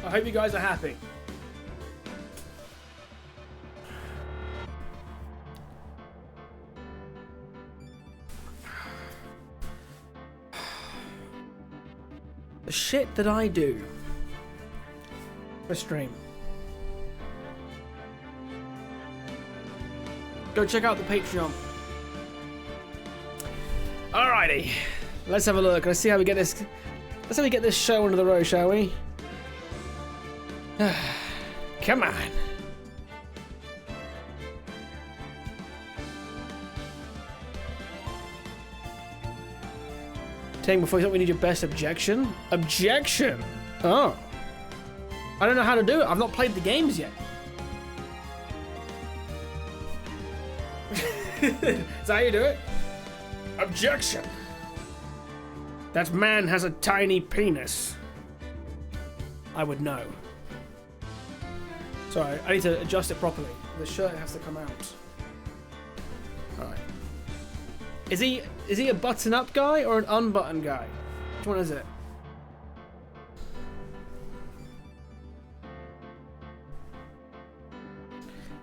I hope you guys are happy. The shit that I do for stream. Go check out the Patreon. Alrighty, let's have a look. Let's see how we get this. Let's see how we get this show under the road, shall we? Come on. Ting, before you thought we need your best objection? Objection? Oh. I don't know how to do it. I've not played the games yet. Is that how you do it? Objection. That man has a tiny penis. I would know. Sorry, I need to adjust it properly. The shirt has to come out. Alright. Is he a button-up guy or an unbuttoned guy? Which one is it?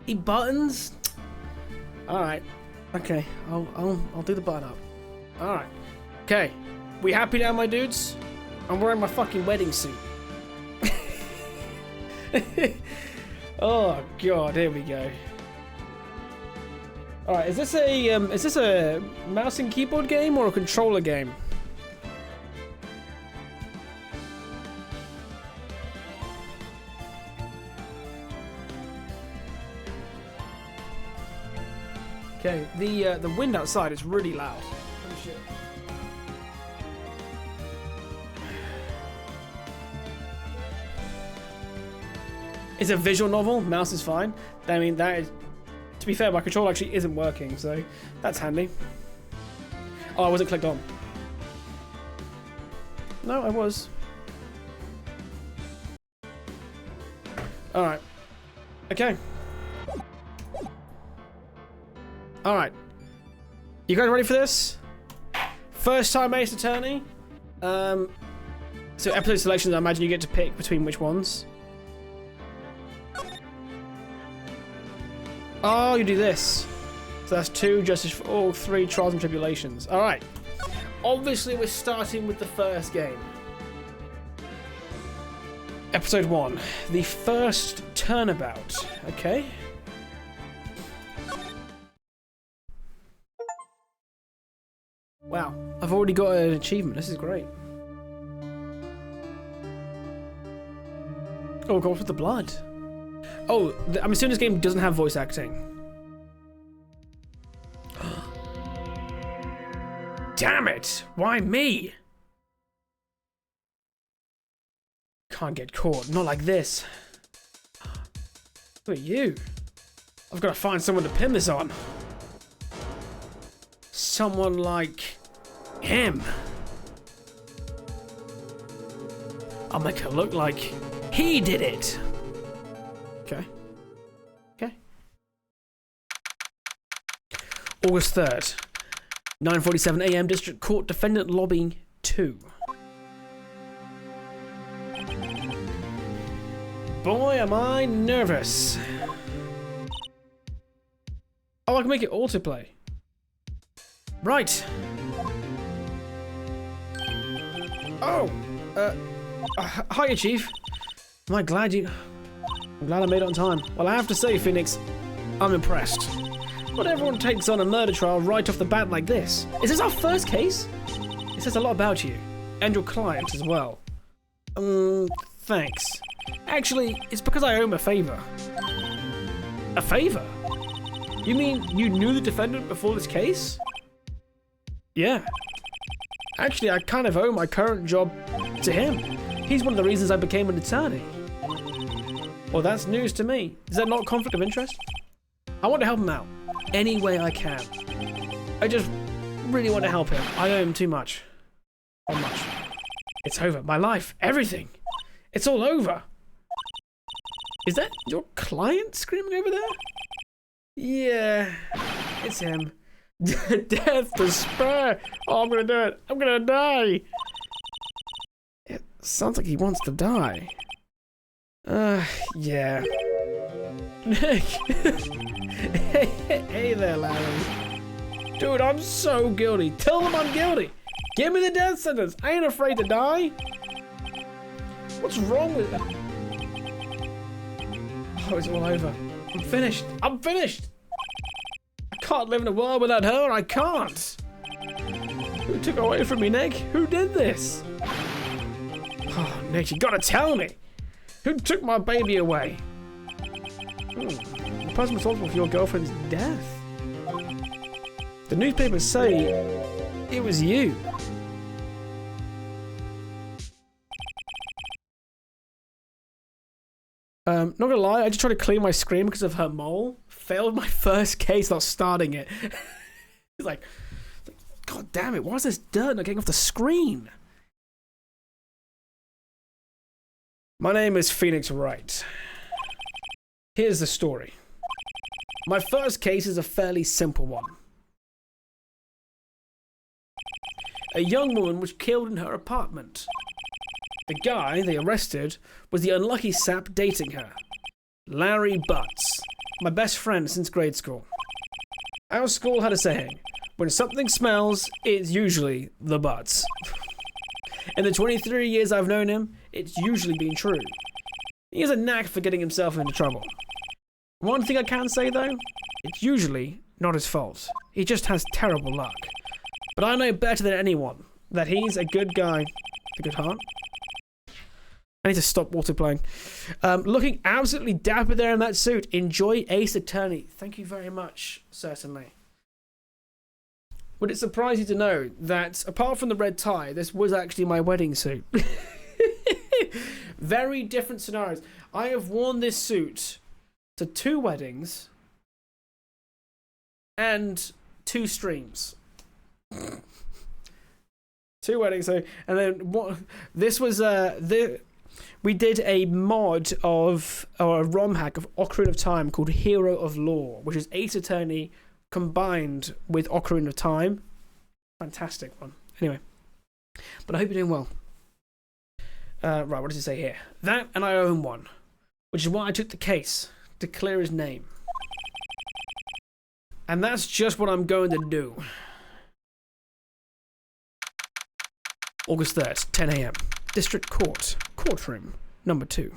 He buttons? Alright. Okay, I'll do the button up. Alright. Okay. We happy now, my dudes? I'm wearing my fucking wedding suit. Oh god, here we go. Alright, is this a mouse and keyboard game or a controller game? Okay, the wind outside is really loud. Oh shit. It's a visual novel. Mouse is fine. I mean, that is. To be fair, my controller actually isn't working, so that's handy. Oh, I wasn't clicked on. No, I was. All right. Okay. All right. You guys ready for this? First time Ace Attorney. So episode selections, I imagine you get to pick between which ones. Oh, you do this. So that's 2 justice for all, 3 trials and tribulations. All right. Obviously, we're starting with the first game. Episode 1, the first turnabout. Okay. Wow, I've already got an achievement. This is great. Oh, God, with the blood. Oh, I'm assuming this game doesn't have voice acting. Damn it! Why me? Can't get caught. Not like this. Who are you? I've got to find someone to pin this on. Someone like him. I'll make it look like he did it. Okay. Okay. August 3rd, 9:47 AM, District Court, Defendant Lobby 2. Boy, am I nervous. Oh, I can make it autoplay. Right. Oh. Hiya, Chief. I'm glad I made it on time. Well, I have to say, Phoenix, I'm impressed. Not everyone takes on a murder trial right off the bat like this. Is this our first case? It says a lot about you. And your client as well. Thanks. Actually, it's because I owe him a favor. A favor? You mean you knew the defendant before this case? Yeah. Actually, I kind of owe my current job to him. He's one of the reasons I became an attorney. Well, that's news to me. Is that not conflict of interest? I want to help him out. Any way I can. I just really want to help him. I owe him too much. How much? It's over. My life. Everything. It's all over. Is that your client screaming over there? Yeah. It's him. Death, despair. Oh, I'm gonna do it. I'm gonna die. It sounds like he wants to die. Yeah. Nick! Hey there, Larry. Dude, I'm so guilty. Tell them I'm guilty. Give me the death sentence. I ain't afraid to die. What's wrong with that? Oh, it's all over. I'm finished. I'm finished. I can't live in a world without her. I can't. Who took her away from me, Nick? Who did this? Oh, Nick, you gotta tell me. Who took my baby away? The person responsible for your girlfriend's death? The newspapers say it was you. Not gonna lie, I just tried to clear my screen because of her mole. Failed my first case, not starting it. It's like, God damn it, why is this dirt not getting off the screen? My name is Phoenix Wright. Here's the story. My first case is a fairly simple one. A young woman was killed in her apartment. The guy they arrested was the unlucky sap dating her, Larry Butts, my best friend since grade school. Our school had a saying, when something smells, it's usually the Butts. In the 23 years I've known him, it's usually been true. He has a knack for getting himself into trouble. One thing I can say though, it's usually not his fault. He just has terrible luck. But I know better than anyone that he's a good guy, a good heart. I need to stop autoplaying. Looking absolutely dapper there in that suit. Enjoy Ace Attorney. Thank you very much, certainly. Would it surprise you to know that, apart from the red tie, this was actually my wedding suit? Very different scenarios. I have worn this suit to 2 weddings and 2 streams. 2 weddings, so, and then what? This was we did a mod of, or a ROM hack of Ocarina of Time called Hero of Law, which is Ace Attorney combined with Ocarina of Time. Fantastic one. Anyway, but I hope you're doing well. Right, what does it say here? That, and I own one, which is why I took the case to clear his name. And that's just what I'm going to do. August 3rd, 10 AM. District Court, courtroom number 2.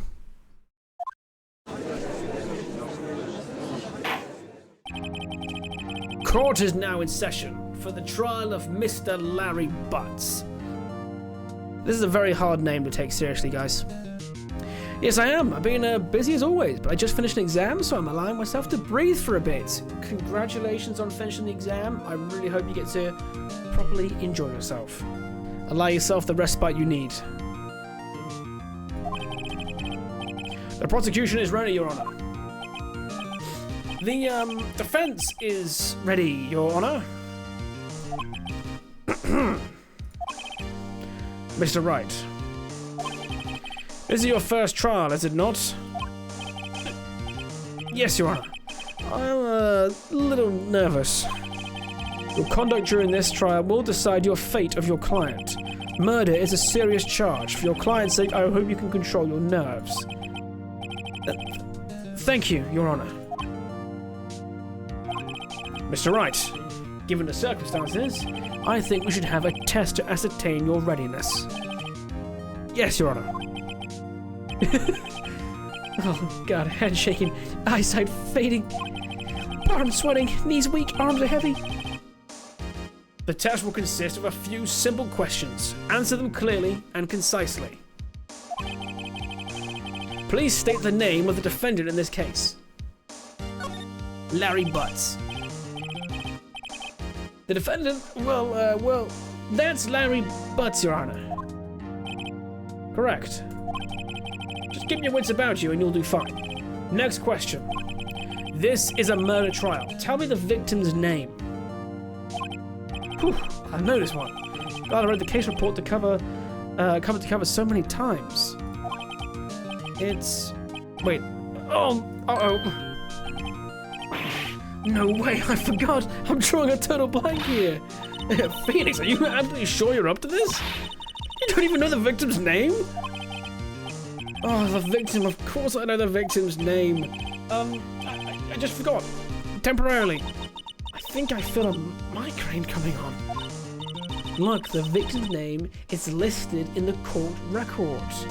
Court is now in session for the trial of Mr. Larry Butts. This is a very hard name to take seriously, guys. Yes, I am. I've been busy as always, but I just finished an exam, so I'm allowing myself to breathe for a bit. Congratulations on finishing the exam. I really hope you get to properly enjoy yourself. Allow yourself the respite you need. The prosecution is ready, Your Honor. The defense is ready, Your Honor. Mr. Wright. This is your first trial, is it not? Yes, Your Honor. I'm a little nervous. Your conduct during this trial will decide your fate of your client. Murder is a serious charge. For your client's sake, I hope you can control your nerves. Thank you, Your Honor. Mr. Wright, given the circumstances, I think we should have a test to ascertain your readiness. Yes, Your Honor. Oh, God, head shaking, eyesight fading, palms sweating, knees weak, arms are heavy. The test will consist of a few simple questions. Answer them clearly and concisely. Please state the name of the defendant in this case. Larry Butts. The defendant, well, that's Larry Butts, Your Honor. Correct. Just keep your wits about you and you'll do fine. Next question. This is a murder trial. Tell me the victim's name. Whew, I know this one. God, I read the case report to cover so many times. It's... Wait. Oh, uh-oh. No way, I forgot. I'm drawing a total blank here. Phoenix, are you absolutely sure you're up to this? You don't even know the victim's name? Oh, the victim. Of course I know the victim's name. I just forgot. Temporarily. I think I feel a migraine coming on. Look, the victim's name is listed in the court records.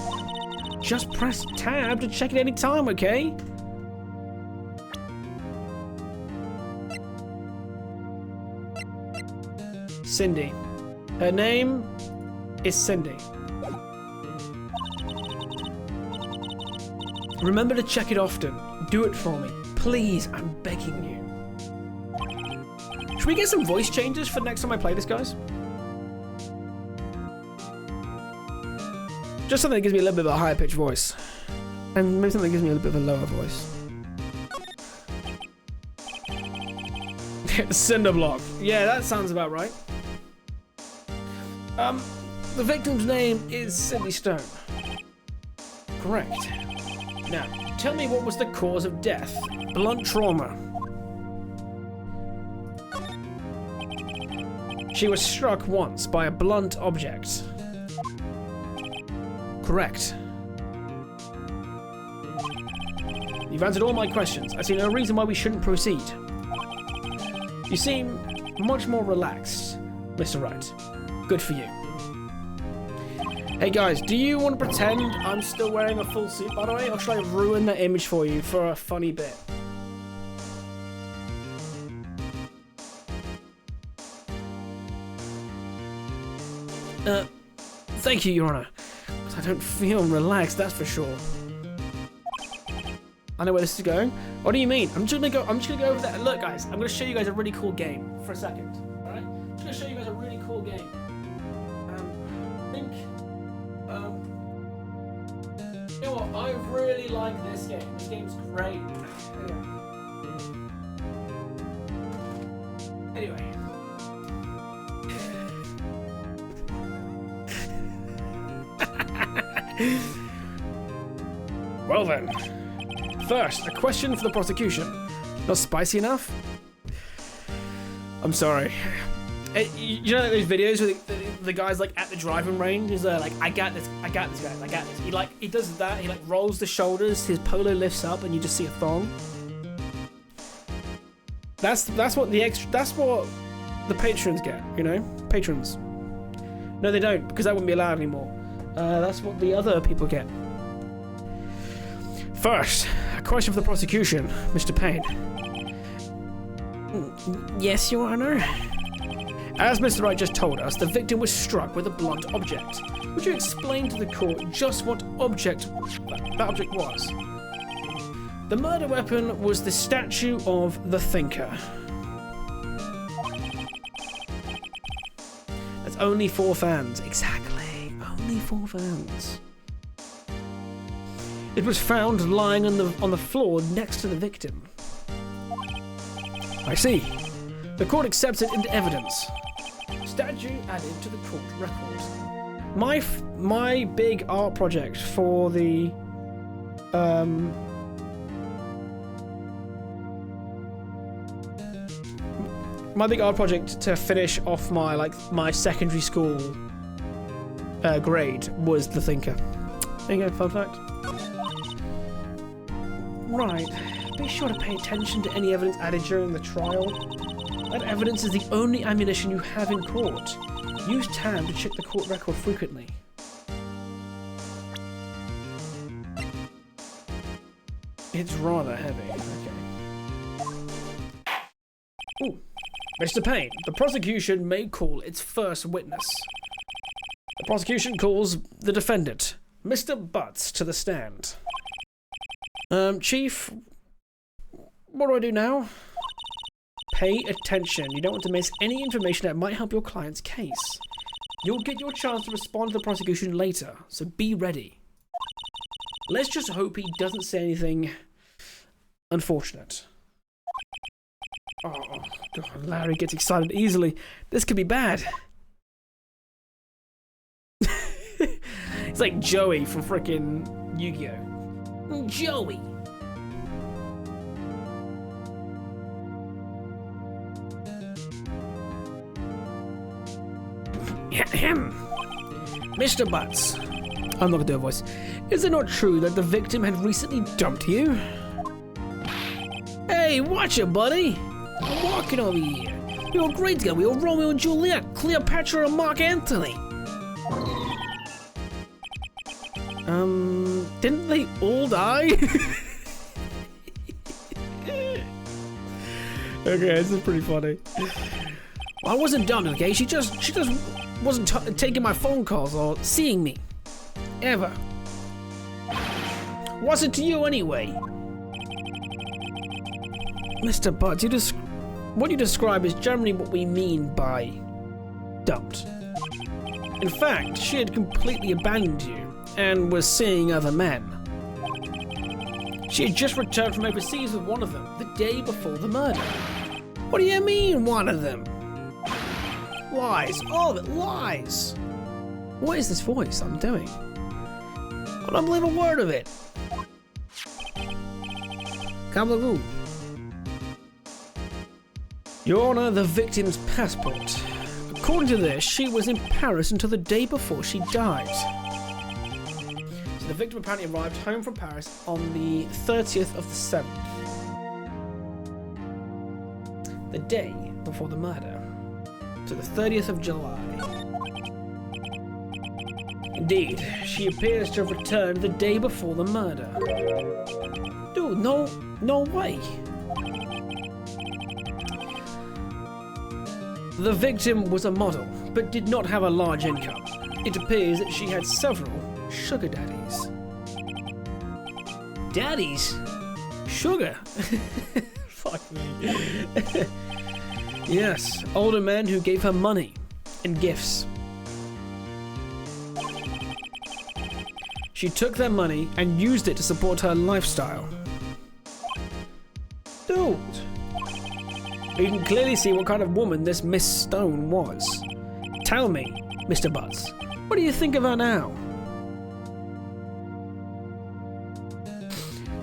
Just press tab to check it any time, okay? Cindy. Her name is Cindy. Remember to check it often. Do it for me. Please, I'm begging you. Should we get some voice changes for next time I play this, guys? Just something that gives me a little bit of a higher pitched voice. And maybe something that gives me a little bit of a lower voice. Cinder block. Yeah, that sounds about right. The victim's name is Cindy Stone. Correct. Now, tell me what was the cause of death? Blunt trauma. She was struck once by a blunt object. Correct. You've answered all my questions. I see no reason why we shouldn't proceed. You seem much more relaxed, Mr. Wright. Good for you. Hey guys, do you want to pretend I'm still wearing a full suit, by the way, or should I ruin that image for you for a funny bit? Thank you, Your Honor. I don't feel relaxed, that's for sure. I know where this is going. What do you mean? I'm just gonna go over there. Look, guys, I'm gonna show you guys a really cool game for a second. All right? I'm just gonna show you guys a really cool game. I think. You know what? I really like this game. This game's great. Anyway. Well then. First, a question for the prosecution. Not spicy enough? I'm sorry. You know those videos where the guy's like at the driving range? He's like, I got this, guys, I got this. He does that, he like rolls the shoulders, his polo lifts up, and you just see a thong. That's what the patrons get, you know? Patrons. No, they don't, because that wouldn't be allowed anymore. That's what the other people get. First, a question for the prosecution, Mr. Payne. Yes, Your Honor. As Mr. Wright just told us, the victim was struck with a blunt object. Would you explain to the court just what object that object was? The murder weapon was the statue of the Thinker. That's only 4 fans. Exactly. Only 4 fans. It was found lying on the floor next to the victim. I see. The court accepts it into evidence. Statue added to the court records. My big art project for the my big art project to finish off my secondary school grade was the Thinker. There you go, fun fact. Right, be sure to pay attention to any evidence added during the trial. That evidence is the only ammunition you have in court. Use tab to check the court record frequently. It's rather heavy, okay. Ooh. Mr. Payne, the prosecution may call its first witness. The prosecution calls the defendant, Mr. Butts, to the stand. Chief, what do I do now? Pay attention. You don't want to miss any information that might help your client's case. You'll get your chance to respond to the prosecution later, so be ready. Let's just hope he doesn't say anything unfortunate. Oh, God, Larry gets excited easily. This could be bad. It's like Joey from frickin' Yu-Gi-Oh! Joey! Mr. Butts, I'm not gonna do a voice. Is it not true that the victim had recently dumped you? Hey, watch it, buddy! I'm walking over here. We were great together. We were Romeo and Juliet, Cleopatra and Mark Antony. Didn't they all die? Okay, this is pretty funny. Well, I wasn't done, okay? She just wasn't taking my phone calls or seeing me. Ever. What's it to you anyway? Mr. Butts, what you describe is generally what we mean by dumped. In fact, she had completely abandoned you and was seeing other men. She had just returned from overseas with one of them the day before the murder. What do you mean, one of them? Lies. All of it, lies. What is this voice I'm doing? I don't believe a word of it. Kablagoo. Your Honor, the victim's passport. According to this, she was in Paris until the day before she died. So the victim apparently arrived home from Paris on the 30th of the 7th. The day before the murder. So the 30th of July. Indeed, she appears to have returned the day before the murder. Dude, no way. The victim was a model, but did not have a large income. It appears that she had several sugar daddies. Daddies? Sugar? Fuck me. Yes, older men who gave her money and gifts. She took their money and used it to support her lifestyle. Dude. You can clearly see what kind of woman this Miss Stone was. Tell me, Mr. Butts, what do you think of her now?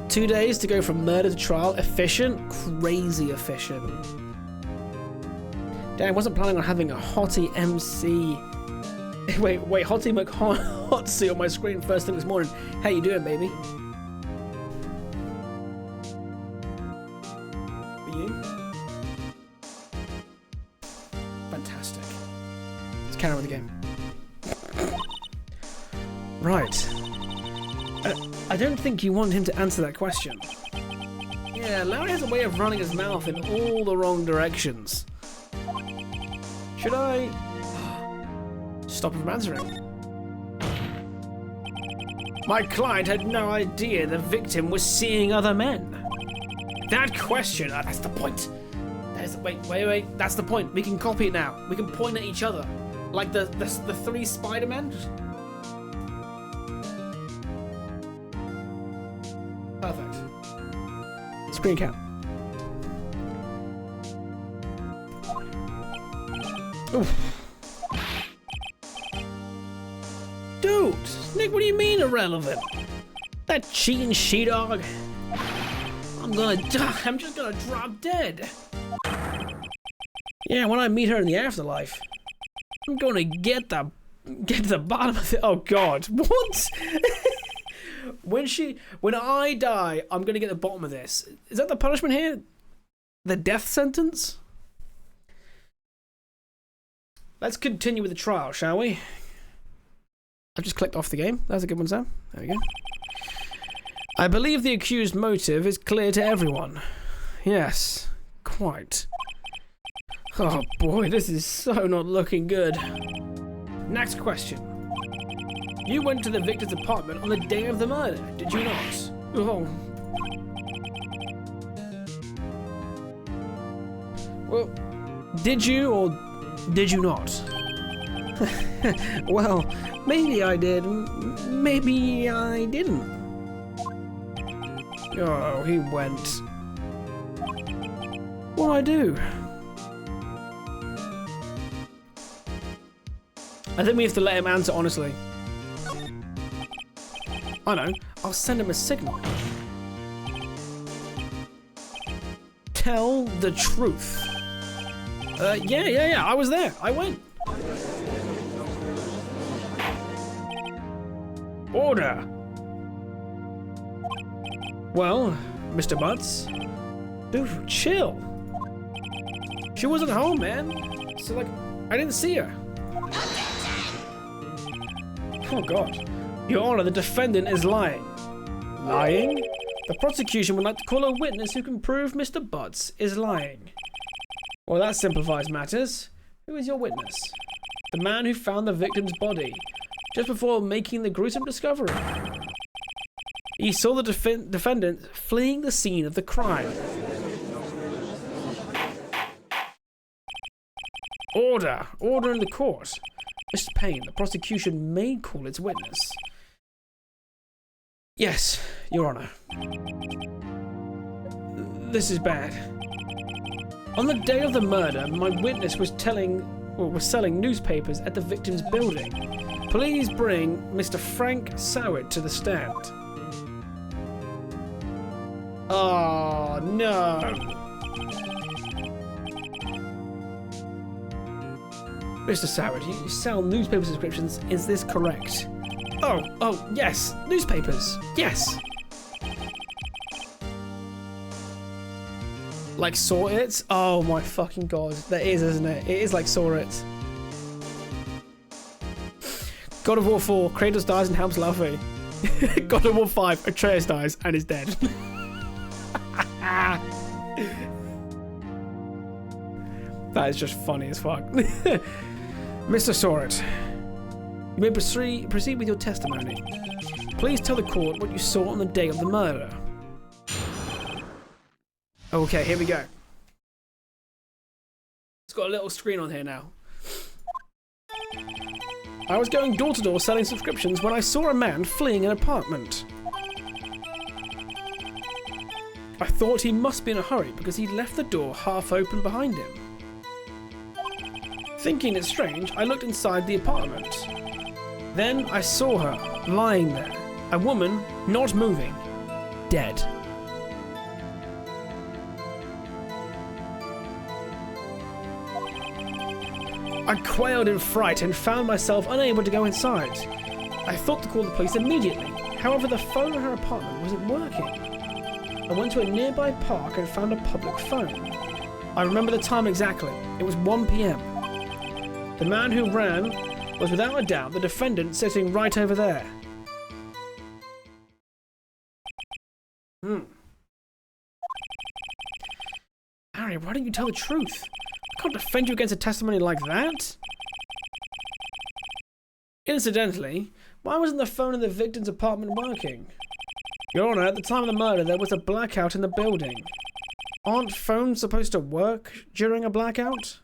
2 days to go from murder to trial. Efficient? Crazy efficient. Damn, I wasn't planning on having a hottie MC. Wait, Hottie McHotsie on my screen first thing this morning. How you doing, baby? For you? Fantastic. Let's carry on with the game. Right. I don't think you want him to answer that question. Yeah, Larry has a way of running his mouth in all the wrong directions. Should I stop him from answering? My client had no idea the victim was seeing other men. That question, that's the point. Wait, that's the point. We can copy it now. We can point at each other. Like the three Spider-Men. Perfect. Screen cap. Oof. Dude, Nick, what do you mean irrelevant? That cheating she-dog. I'm just gonna drop dead. Yeah, when I meet her in the afterlife, I'm gonna get to the bottom of it. Oh God, what? When I die, I'm gonna get to the bottom of this. Is that the punishment here? The death sentence? Let's continue with the trial, shall we? I've just clicked off the game. That's a good one, Sam. There we go. I believe the accused motive is clear to everyone. Yes, quite. Oh boy, this is so not looking good. Next question. You went to the victim's apartment on the day of the murder, did you not? Oh. Well, did you or did you not? Well, maybe I did, maybe I didn't. Oh, he went. What'd I do? I think we have to let him answer honestly. I know, I'll send him a signal. Tell the truth. Yeah, I was there. I went. Order! Well, Mr. Butts, dude, chill. She wasn't home, man. So, like, I didn't see her. Oh, God. Your Honor, the defendant is lying. Lying? The prosecution would like to call a witness who can prove Mr. Butts is lying. Well, that simplifies matters. Who is your witness? The man who found the victim's body just before making the gruesome discovery. He saw the defendant fleeing the scene of the crime. Order! Order in the court. Mr. Payne, the prosecution may call its witness. Yes, Your Honor. This is bad. On the day of the murder, my witness was selling newspapers at the victim's building. Please bring Mr. Frank Sowett to the stand. Oh, no. Mr. Sowett, you sell newspaper subscriptions. Is this correct? Oh, yes. Newspapers. Yes. Like Saw It? Oh my fucking god. That is, isn't it? It is like Saw It. God of War 4, Kratos dies and helps Luffy. God of War 5, Atreus dies and is dead. That is just funny as fuck. Mr. Sowett, you may proceed with your testimony. Please tell the court what you saw on the day of the murder. Okay, here we go. It's got a little screen on here now. I was going door to door selling subscriptions when I saw a man fleeing an apartment. I thought he must be in a hurry because he'd left the door half open behind him. Thinking it strange, I looked inside the apartment. Then I saw her lying there. A woman not moving. Dead. I quailed in fright and found myself unable to go inside. I thought to call the police immediately. However, the phone in her apartment wasn't working. I went to a nearby park and found a public phone. I remember the time exactly. It was 1 PM. The man who ran was without a doubt the defendant sitting right over there. Harry, why don't you tell the truth? I can't defend you against a testimony like that. Incidentally, why wasn't the phone in the victim's apartment working? Your Honor, at the time of the murder, there was a blackout in the building. Aren't phones supposed to work during a blackout?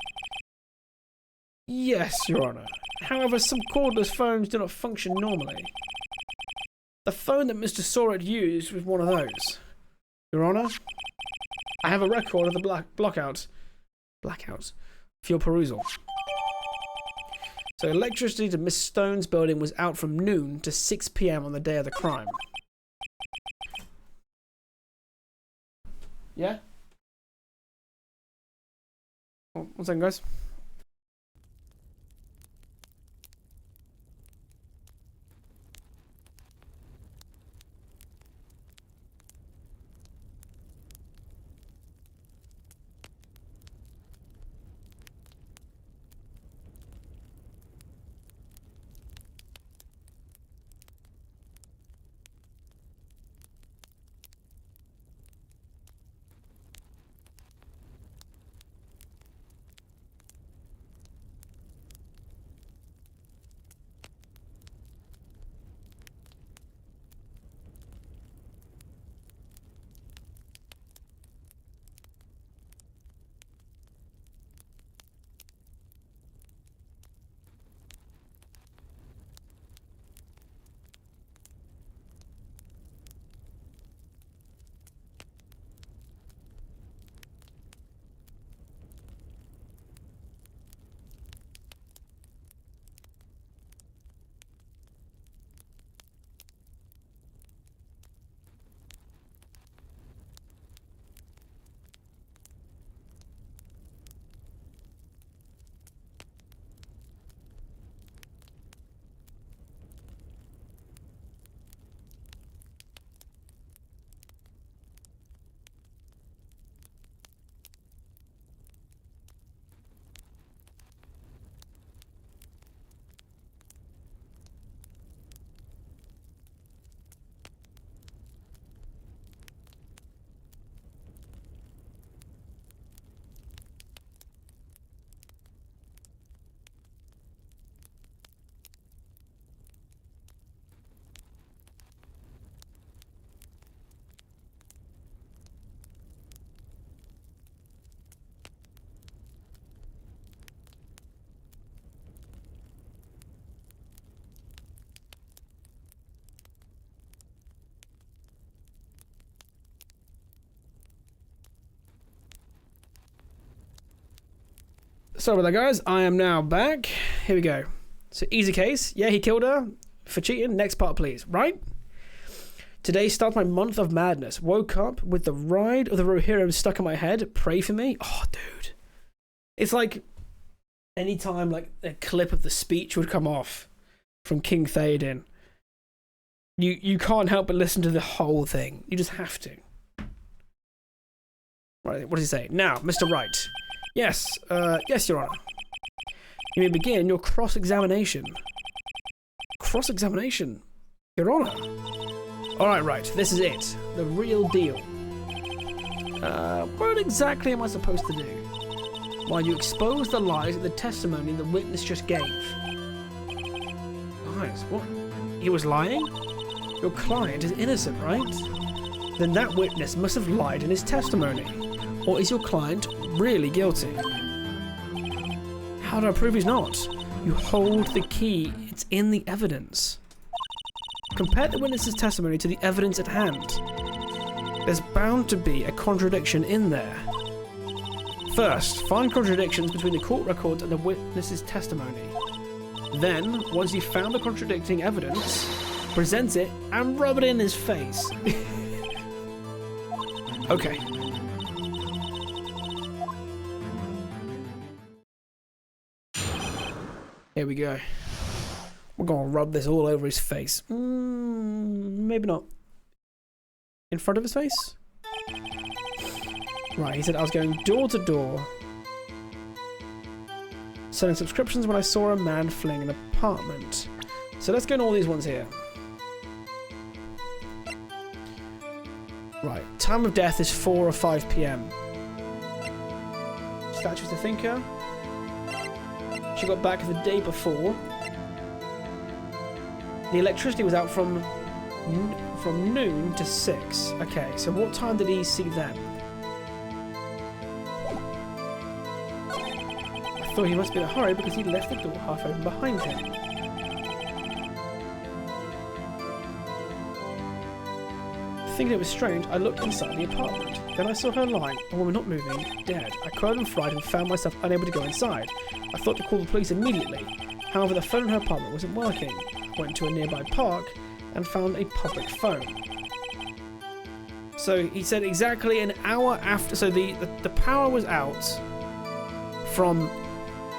Yes, Your Honor. However, some cordless phones do not function normally. The phone that Mr. Sowett used was one of those. Your Honor, I have a record of the blackouts for your perusal. So electricity to Miss Stone's building was out from noon to 6 PM on the day of the crime. Yeah? Oh, 1 second, guys. Sorry about that, guys. I am now back. Here we go. So, easy case. Yeah, he killed her for cheating. Next part, please. Right? Today starts my month of madness. Woke up with the ride of the Rohirrim stuck in my head. Pray for me. Oh, dude. It's like anytime like a clip of the speech would come off from King Theoden, you can't help but listen to the whole thing. You just have to. Right, what does he say? Now, Mr. Wright. Yes, yes, Your Honor. You may begin your cross-examination. Cross-examination? Your Honor. Alright, right, this is it. The real deal. What exactly am I supposed to do? While you expose the lies and the testimony the witness just gave. Lies? What? He was lying? Your client is innocent, right? Then that witness must have lied in his testimony. Or is your client really guilty? How do I prove he's not? You hold the key. It's in the evidence. Compare the witness's testimony to the evidence at hand. There's bound to be a contradiction in there. First, find contradictions between the court records and the witness's testimony. Then, once you've found the contradicting evidence, present it and rub it in his face. Okay. Here we go. We're gonna rub this all over his face. Maybe not. In front of his face? Right, he said I was going door to door, selling subscriptions when I saw a man fleeing an apartment. So let's go into all these ones here. Right, time of death is 4 or 5 p.m. Statue of the Thinker. She got back the day before. The electricity was out from noon to 6. Okay, so what time did he see them? I thought he must be in a hurry because he left the door half open behind him. Thinking it was strange, I looked inside the apartment. Then I saw her lying, a woman not moving, dead. I cried and fried and found myself unable to go inside. I thought to call the police immediately. However, the phone in her apartment wasn't working. I went to a nearby park and found a public phone. So he said exactly an hour after. So the power was out from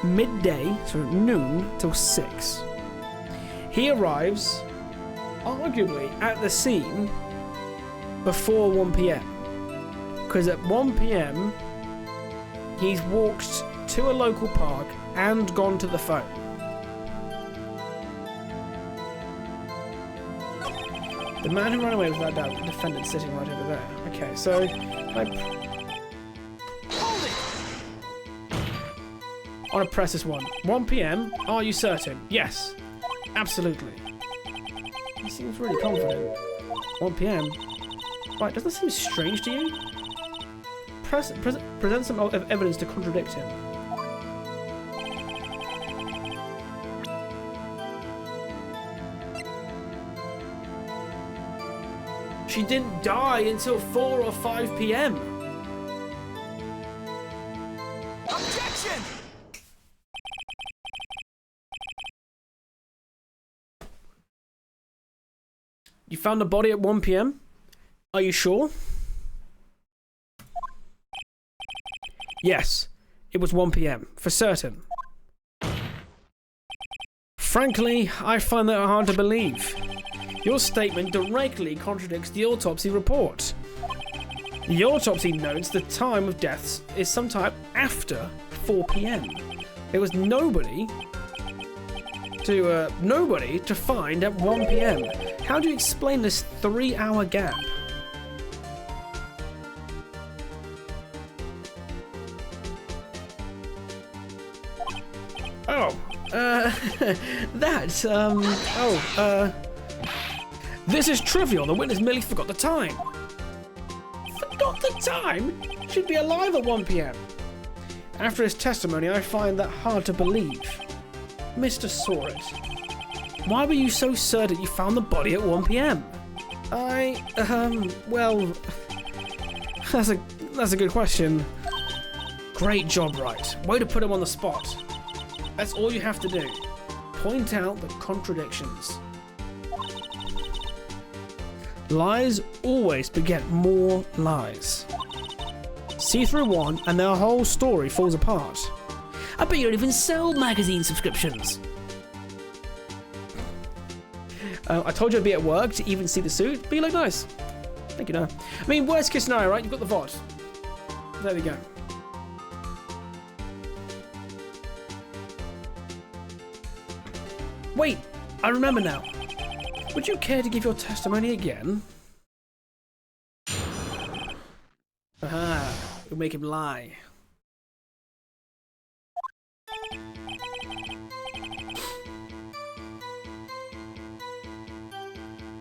midday, so noon, till 6. He arrives, arguably, at the scene before 1 p.m. Because at 1 p.m. he's walked to a local park and gone to the phone. The man who ran away was without doubt the defendant sitting right over there. Okay, so hold it! I want to press this one. 1 p.m. Are you certain? Yes, absolutely. He seems really confident. 1 p.m. Right, doesn't that seem strange to you? Present some evidence to contradict him. She didn't die until 4 or 5 p.m. Objection! You found the body at 1 p.m.? Are you sure? Yes, it was 1 p.m. for certain. Frankly, I find that hard to believe. Your statement directly contradicts the autopsy report. The autopsy notes the time of deaths is sometime after 4 p.m. There was nobody to find at 1 p.m. How do you explain this 3-hour gap? This is trivial. The witness merely forgot the time. Forgot the time? She'd be alive at 1 p.m. After his testimony, I find that hard to believe. Mr. Sword, why were you so certain you found the body at 1 p.m.? Well, that's a good question. Great job, Wright. Way to put him on the spot. That's all you have to do. Point out the contradictions. Lies always beget more lies. See through one and their whole story falls apart. I bet you don't even sell magazine subscriptions. I told you I'd be at work to even see the suit, but you look nice. Thank you, no. I mean, worst case scenario, right? You've got the VOD. There we go. Wait, I remember now. Would you care to give your testimony again? Aha, you'll make him lie.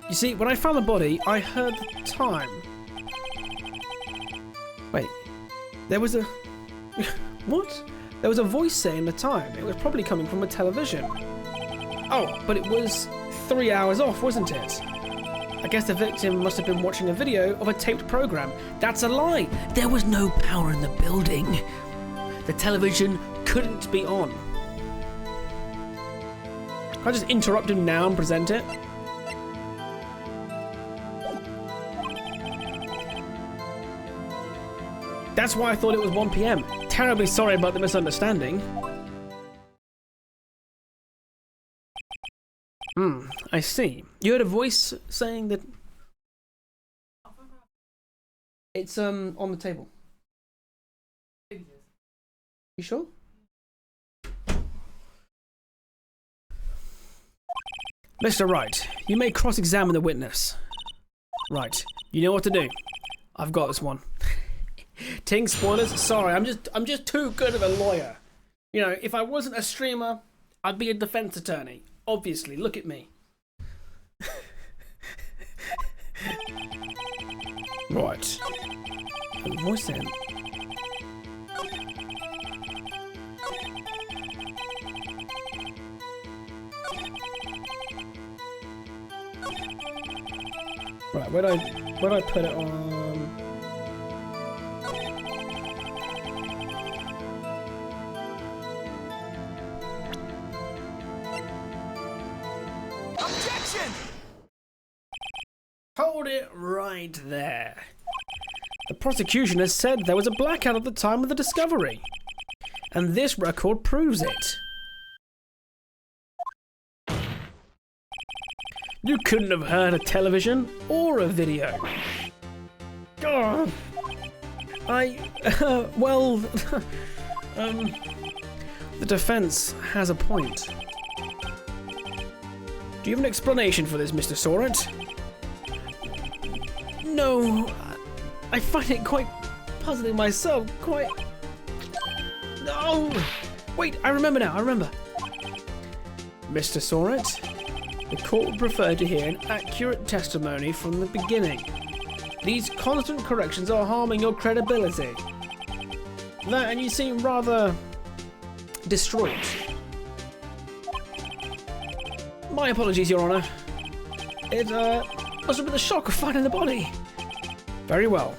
You see, when I found the body, I heard the time. Wait, there was a... What? There was a voice saying the time. It was probably coming from a television. Oh, but it was 3 hours off, wasn't it? I guess the victim must have been watching a video of a taped program. That's a lie. There was no power in the building. The television couldn't be on. Can I just interrupt him now and present it? That's why I thought it was 1 PM. Terribly sorry about the misunderstanding. I see. You heard a voice saying that... It's, on the table. You sure? Mr. Wright, you may cross-examine the witness. Right. You know what to do. I've got this one. Ting spoilers. Sorry, I'm just too good of a lawyer. You know, if I wasn't a streamer, I'd be a defense attorney. Obviously, look at me. Right. Voice in. Right, where'd I put it on? Objection! Hold it right there. The prosecution has said there was a blackout at the time of the discovery, and this record proves it. You couldn't have heard a television or a video. Oh, well, the defense has a point. Do you have an explanation for this, Mr. Sorrent? No, I find it quite puzzling myself, quite... No! Wait, I remember now, I remember. Mr. Sorrent, the court would prefer to hear an accurate testimony from the beginning. These constant corrections are harming your credibility. That, and you seem rather distraught. My apologies, Your Honor. It must have been the shock of finding the body. Very well.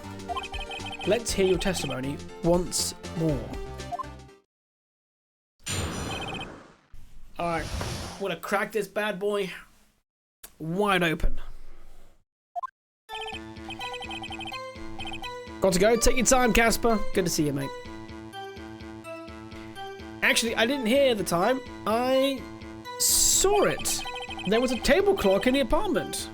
Let's hear your testimony once more. Alright, I'm gonna crack this bad boy wide open. Got to go. Take your time, Casper. Good to see you, mate. Actually, I didn't hear the time. I saw it. There was a table clock in the apartment.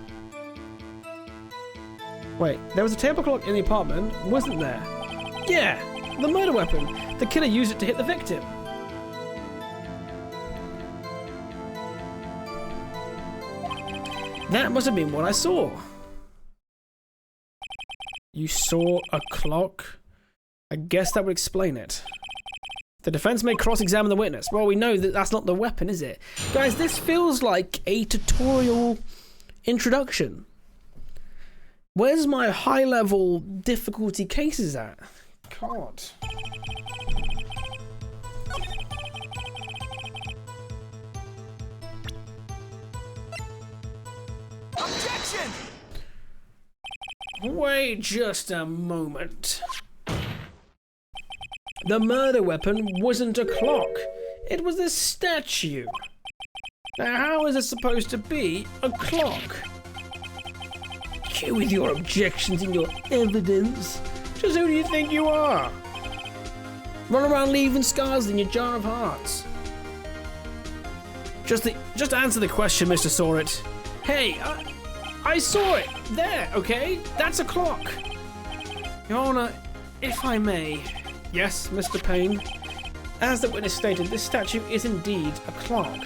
Wait, there was a table clock in the apartment, wasn't there? Yeah, the murder weapon. The killer used it to hit the victim. That must have been what I saw. You saw a clock? I guess that would explain it. The defense may cross-examine the witness. Well, we know that that's not the weapon, is it? Guys, this feels like a tutorial introduction. Where's my high-level difficulty cases at? God. Objection! Objection! Wait just a moment. The murder weapon wasn't a clock. It was a statue. Now, how is it supposed to be a clock? You with your objections and your evidence. Just who do you think you are? Run around leaving scars in your jar of hearts. Just answer the question, Mr. Sorit. Hey, I saw it there, okay? That's a clock. Your Honor, if I may. Yes, Mr. Payne. As the witness stated, this statue is indeed a clock.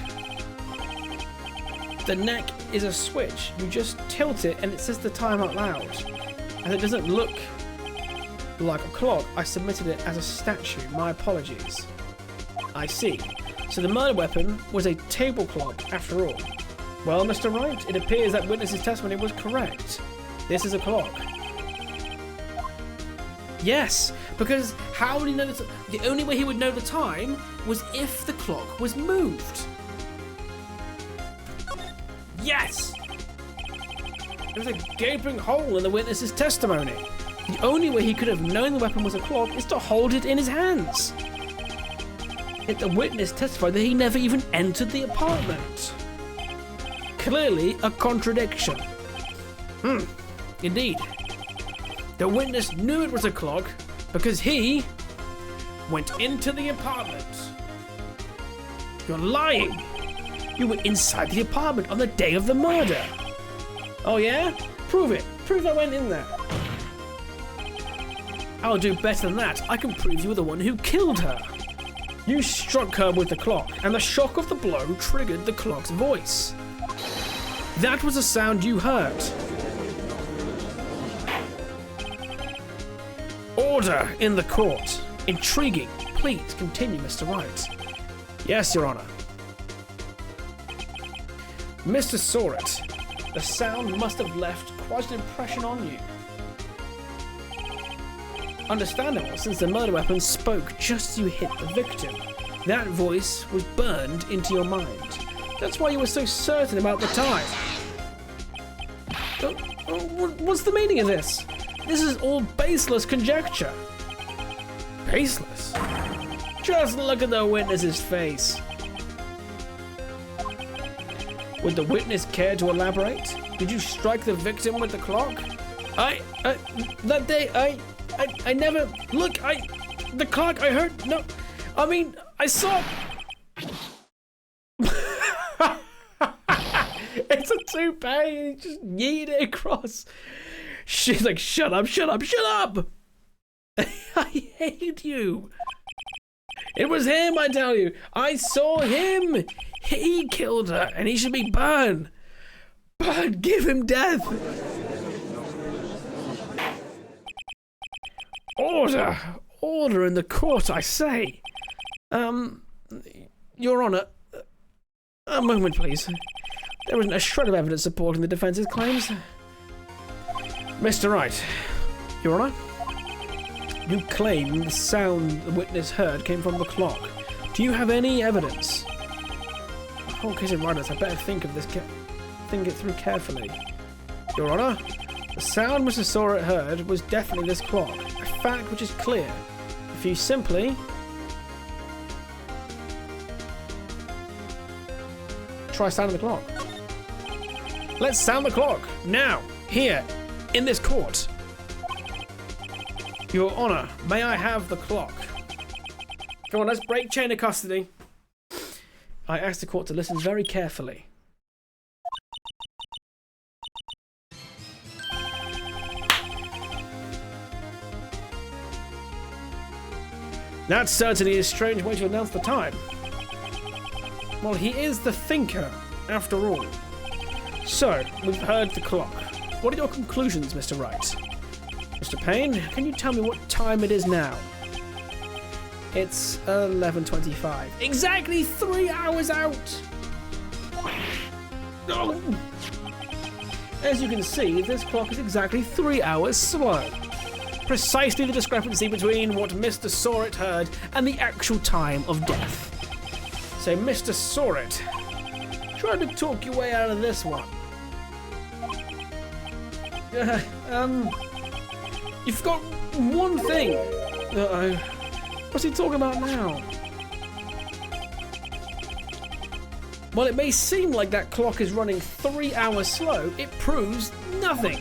The neck is a switch. You just tilt it and it says the time out loud. And it doesn't look like a clock. I submitted it as a statue. My apologies. I see. So the murder weapon was a table clock after all. Well, Mr. Wright, it appears that witness's testimony was correct. This is a clock. Yes, because how would he know the only way he would know the time was if the clock was moved. Yes! There's a gaping hole in the witness's testimony. The only way he could have known the weapon was a clock is to hold it in his hands. Yet the witness testified that he never even entered the apartment. Clearly a contradiction. Indeed. The witness knew it was a clock because he went into the apartment. You're lying. You were inside the apartment on the day of the murder. Oh yeah? Prove it. Prove I went in there. I'll do better than that. I can prove you were the one who killed her. You struck her with the clock, and the shock of the blow triggered the clock's voice. That was a sound you heard. Order in the court. Intriguing. Please continue, Mr. Wright. Yes, Your Honor. Mr. Sorit, the sound must have left quite an impression on you. Understandable, since the murder weapon spoke just as you hit the victim. That voice was burned into your mind. That's why you were so certain about the time. What's the meaning of this? This is all baseless conjecture. Baseless? Just look at the witness's face. Would the witness care to elaborate? Did you strike the victim with the clock? That day, I never, look, the clock, I heard, no, I mean, I saw. It's a toupee, he just yeeted it across. She's like, shut up, shut up, shut up. I hate you. It was him, I tell you. I saw him. He killed her, and he should be burned. Burn, give him death. Order! Order in the court, I say. Your Honor, a moment, please. There isn't a shred of evidence supporting the defense's claims. Mr. Wright, Your Honor, you claim the sound the witness heard came from the clock. Do you have any evidence? Oh, case of writers, I better think of this. Think it through carefully. Your Honor, the sound Mr. Sorit heard was definitely this clock, a fact which is clear. If you simply try sounding the clock. Let's sound the clock now, here, in this court. Your Honor, may I have the clock? Come on, let's break chain of custody. I ask the court to listen very carefully. That's certainly a strange way to announce the time. Well, he is the thinker, after all. So, we've heard the clock. What are your conclusions, Mr. Wright? Mr. Payne, can you tell me what time it is now? It's 11:25. Exactly 3 hours out! Oh. As you can see, this clock is exactly 3 hours slow. Precisely the discrepancy between what Mr. Sorit heard and the actual time of death. So, Mr. Sorit, try to talk your way out of this one. You've got one thing. What's he talking about now? While it may seem like that clock is running 3 hours slow, it proves nothing.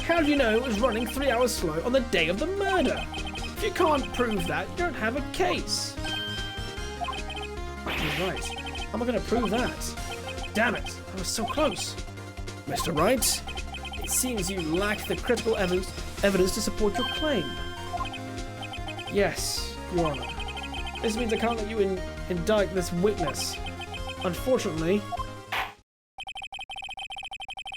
How do you know it was running 3 hours slow on the day of the murder? If you can't prove that, you don't have a case. You're right. How am I going to prove that? Damn it, I was so close. Mr. Wright, it seems you lack the critical evidence to support your claim. Yes, Your Honor. This means I can't let you indict this witness. Unfortunately,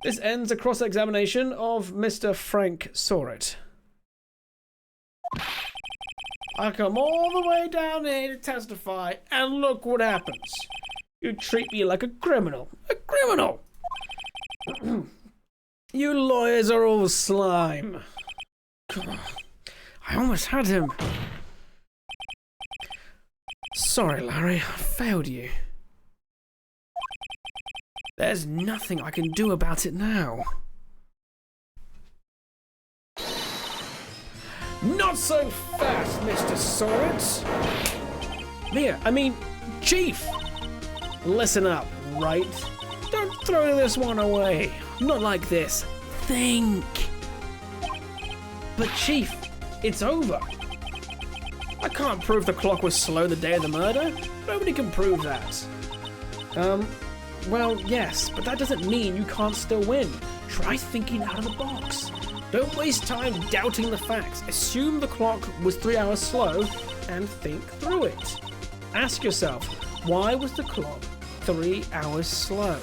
this ends a cross-examination of Mr. Frank Sorrett. I come all the way down here to testify, and look what happens. You treat me like a criminal. A criminal! You lawyers are all slime. I almost had him. Sorry, Larry, I failed you. There's nothing I can do about it now. Not so fast, Mr. Sorrett. Chief. Listen up, Wright. Don't throw this one away. Not like this. Think. But Chief, it's over. I can't prove the clock was slow the day of the murder. Nobody can prove that. Well, yes, but that doesn't mean you can't still win. Try thinking out of the box. Don't waste time doubting the facts. Assume the clock was 3 hours slow and think through it. Ask yourself, why was the clock 3 hours slow?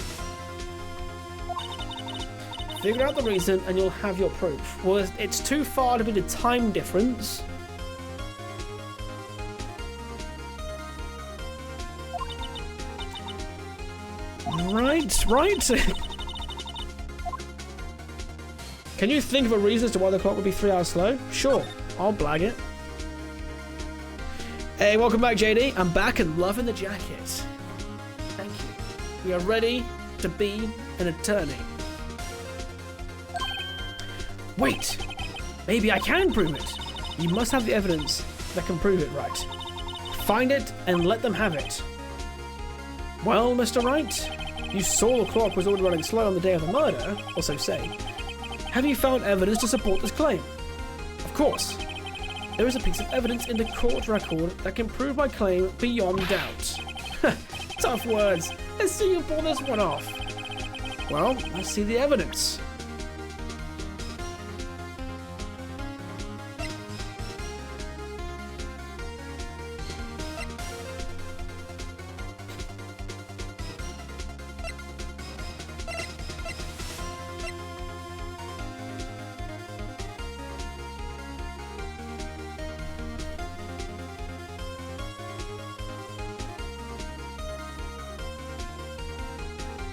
Figure out the reason and you'll have your proof. Well, it's too far to be the time difference. Right. Can you think of a reason as to why the clock would be 3 hours slow? Sure, I'll blag it. Hey, welcome back, JD. I'm back and loving the jacket. Thank you. We are ready to be an attorney. Wait, maybe I can prove it. You must have the evidence that can prove it, Wright. Find it and let them have it. Well, Mr. Wright, you saw the clock was already running slow on the day of the murder, or so say. Have you found evidence to support this claim? Of course. There is a piece of evidence in the court record that can prove my claim beyond doubt. Tough words. Let's see you pull this one off. Well, let's see the evidence.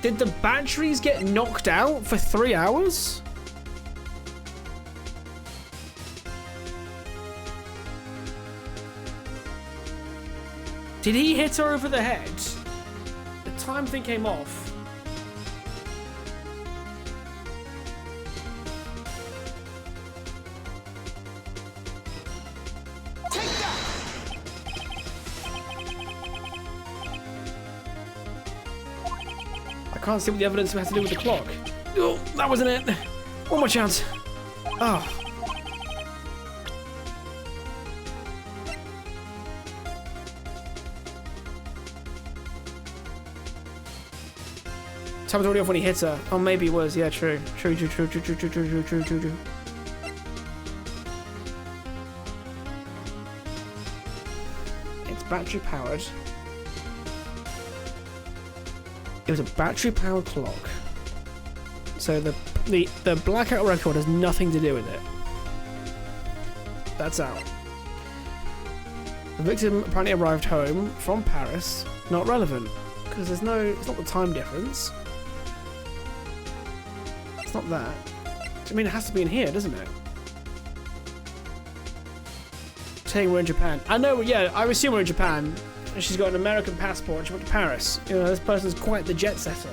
Did the batteries get knocked out for 3 hours? Did he hit her over the head? The time thing came off. Take that! I can't see what the evidence has to do with the clock. Oh, that wasn't it. One more chance. Oh. Time was already off when he hit her. Oh, maybe it was. Yeah, true. True. It's battery powered. It was a battery-powered clock. So the blackout record has nothing to do with it. That's out. The victim apparently arrived home from Paris. Not relevant, because it's not the time difference. It's not that. I mean, it has to be in here, doesn't it? Saying we're in Japan. I know, yeah, I assume we're in Japan. She's got an American passport. She went to Paris. You know, this person's quite the jet setter.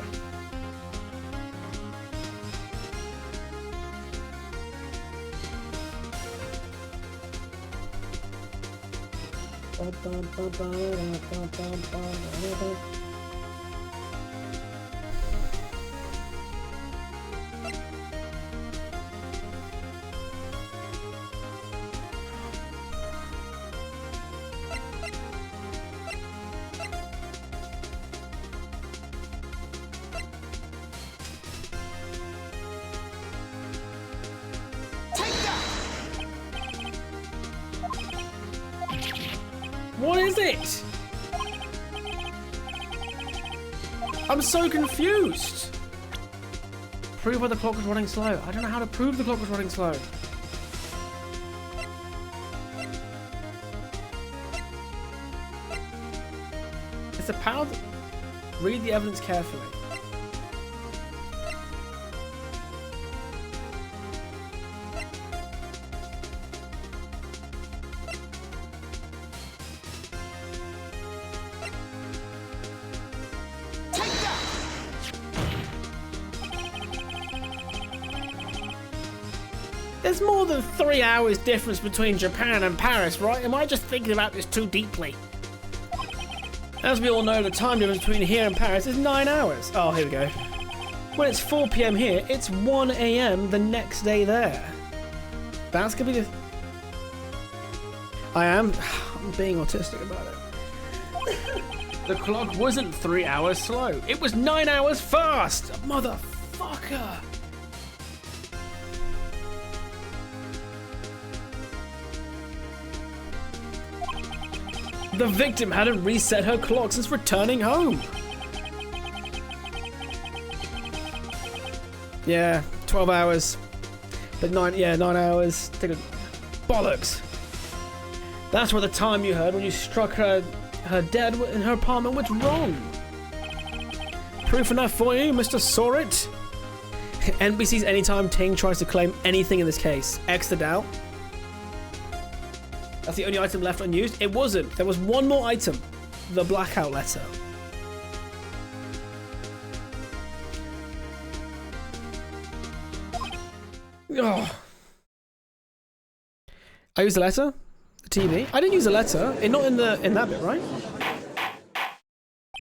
What is it? I'm so confused. Prove why the clock was running slow. I don't know how to prove the clock was running slow. It's a power. Read the evidence carefully. There's more than 3 hours difference between Japan and Paris, right? Am I just thinking about this too deeply? As we all know, the time difference between here and Paris is 9 hours. Oh, here we go. When it's 4 PM here, it's 1 AM the next day there. That's gonna be the... I'm being autistic about it. The clock wasn't 3 hours slow. It was 9 hours fast! Motherfucker! The victim hadn't reset her clock since returning home. Yeah, 12 hours. But 9 hours. Bollocks. That's what the time you heard when you struck her dead in her apartment was wrong. Proof enough for you, Mr. Sorit? NBC's anytime Ting tries to claim anything in this case. X the doubt. That's the only item left unused. It wasn't. There was one more item. The blackout letter. Oh. I used the letter? The TV? I didn't use the letter. Not in that bit, right?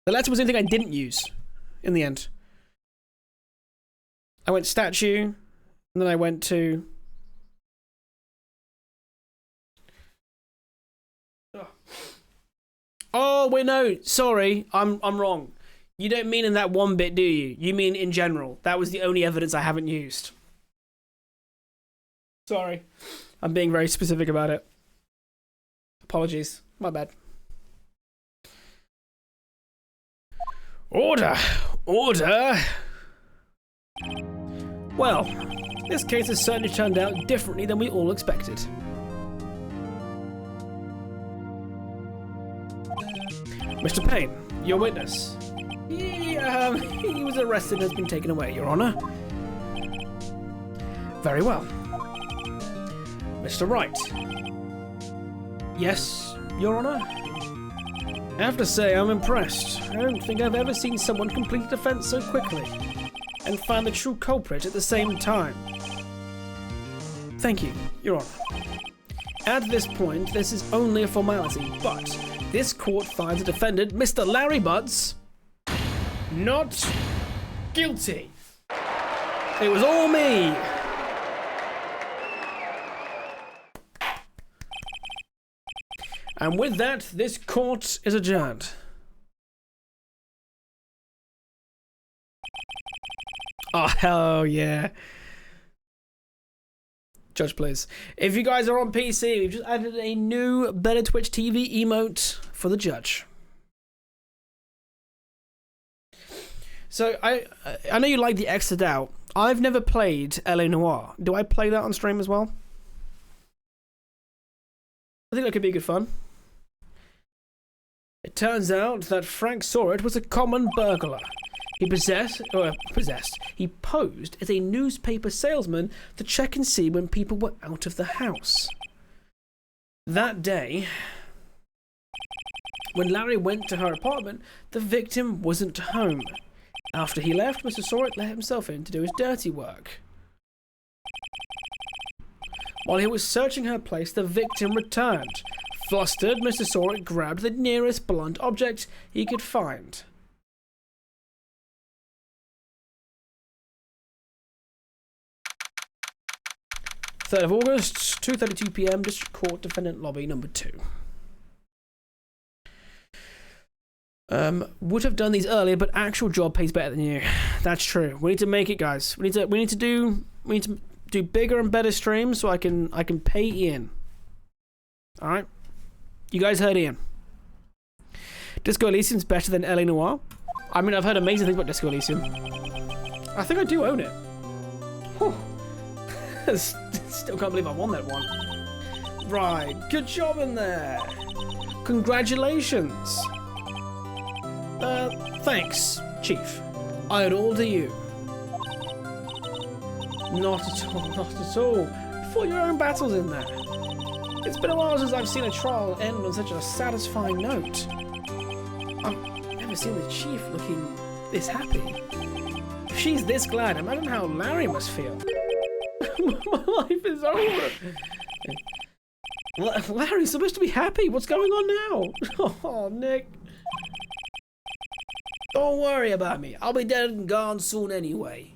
The letter was the only thing I didn't use in the end. I went statue, and then I went to... Oh, wait, no. Sorry. I'm wrong. You don't mean in that one bit, do you? You mean in general. That was the only evidence I haven't used. Sorry. I'm being very specific about it. Apologies. My bad. Order! Order! Well, this case has certainly turned out differently than we all expected. Mr. Payne, your witness. He was arrested and has been taken away, Your Honor. Very well. Mr. Wright. Yes, Your Honor. I have to say, I'm impressed. I don't think I've ever seen someone complete a defense so quickly and find the true culprit at the same time. Thank you, Your Honor. At this point, this is only a formality, but this court finds the defendant, Mr. Larry Butts, not guilty. It was all me. And with that, this court is adjourned. Oh, hell yeah. Judge, please. If you guys are on PC, we've just added a new Better Twitch TV emote for the judge. So, I know you like the Exit Out. I've never played L.A. Noire. Do I play that on stream as well? I think that could be good fun. It turns out that Frank Sorit was a common burglar. He he posed as a newspaper salesman to check and see when people were out of the house. That day, when Larry went to her apartment, the victim wasn't home. After he left, Mr. Sorit let himself in to do his dirty work. While he was searching her place, the victim returned, Flustered, Mr. Soric grabbed the nearest blunt object he could find. "3rd of August, 2:32 p.m. District Court, Defendant Lobby, number 2. Would have done these earlier, but actual job pays better than you. That's true. We need to make it, guys. We need to do bigger and better streams so I can pay Ian. All right, you guys heard Ian. Disco Elysium's better than LA Noire. I mean, I've heard amazing things about Disco Elysium. I think I do own it. Whew. Still can't believe I won that one. Right, good job in there. Congratulations. Thanks, Chief. I owe it all to you. Not at all, not at all. You fought your own battles in there. It's been a while since I've seen a trial end on such a satisfying note. I've never seen the Chief looking this happy. If she's this glad, imagine how Larry must feel. My life is over. Larry's supposed to be happy. What's going on now? Oh, Nick. Don't worry about me. I'll be dead and gone soon anyway.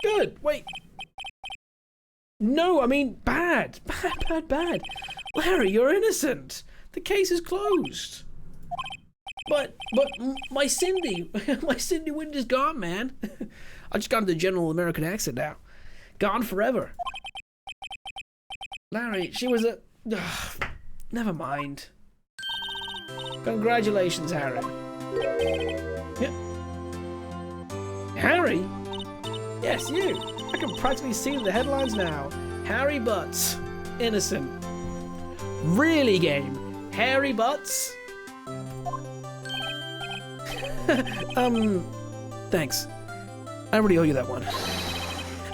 Good. Wait. No, I mean bad. Bad. Larry, you're innocent. The case is closed. But my Cindy, my Cindy Wind is gone, man. I just got into the general American accent now. Gone forever. Larry, she was a... never mind. Congratulations, Harry. Yeah. Harry? Yes, you. I can practically see the headlines now. Harry Butts. Innocent. Really, game. Harry Butts? Thanks. I really owe you that one.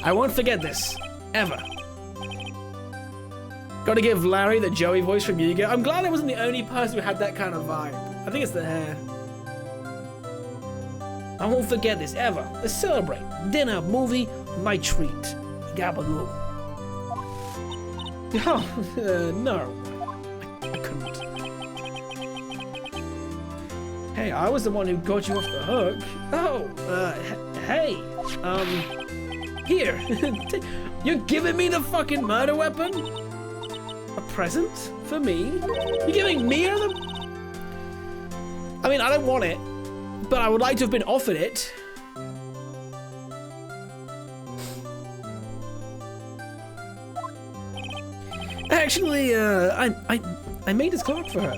I won't forget this. Ever. Gotta give Larry the Joey voice from Yu-Gi-Oh! I'm glad I wasn't the only person who had that kind of vibe. I think it's the hair. I won't forget this, ever. Let's celebrate. Dinner, movie, my treat. Gabaloo. Oh, no. I couldn't. Hey, I was the one who got you off the hook. Oh, hey. Here. You're giving me the fucking murder weapon? A present? For me? You're giving me them? I mean, I don't want it, but I would like to have been offered it. Actually, I made this clock for her.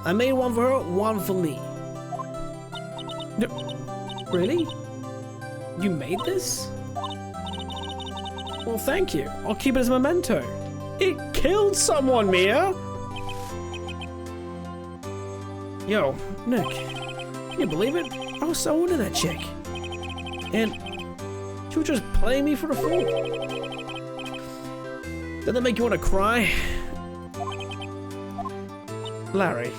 I made one for her, one for me. Really? You made this? Well, thank you. I'll keep it as a memento. It killed someone, Mia! Yo, Nick, can you believe it? I was so into that chick. And she was just playing me for a fool. Doesn't that make you want to cry? Larry,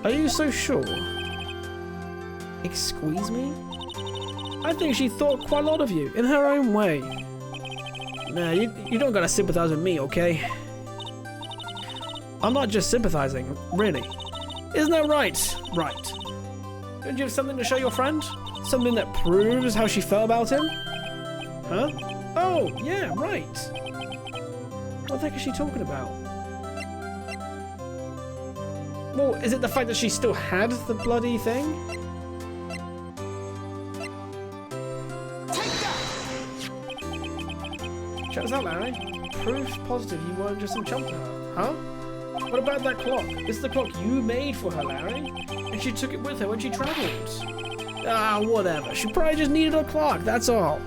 are you so sure? Excuse me? I think she thought quite a lot of you, in her own way. Nah, you don't gotta sympathize with me, okay? I'm not just sympathizing, really. Isn't that right? Right. Don't you have something to show your friend? Something that proves how she felt about him? Huh? Oh, yeah, right. What the heck is she talking about? Well, is it the fact that she still had the bloody thing? Check this out, Larry. Proof positive you weren't just some chump to her. Huh? What about that clock? This is the clock you made for her, Larry. And she took it with her when she traveled. Ah, whatever. She probably just needed a clock, that's all.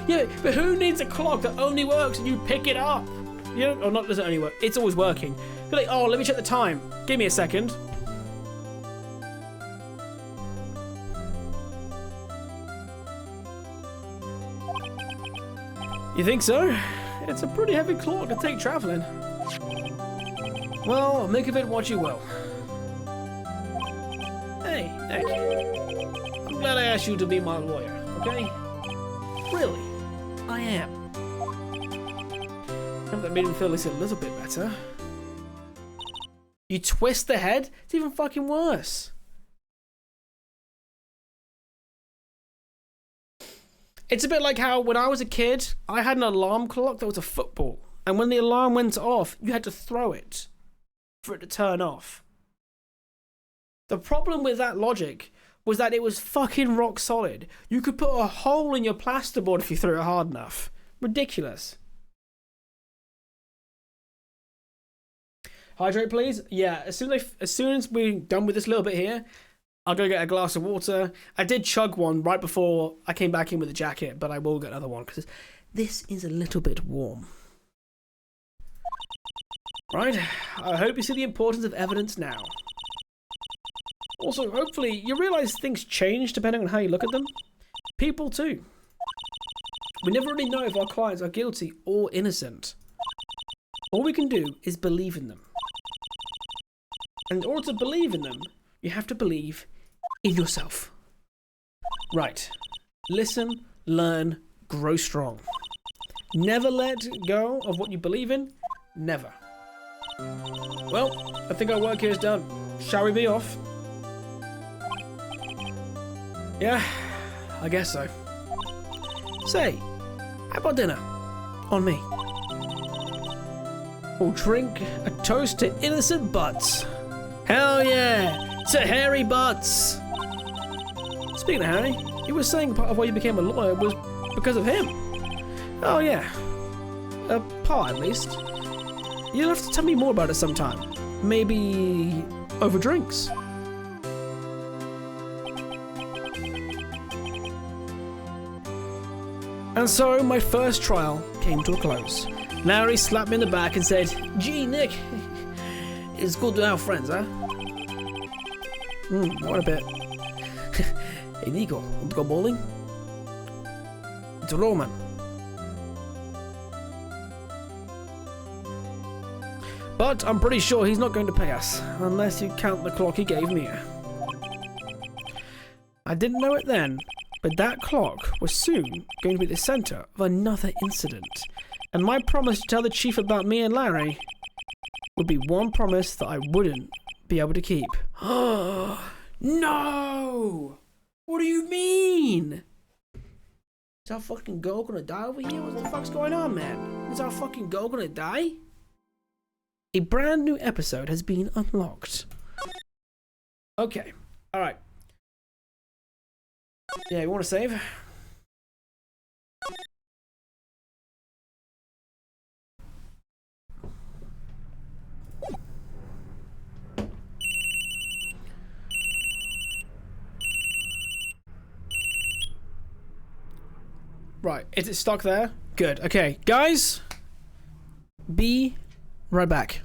Yeah, but who needs a clock that only works when you pick it up? You know, or not does it only work? It's always working. You're like, oh, let me check the time. Give me a second. You think so? It's a pretty heavy clock to take traveling. Well, make of it what you will. Hey, Nick. I'm glad I asked you to be my lawyer, okay? Really, I am. Hope that made him feel at least a little bit better. You twist the head? It's even fucking worse. It's a bit like how when I was a kid, I had an alarm clock that was a football. And when the alarm went off, you had to throw it for it to turn off. The problem with that logic was that it was fucking rock solid. You could put a hole in your plasterboard if you threw it hard enough. Ridiculous. Hydrate, please. Yeah, as soon as we're done with this little bit here, I'll go get a glass of water. I did chug one right before I came back in with the jacket, but I will get another one because this is a little bit warm. Right, I hope you see the importance of evidence now. Also, hopefully, you realise things change depending on how you look at them. People too. We never really know if our clients are guilty or innocent. All we can do is believe in them. And in order to believe in them, you have to believe in yourself. Right. Listen, learn, grow strong. Never let go of what you believe in. Never. Well, I think our work here is done. Shall we be off? Yeah, I guess so. Say, how about dinner? On me. We'll drink a toast to innocent butts. Hell yeah, to hairy butts. Speaking of Harry, you were saying part of why you became a lawyer was because of him. Oh yeah, a part at least. You'll have to tell me more about it sometime. Maybe over drinks. And so my first trial came to a close. Larry slapped me in the back and said, "Gee, Nick, it's good to have friends, huh?" What a bit. Hey, Nico, want to go bowling? It's Roman. But I'm pretty sure he's not going to pay us, unless you count the clock he gave me. I didn't know it then, but that clock was soon going to be the center of another incident. And my promise to tell the chief about me and Larry would be one promise that I wouldn't be able to keep. No! What do you mean? Is our fucking girl gonna die over here? What the fuck's going on, man? Is our fucking girl gonna die? A brand new episode has been unlocked. Okay. Alright. Yeah, you wanna save? Right, is it stuck there? Good. Okay, guys, be right back.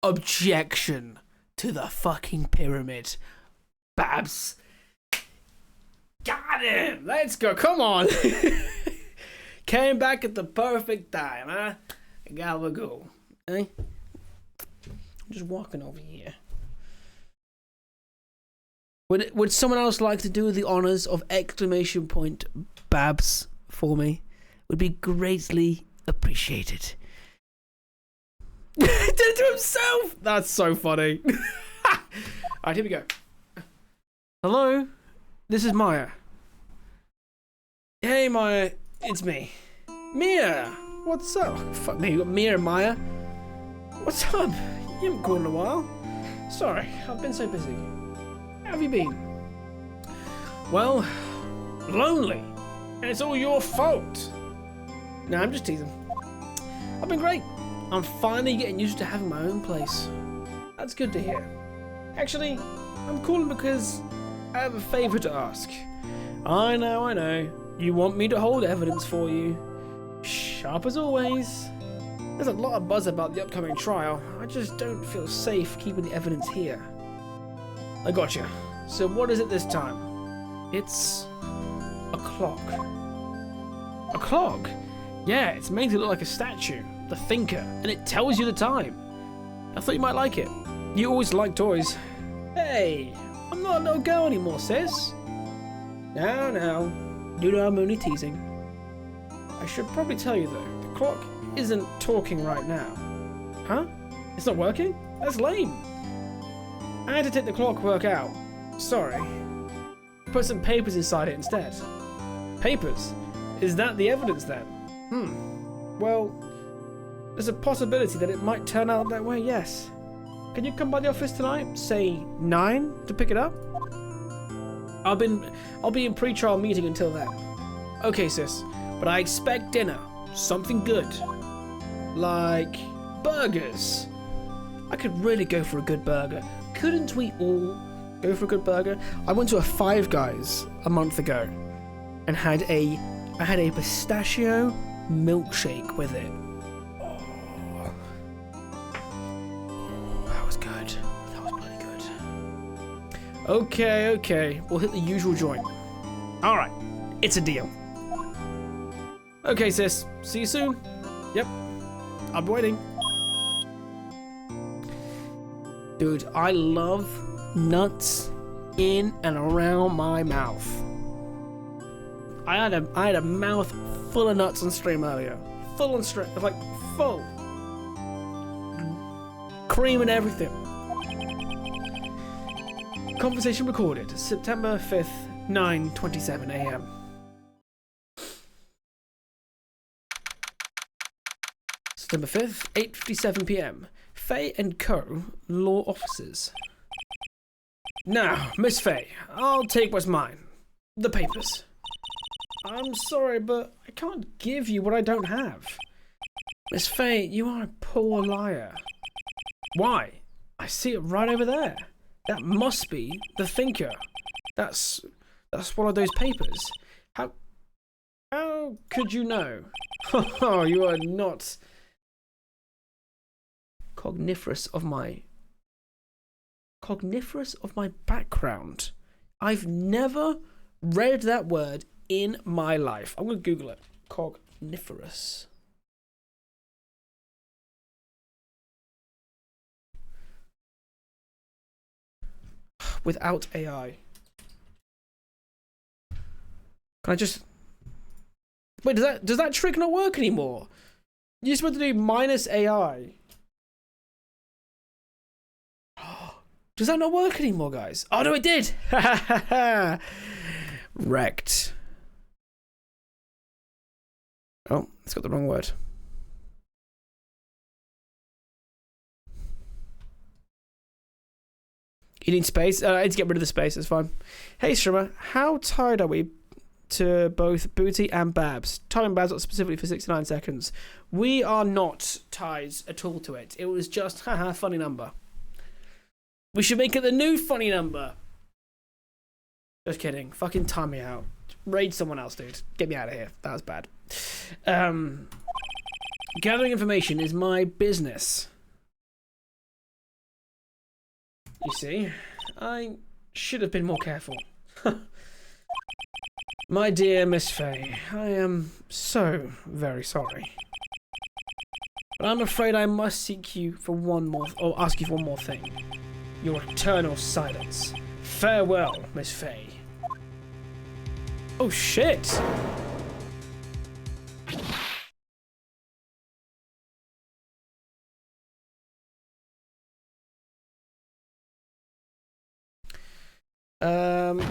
Objection to the fucking pyramid. Babs. Got him! Let's go, come on! Came back at the perfect time, huh? Gabagool. Eh? I'm just walking over here. Would someone else like to do the honours of exclamation point Babs for me? Would be greatly appreciated. Did it to himself! That's so funny. Alright, here we go. Hello? This is Maya. Hey Maya, it's me. Mia! What's up? Fuck me, you got Mia and Maya. What's up? You haven't called in a while. Sorry, I've been so busy. How have you been? Well, lonely. And it's all your fault. Nah, I'm just teasing. I've been great. I'm finally getting used to having my own place. That's good to hear. Actually, I'm calling because I have a favour to ask. I know. You want me to hold evidence for you. Sharp as always. There's a lot of buzz about the upcoming trial. I just don't feel safe keeping the evidence here. I gotcha. So what is it this time? It's a clock. A clock? Yeah, it's made to look like a statue. The Thinker, and it tells you the time. I thought you might like it. You always like toys. Hey, I'm not a little girl anymore, sis. No. You know I'm only teasing. I should probably tell you though, the clock isn't talking right now. Huh? It's not working? That's lame. I had to take the clockwork out. Sorry. Put some papers inside it instead. Papers? Is that the evidence then? Well, there's a possibility that it might turn out that way, yes. Can you come by the office tonight? Say 9 to pick it up? I'll be in pre-trial meeting until then. Okay, sis. But I expect dinner. Something good. Like burgers. I could really go for a good burger. Couldn't we all go for a good burger? I went to a Five Guys a month ago and I had a pistachio milkshake with it. That was good. That was bloody good. Okay. We'll hit the usual joint. Alright. It's a deal. Okay, sis. See you soon. Yep. I'm waiting. Dude, I love nuts in and around my mouth. I had a mouth full of nuts on stream earlier. Full on stream. Like, full. Cream and everything. Conversation recorded. September 5th, 9:27 a.m. September 5th, 8:57 p.m. Faye and Co. Law Offices. Now, Miss Faye, I'll take what's mine. The papers. I'm sorry, but I can't give you what I don't have. Miss Faye, you are a poor liar. Why? I see it right over there. That must be the Thinker. That's one of those papers. How could you know? Oh, you are not cogniferous of my background. I've never read that word in my life. I'm gonna Google it. Cogniferous. Without AI. Can I just wait? Does that trick not work anymore? You're supposed to do minus AI. Does that not work anymore, guys? Oh no, it did. Wrecked. Oh, it's got the wrong word. You need space? I need to get rid of the space, it's fine. Hey, streamer, how tied are we to both Booty and Babs? Timing Babs not specifically for 69 seconds. We are not tied at all to it. It was just, haha, funny number. We should make it the new funny number. Just kidding. Fucking time me out. Raid someone else, dude. Get me out of here. That was bad. Gathering information is my business. you see. I should have been more careful. My dear Miss Fay, I am so very sorry. But I'm afraid I must seek you for one more, or ask you for one more thing. Your eternal silence. Farewell, Miss Fay. Oh shit!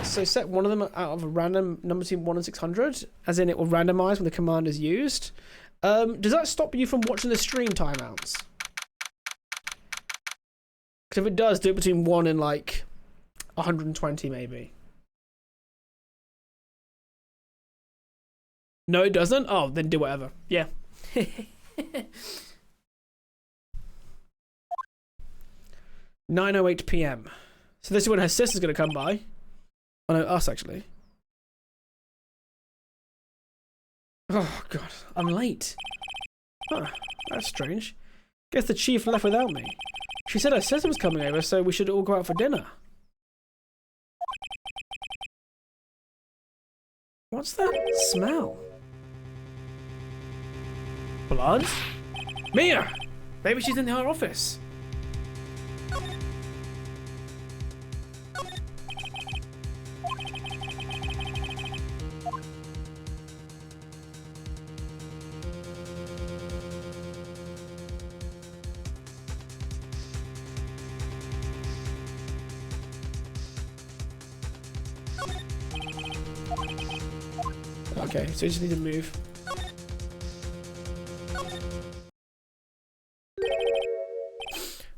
So set one of them out of a random number between 1 and 600, as in it will randomize when the command is used. Does that stop you from watching the stream timeouts? Because if it does, do it between 1 and like 120 maybe. No, it doesn't? Oh, then do whatever. Yeah. 9:08 p.m. So this is when her sister's going to come by. Oh no, us actually. Oh god, I'm late. Huh, that's strange. Guess the chief left without me. She said her sister was coming over, so we should all go out for dinner. What's that smell? Blood? Mia! Maybe she's in her office. Okay, so you just need to move.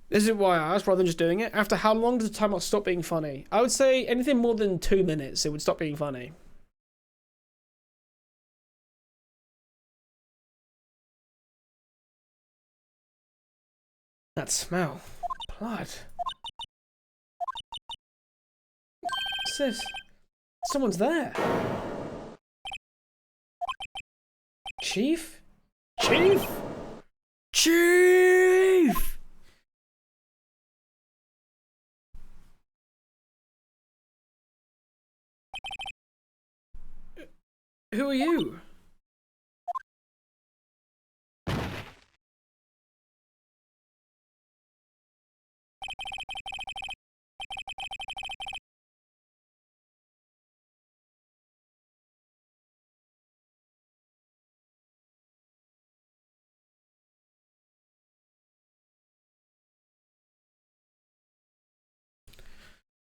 This is why I asked rather than just doing it. After how long does the timeout stop being funny? I would say anything more than 2 minutes, it would stop being funny. That smell. Blood. What's this? Someone's there. Chief? Chief? Chief! Who are you?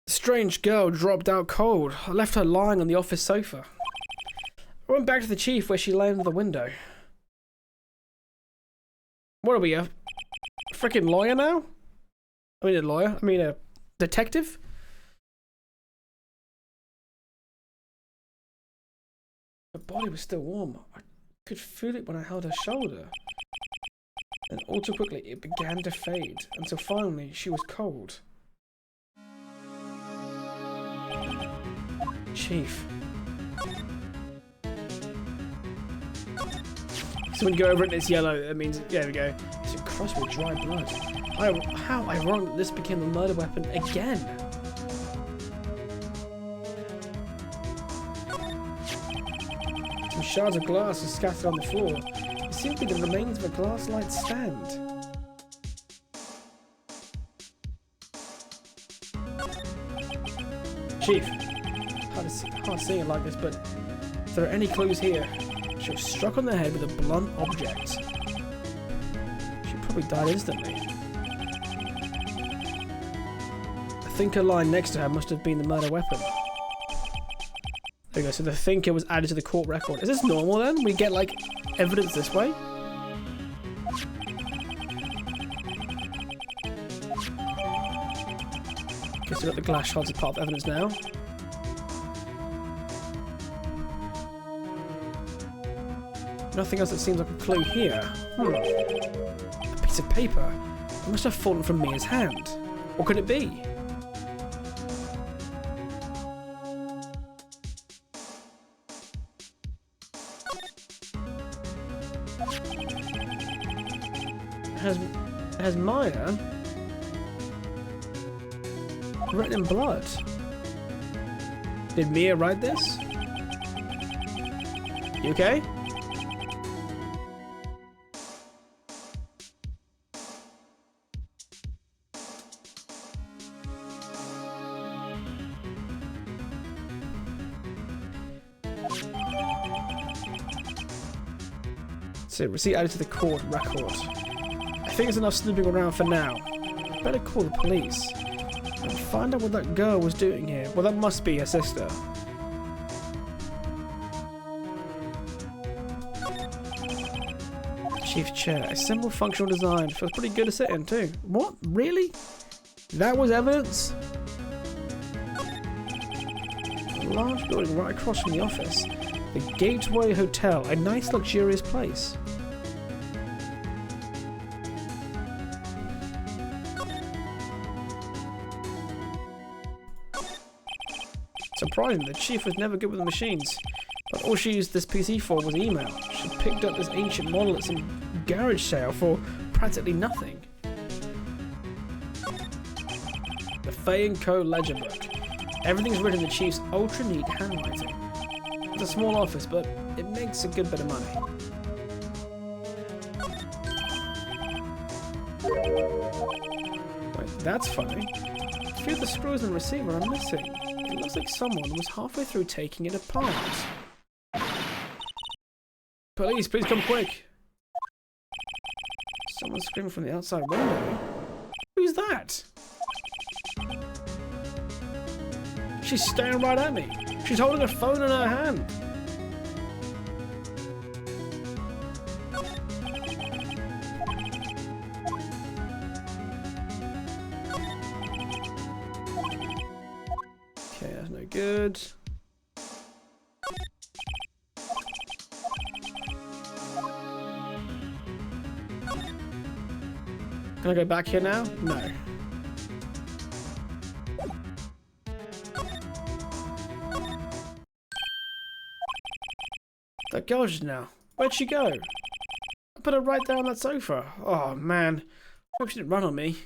The strange girl dropped out cold. I left her lying on the office sofa. I went back to the chief where she lay under the window. What are we, a freaking lawyer now? I mean a lawyer? I mean a detective? Her body was still warm. I could feel it when I held her shoulder. And all too quickly it began to fade, until finally she was cold. Chief. So when you go over it and it's yellow, it means, yeah, there we go. It's a cross with dry blood. How ironic that this became the murder weapon again. Some shards of glass are scattered on the floor. It seems to be the remains of a glass-like stand. Chief, hard seeing it like this, but if there are any clues here, she was struck on the head with a blunt object. She probably died instantly. The thinker lying next to her must have been the murder weapon. There we go, so the thinker was added to the court record. Is this normal then? We get like evidence this way? Okay, so we've got the glass shards as part of evidence now. Nothing else that seems like a clue here. A piece of paper. It must have fallen from Mia's hand. What could it be? Has Maya Written in blood. Did Mia write this? You okay? So, receipt added to the court record. I think it's enough snooping around for now. Better call the police and find out what that girl was doing here. Well, that must be her sister. Chief chair. A simple functional design. Feels pretty good to sit in too. What? Really? That was evidence? A large building right across from the office. The Gateway Hotel. A nice luxurious place. Surprising, the chief was never good with the machines, but all she used this PC for was email. She picked up this ancient model at some garage sale for practically nothing. The Fay & Co. ledger book. Everything's written in the chief's ultra neat handwriting. It's a small office, but it makes a good bit of money. Wait, that's funny. A few of the screws in the receiver are missing. It looks like someone was halfway through taking it apart. Police, please come quick. Someone's screaming from the outside window. Who's that? She's staring right at me. She's holding a phone in her hand. Okay, that's no good. Can I go back here now? No. That girl just now. Where'd she go? I put her right there on that sofa. Oh man. Hope she didn't run on me.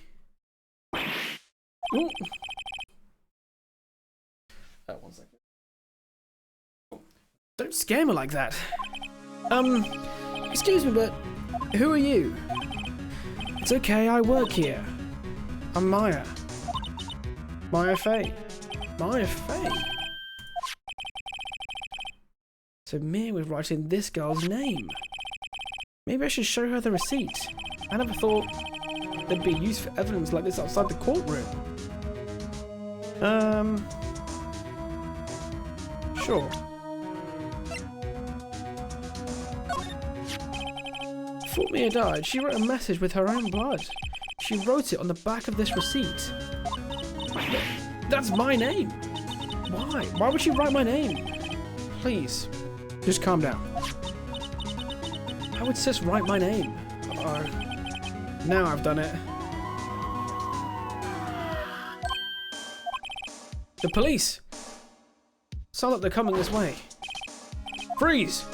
Ooh. One second. Don't scare me like that. Excuse me, but who are you? It's okay, I work here. I'm Maya. Maya Fay. Maya Fay? So Mia was writing this girl's name. Maybe I should show her the receipt. I never thought there'd be use for evidence like this outside the courtroom. Sure. Before Mia died, she wrote a message with her own blood. She wrote it on the back of this receipt. That's my name. Why? Why would she write my name? Please, just calm down. How would Sis write my name? Oh, now I've done it. The police! Sound like they're coming this way. Freeze!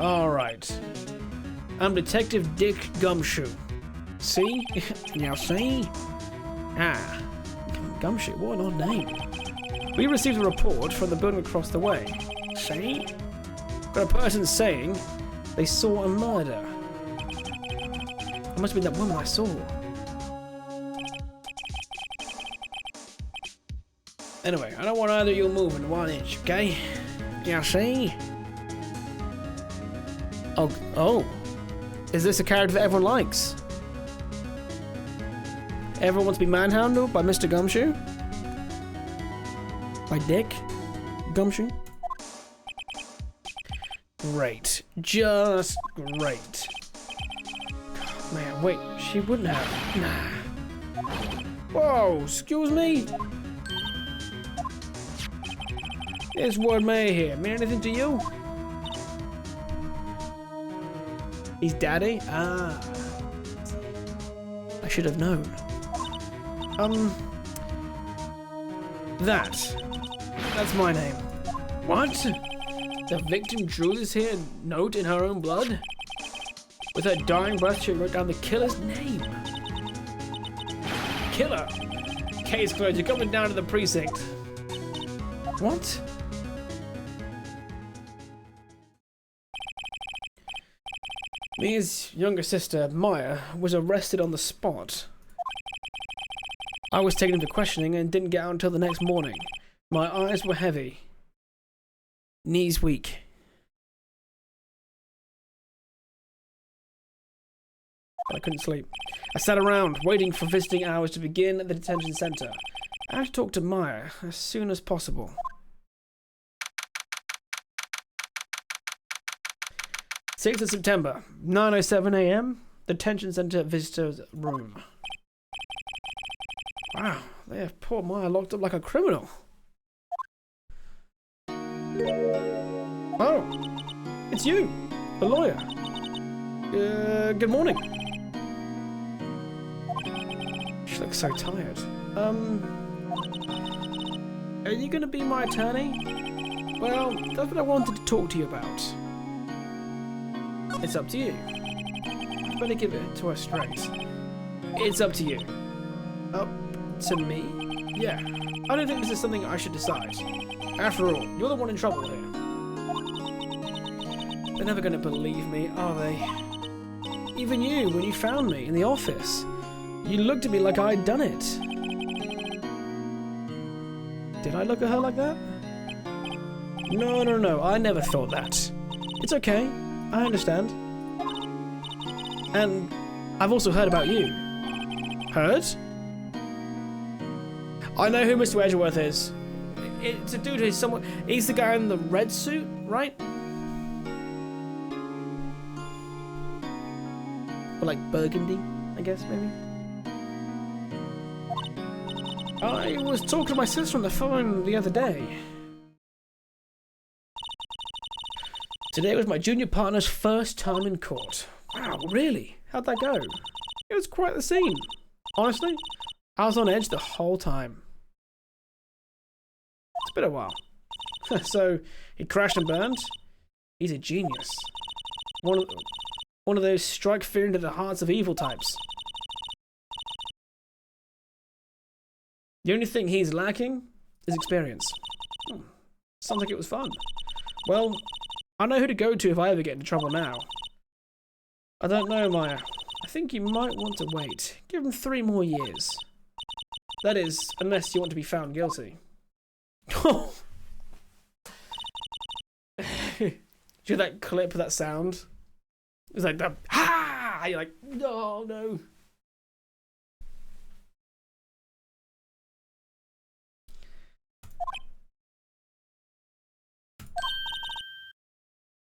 Alright. I'm Detective Dick Gumshoe. See? Now see? Ah. Gumshoe, what an odd name. We received a report from the building across the way. See? Got a person saying they saw a murder. It must have been that woman I saw. Anyway, I don't want either of you moving 1 inch, okay? Yeah, see? Oh. Is this a character that everyone likes? Everyone wants to be manhandled by Mr. Gumshoe? By Dick Gumshoe? Great. Just great. God, man, wait. She wouldn't have. Nah. Whoa, excuse me? This word may here mean anything to you? He's daddy? Ah. I should have known. That's my name. What? The victim drew this here note in her own blood? With her dying breath, she wrote down the killer's name. killer. Case closed. You're coming down to the precinct. What? Mia's younger sister, Maya, was arrested on the spot. I was taken into questioning and didn't get out until the next morning. My eyes were heavy. Knees weak. I couldn't sleep. I sat around, waiting for visiting hours to begin at the detention center. I had to talk to Maya as soon as possible. 6th of September, 9:07 a.m. Detention center visitor's room. Wow, they have poor Maya locked up like a criminal. Oh, it's you, the lawyer. Good morning. She looks so tired. Are you gonna be my attorney? Well, that's what I wanted to talk to you about. It's up to you. I better give it to her straight. It's up to you. Up to me? Yeah. I don't think this is something I should decide. After all, you're the one in trouble here. They're never gonna believe me, are they? Even you, when you found me in the office, you looked at me like I'd done it. Did I look at her like that? No, I never thought that. It's okay, I understand. And I've also heard about you. Heard? I know who Mr. Edgeworth is. It's a dude who's somewhat... He's the guy in the red suit, right? Or like burgundy, I guess, maybe? I was talking to my sister on the phone the other day. Today was my junior partner's first time in court. Wow, really? How'd that go? It was quite the scene. Honestly, I was on edge the whole time. It's been a while. So, he crashed and burned? He's a genius. One of those strike fear into the hearts of evil types. The only thing he's lacking is experience. Sounds like it was fun. Well, I know who to go to if I ever get into trouble now. I don't know, Maya. I think you might want to wait. Give him 3 more years. That is, unless you want to be found guilty. Oh! Do you hear that clip, that sound? It's like the ha! You're like, no, no.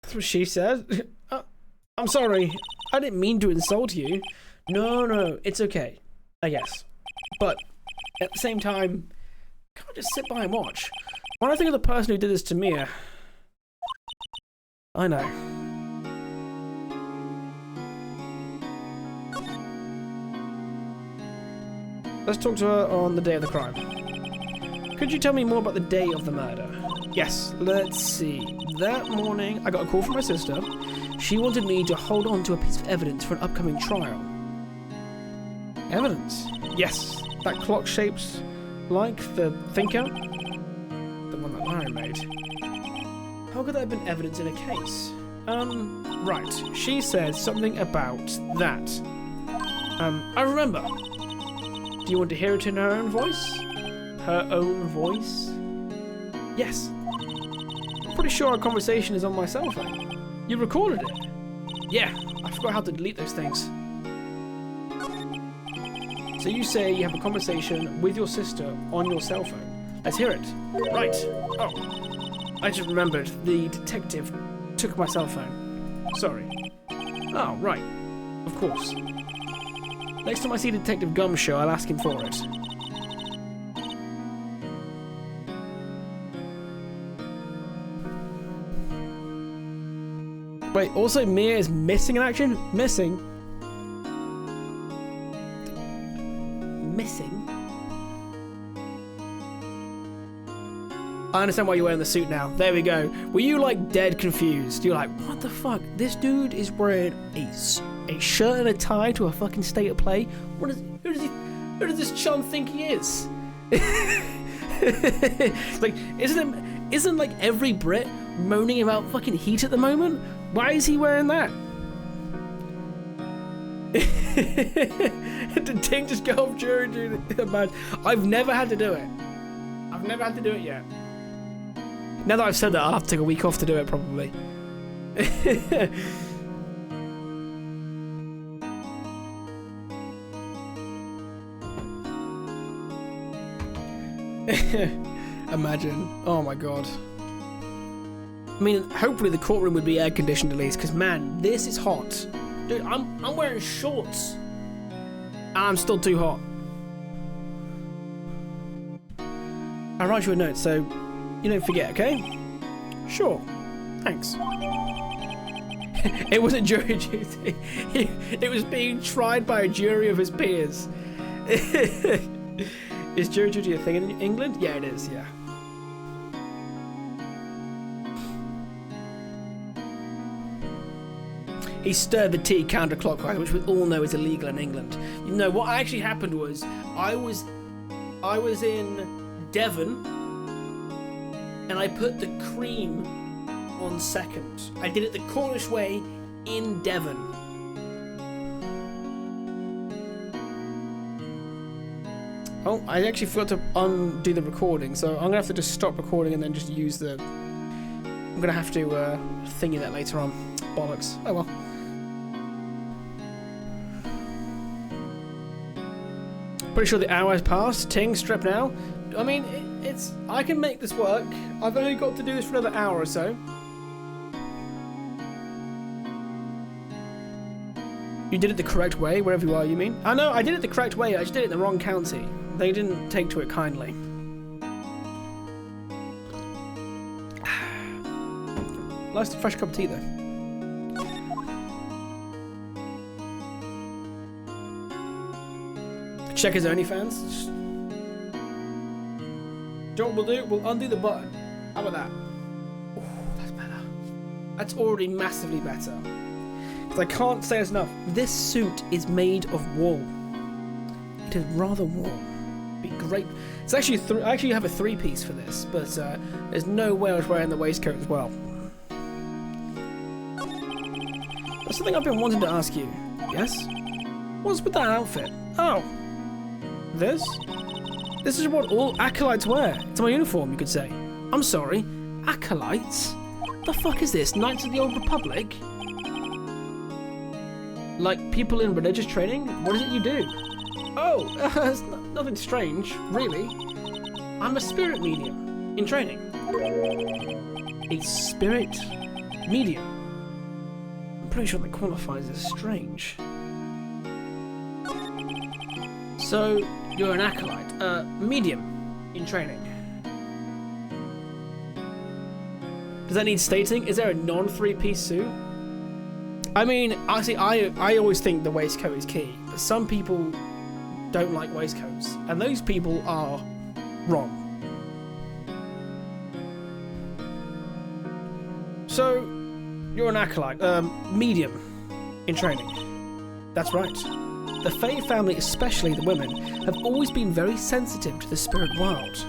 That's what she said. I'm sorry. I didn't mean to insult you. No, it's okay. I guess. But at the same time, can't just sit by and watch. When I think of the person who did this to Mia, I know. Let's talk to her on the day of the crime. Could you tell me more about the day of the murder? Yes, let's see. That morning, I got a call from my sister. She wanted me to hold on to a piece of evidence for an upcoming trial. Evidence? Yes, that clock shaped like the thinker. The one that Larry made. How could that have been evidence in a case? Right. She said something about that. I remember. Do you want to hear it in her own voice? Her own voice? Yes. I'm pretty sure our conversation is on my cell phone. You recorded it? Yeah, I forgot how to delete those things. So you say you have a conversation with your sister on your cell phone. Let's hear it. Right. Oh, I just remembered the detective took my cell phone. Sorry. Oh, right. Of course. Next time I see Detective Gumshoe, I'll ask him for it. Wait, also Mia is missing in action? Missing? Missing? I understand why you're wearing the suit now. There we go. Were you like dead confused? You're like, what the fuck? This dude is wearing a shirt and a tie to a fucking state of play? Who does he... Who does this chum think he is? Like, isn't like every Brit moaning about fucking heat at the moment? Why is he wearing that? Did Ting just go off during the match? I've never had to do it. I've never had to do it yet. Now that I've said that, I'll have to take a week off to do it, probably. Imagine. Oh my god. I mean, hopefully the courtroom would be air conditioned at least, because man, this is hot. Dude, I'm wearing shorts. And I'm still too hot. I'll write you a note so you don't forget, okay? Sure. Thanks. It wasn't jury duty. It was being tried by a jury of his peers. Is jury duty a thing in England? Yeah, it is, yeah. He stirred the tea counterclockwise, which we all know is illegal in England. You know, what actually happened was, I was in Devon, and I put the cream on second. I did it the Cornish way in Devon. Oh, I actually forgot to undo the recording, so I'm gonna have to just stop recording and then just use the... I'm gonna have to thingy that later on. Bollocks. Oh well. Pretty sure the hour has passed. Ting, strip now. I mean, it's... I can make this work. I've only got to do this for another hour or so. You did it the correct way, wherever you are, you mean? Oh no, I did it the correct way. I just did it in the wrong county. They didn't take to it kindly. Nice fresh cup of tea, though. Check his OnlyFans. Do you know what we'll do? We'll undo the button. How about that? Oh, that's better. That's already massively better. Because I can't say this enough. This suit is made of wool. It is rather warm. Be great. It's actually I actually have a three-piece for this, but there's no way I was wearing the waistcoat as well. That's something I've been wanting to ask you. Yes? What's with that outfit? Oh. This? This is what all acolytes wear. It's my uniform, you could say. I'm sorry. Acolytes? The fuck is this? Knights of the Old Republic? Like people in religious training? What is it you do? Oh, it's nothing strange, really. I'm a spirit medium in training. A spirit medium? I'm pretty sure that qualifies as strange. So, you're an acolyte, medium in training. Does that need stating? Is there a non-three-piece suit? I mean, actually, I always think the waistcoat is key, but some people don't like waistcoats, and those people are wrong. So, you're an acolyte, medium in training. That's right. The Fae family, especially the women, have always been very sensitive to the spirit world.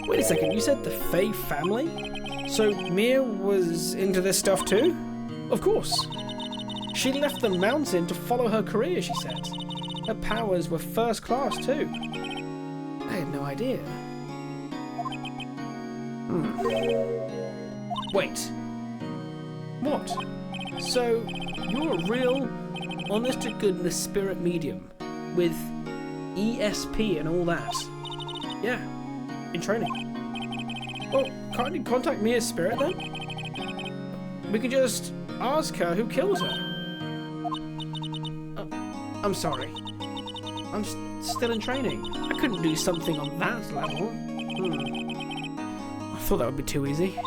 Wait a second, you said the Fae family? So Mia was into this stuff too? Of course. She left the mountain to follow her career, she said. Her powers were first class too. I had no idea. Wait. What? So, you're a real, honest-to-goodness spirit medium with ESP and all that? Yeah, in training. Well, can't you contact Mia's spirit then? We can just ask her who killed her. I'm sorry. I'm still in training. I couldn't do something on that level. I thought that would be too easy.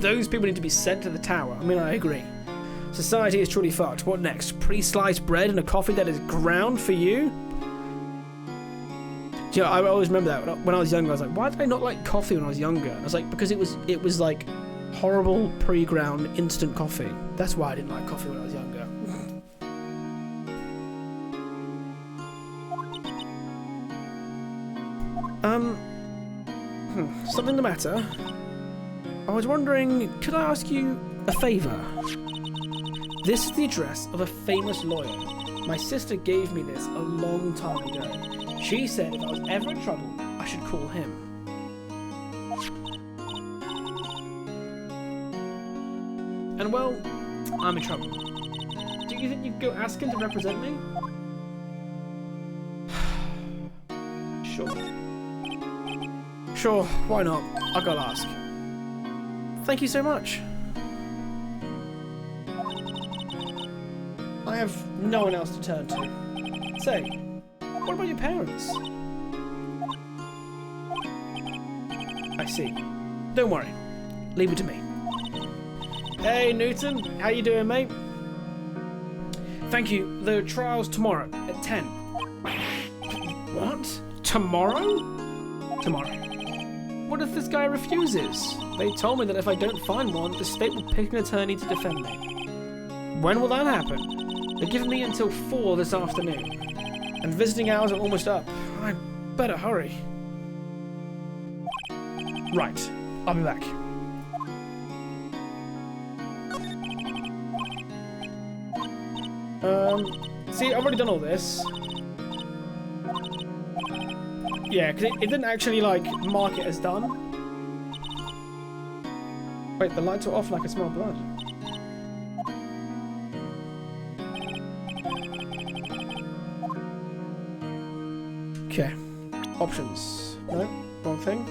Those people need to be sent to the tower. I mean, I agree. Society is truly fucked. What next? Pre-sliced bread and a coffee that is ground for you? Do you know, I always remember that when I was younger. I was like, why did I not like coffee when I was younger? And I was like, because it was like horrible pre-ground instant coffee. That's why I didn't like coffee when I was younger. Something the matter? I was wondering, could I ask you a favour? This is the address of a famous lawyer. My sister gave me this a long time ago. She said if I was ever in trouble, I should call him. And well, I'm in trouble. Do you think you could go ask him to represent me? Sure. Sure, why not? I'll go ask. Thank you so much. I have no one else to turn to. Say, what about your parents? I see. Don't worry. Leave it to me. Hey, Newton. How you doing, mate? Thank you. The trial's tomorrow at 10. What? Tomorrow? Tomorrow. What if this guy refuses? They told me that if I don't find one, the state will pick an attorney to defend me. When will that happen? They're giving me until 4 this afternoon. And visiting hours are almost up. I better hurry. Right. I'll be back. See, I've already done all this. Yeah, because it didn't actually, like, mark it as done. Wait, the lights are off like I smell blood. Okay. Options. No, wrong thing.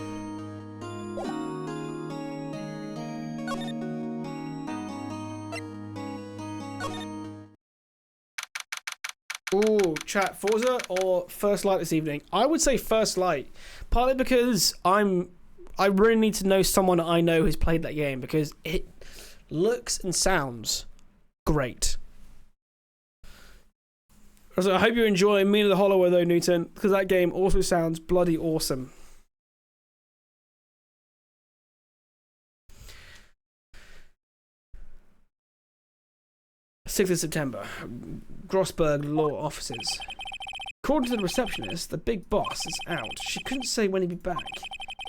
Ooh, chat, Forza or First Light this evening? I would say First Light, partly because I really need to know someone I know who's played that game, because it looks and sounds great. So I hope you enjoy Mina the Hollower though, Newton, because that game also sounds bloody awesome. th of September, Grossberg Law Offices. According to the receptionist, the big boss is out. She couldn't say when he'd be back.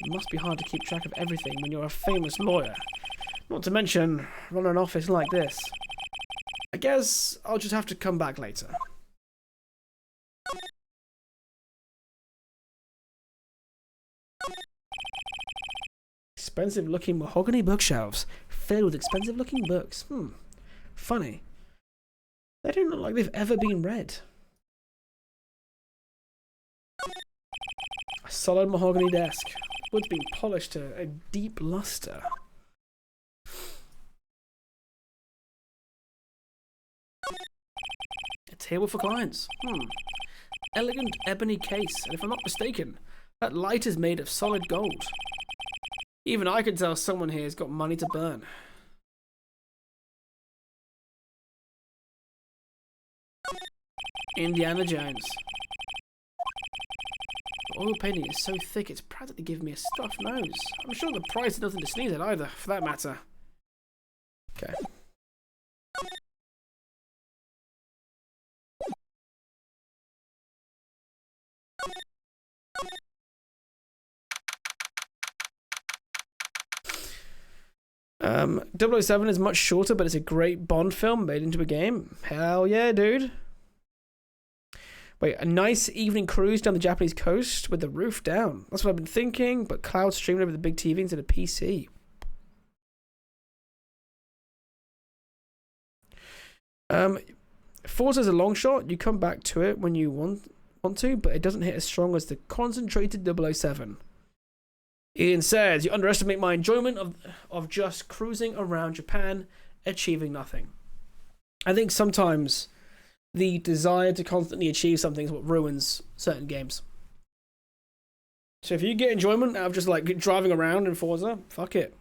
It must be hard to keep track of everything when you're a famous lawyer. Not to mention, run an office like this. I guess I'll just have to come back later. Expensive looking mahogany bookshelves filled with expensive looking books. Funny. They don't look like they've ever been read. A solid mahogany desk. Wood's been polished to a deep luster. A table for clients. Elegant ebony case, and if I'm not mistaken, that light is made of solid gold. Even I can tell someone here has got money to burn. Indiana Jones. The oil painting is so thick it's practically giving me a stuffed nose. I'm sure the price is nothing to sneeze at either, for that matter. Okay. Um, 007 is much shorter, but it's a great Bond film made into a game. Hell yeah, dude. Wait, a nice evening cruise down the Japanese coast with the roof down. That's what I've been thinking, but cloud streaming over the big TV instead of PC. Forza's a long shot. You come back to it when you want to, but it doesn't hit as strong as the concentrated 007. Ian says, you underestimate my enjoyment of just cruising around Japan, achieving nothing. I think sometimes the desire to constantly achieve something is what ruins certain games. So if you get enjoyment out of just like driving around in Forza, fuck it.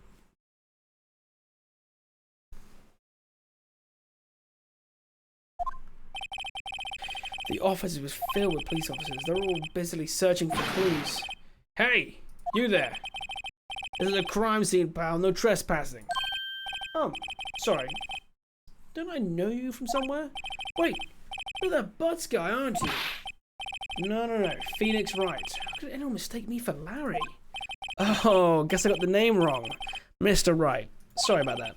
The office was filled with police officers. They're all busily searching for clues. Hey, you there. This is a crime scene, pal. No trespassing. Oh, sorry. Don't I know you from somewhere? Wait, you're that Butts guy, aren't you? No. Phoenix Wright. How could anyone mistake me for Larry? Oh, guess I got the name wrong. Mr. Wright. Sorry about that.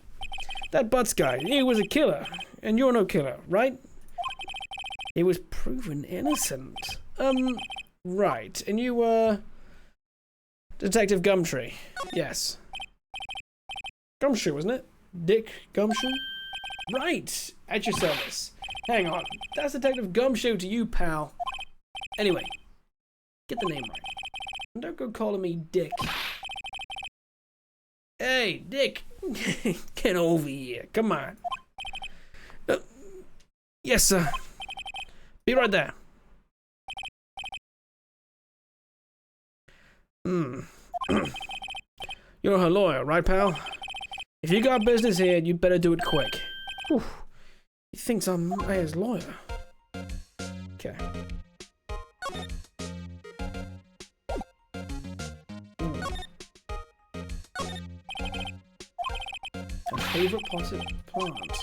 That Butts guy, he was a killer. And you're no killer, right? He was proven innocent. Right. And you were... Detective Gumtree. Yes. Gumshoe, wasn't it? Dick Gumshoe? Right. At your service. Hang on. That's Detective Gumshoe to you, pal. Anyway. Get the name right. And don't go calling me Dick. Hey, Dick. Get over here. Come on. Yes, sir. Be right there. You're her lawyer, right, pal? If you got business here, you better do it quick. Whew. He thinks I'm his lawyer. Okay. My favorite potted plant.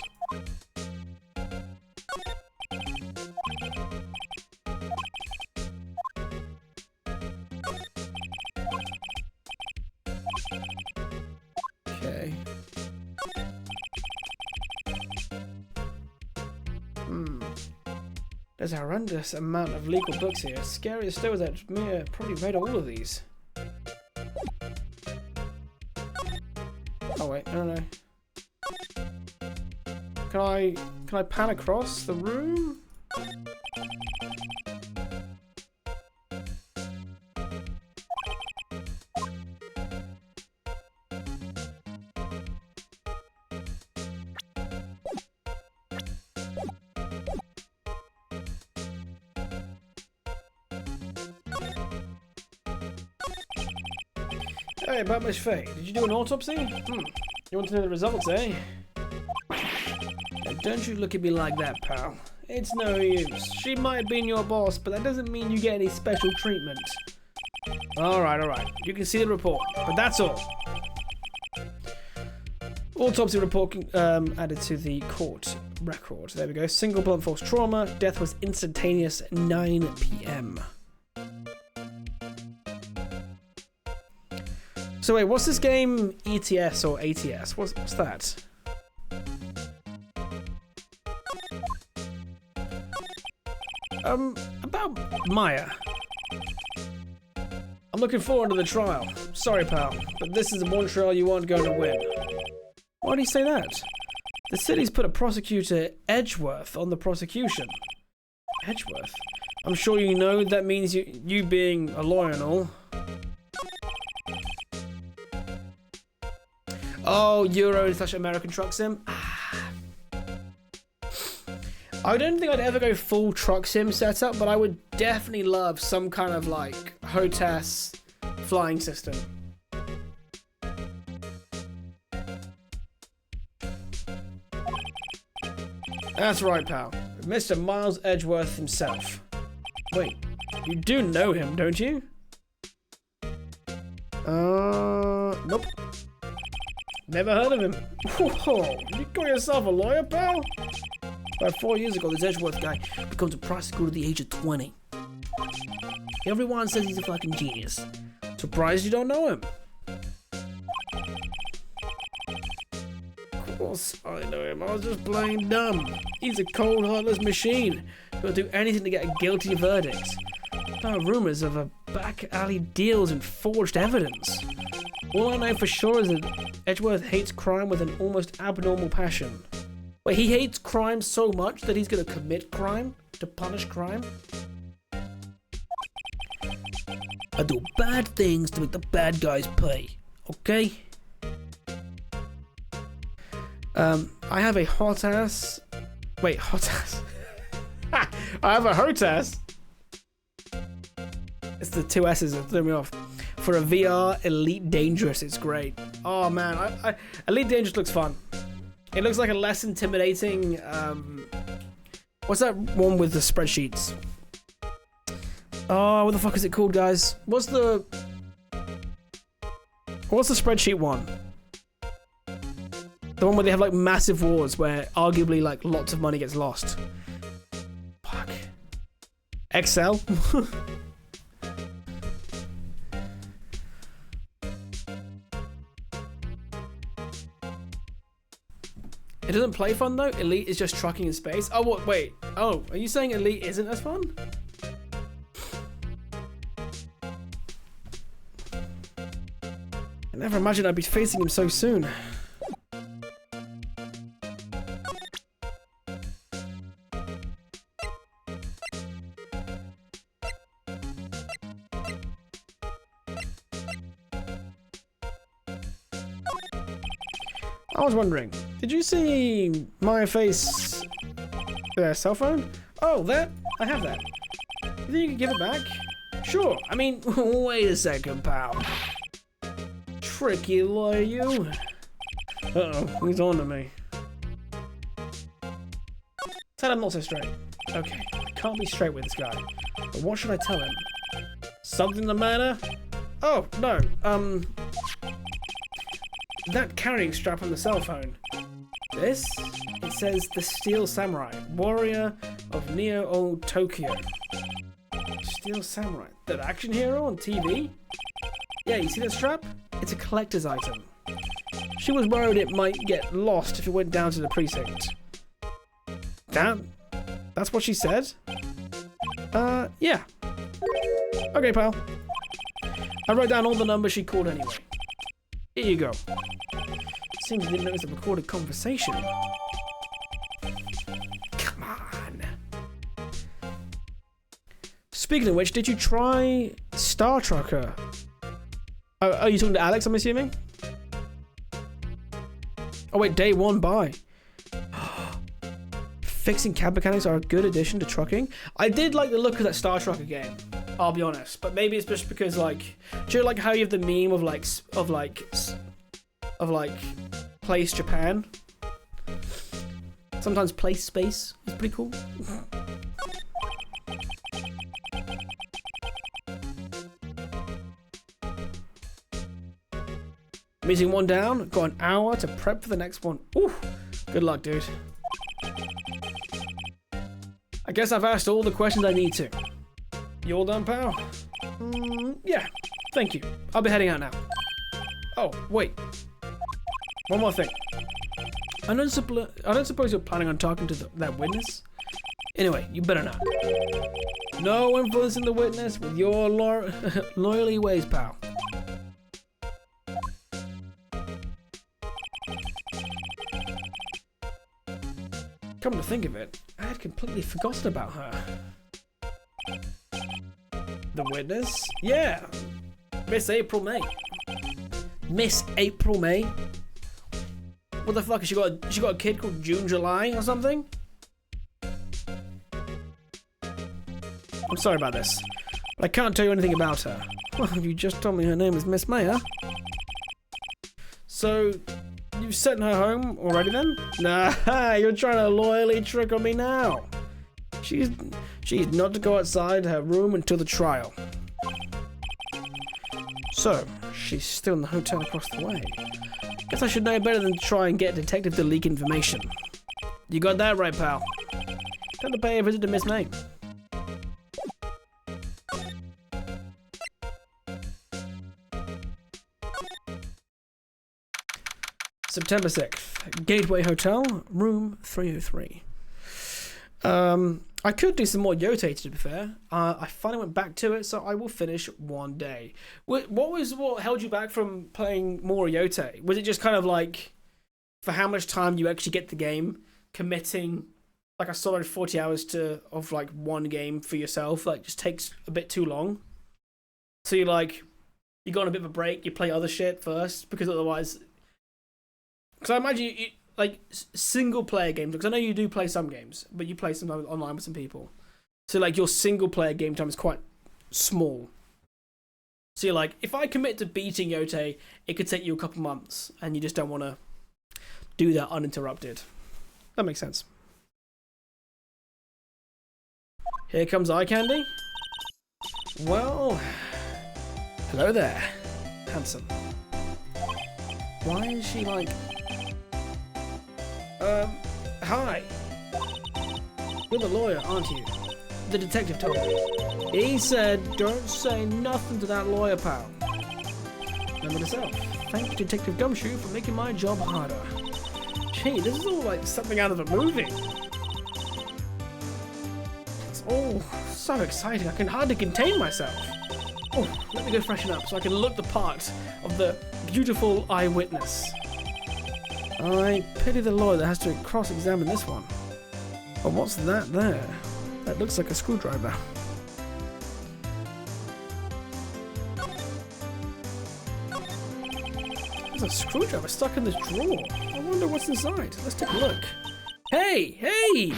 Okay. There's a horrendous amount of legal books here. Scary as still is that me probably read all of these. Oh wait, no. Can I pan across the room? Hey, about Miss Faye. Did you do an autopsy? You want to know the results, eh? Now, don't you look at me like that, pal. It's no use. She might have been your boss, but that doesn't mean you get any special treatment. Alright. You can see the report, but that's all. Autopsy report added to the court record. There we go. Single blunt force trauma. Death was instantaneous, 9 p.m. So wait, what's this game? ETS or ATS? What's that? About Maya. I'm looking forward to the trial. Sorry, pal, but this is the one trial you aren't going to win. Why do you say that? The city's put a prosecutor, Edgeworth, on the prosecution. Edgeworth? I'm sure you know that means you being a lawyer and all. Oh, Euro/American Truck Sim? I don't think I'd ever go full Truck Sim setup, but I would definitely love some kind of like HOTAS flying system. That's right, pal. Mr. Miles Edgeworth himself. Wait, you do know him, don't you? Nope. Never heard of him. Whoa, you call yourself a lawyer, pal? About 4 years ago, this Edgeworth guy becomes a prosecutor at the age of 20. Everyone says he's a fucking genius. Surprised you don't know him? Of course I know him. I was just plain dumb. He's a cold, heartless machine. He'll do anything to get a guilty verdict. There are rumors of a back alley deals and forged evidence. All I know for sure is that Edgeworth hates crime with an almost abnormal passion. Wait, he hates crime so much that he's gonna commit crime to punish crime? I do bad things to make the bad guys pay, okay? I have a hot ass. Wait, hot ass. I have a HOTAS. It's the two S's that threw me off. For a VR Elite Dangerous, it's great. Oh man, Elite Dangerous looks fun. It looks like a less intimidating. What's that one with the spreadsheets? Oh, what the fuck is it called, guys? What's the spreadsheet one? The one where they have like massive wars where arguably like lots of money gets lost. Fuck. Excel? It doesn't play fun though? Elite is just trucking in space? Oh, what? Wait. Oh, are you saying Elite isn't as fun? I never imagined I'd be facing him so soon. I was wondering, did you see my face cell phone? Oh, that? I have that. You think you can give it back? Sure. I mean, wait a second, pal. Tricky lawyer, you. Uh-oh, he's on to me. Tell him not so straight. Okay, I can't be straight with this guy. But what should I tell him? Something the matter? Oh, no, that carrying strap on the cell phone. This? It says the Steel Samurai, warrior of Neo Tokyo. Steel Samurai, that action hero on TV? Yeah, you see that strap? It's a collector's item. She was worried it might get lost if it went down to the precinct. That's what she said? Yeah. Okay, pal. I wrote down all the numbers she called anyway. Here you go. Seems you didn't notice the recorded conversation. Come on. Speaking of which, did you try Star Trucker? Oh, are you talking to Alex, I'm assuming? Oh wait, day one, bye. Fixing cab mechanics are a good addition to trucking. I did like the look of that Star Trucker game, I'll be honest. But maybe it's just because like, do you know like how you have the meme of Place Japan? Sometimes Place Space is pretty cool. Meeting one down, got an hour to prep for the next one. Ooh, good luck, dude. I guess I've asked all the questions I need to. You all done, pal? Yeah, thank you. I'll be heading out now. Oh, wait. One more thing. I don't suppose you're planning on talking to that witness? Anyway, you better not. No influencing the witness with your loyally ways, pal. Come to think of it, I had completely forgotten about her. The witness? Yeah. Miss April May. Miss April May? What the fuck? She got a kid called June July or something? I'm sorry about this, but I can't tell you anything about her. Well, you just told me her name is Miss May, huh? So, you've sent her home already then? Nah, you're trying to loyally trick on me now. She's not to go outside her room until the trial. So, she's still in the hotel across the way. Guess I should know better than to try and get a detective to leak information. You got that right, pal. Time to pay a visit to Miss May. September 6th, Gateway Hotel, room 303. I could do some more Yotei, to be fair. I finally went back to it, so I will finish one day. What held you back from playing more Yotei? Was it just kind of like, for how much time you actually get the game, committing like a solid 40 hours of like one game for yourself, like just takes a bit too long? So you go on a bit of a break, you play other shit first, because otherwise... Because I imagine you like single player games, because I know you do play some games, but you play sometimes online with some people. So like your single player game time is quite small. So you're like, if I commit to beating Yotei, it could take you a couple months, and you just don't want to do that uninterrupted. That makes sense. Here comes eye candy. Well, hello there, handsome. Why is she like Hi. You're the lawyer, aren't you? The detective told me. He said, don't say nothing to that lawyer, pal. Remember yourself. Thank you, Detective Gumshoe, for making my job harder. Gee, this is all like something out of a movie. It's all so exciting, I can hardly contain myself. Oh, let me go freshen up so I can look the part of the beautiful eyewitness. I pity the lawyer that has to cross-examine this one. Oh, what's that there? That looks like a screwdriver. There's a screwdriver stuck in this drawer. I wonder what's inside. Let's take a look. Hey! Hey!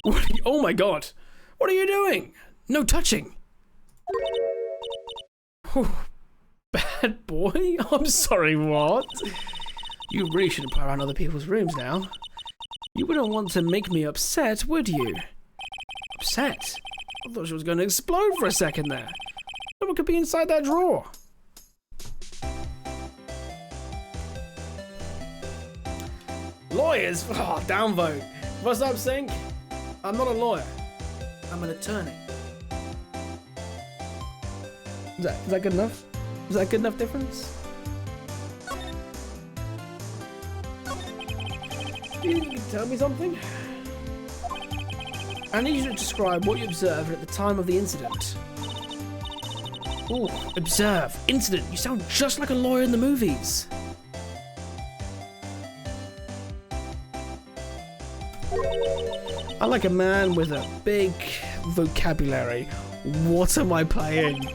What are you, oh my god! What are you doing? No touching! Oh, bad boy? I'm sorry, what? You really shouldn't pry around other people's rooms now. You wouldn't want to make me upset, would you? Upset? I thought she was going to explode for a second there. What could be inside that drawer? Lawyers? Oh, downvote. What's up, Sink? I'm not a lawyer. I'm an attorney. Is that good enough? Is that a good enough difference? You can tell me something? I need you to describe what you observed at the time of the incident. Ooh, observe, incident. You sound just like a lawyer in the movies. I like a man with a big vocabulary. What am I playing?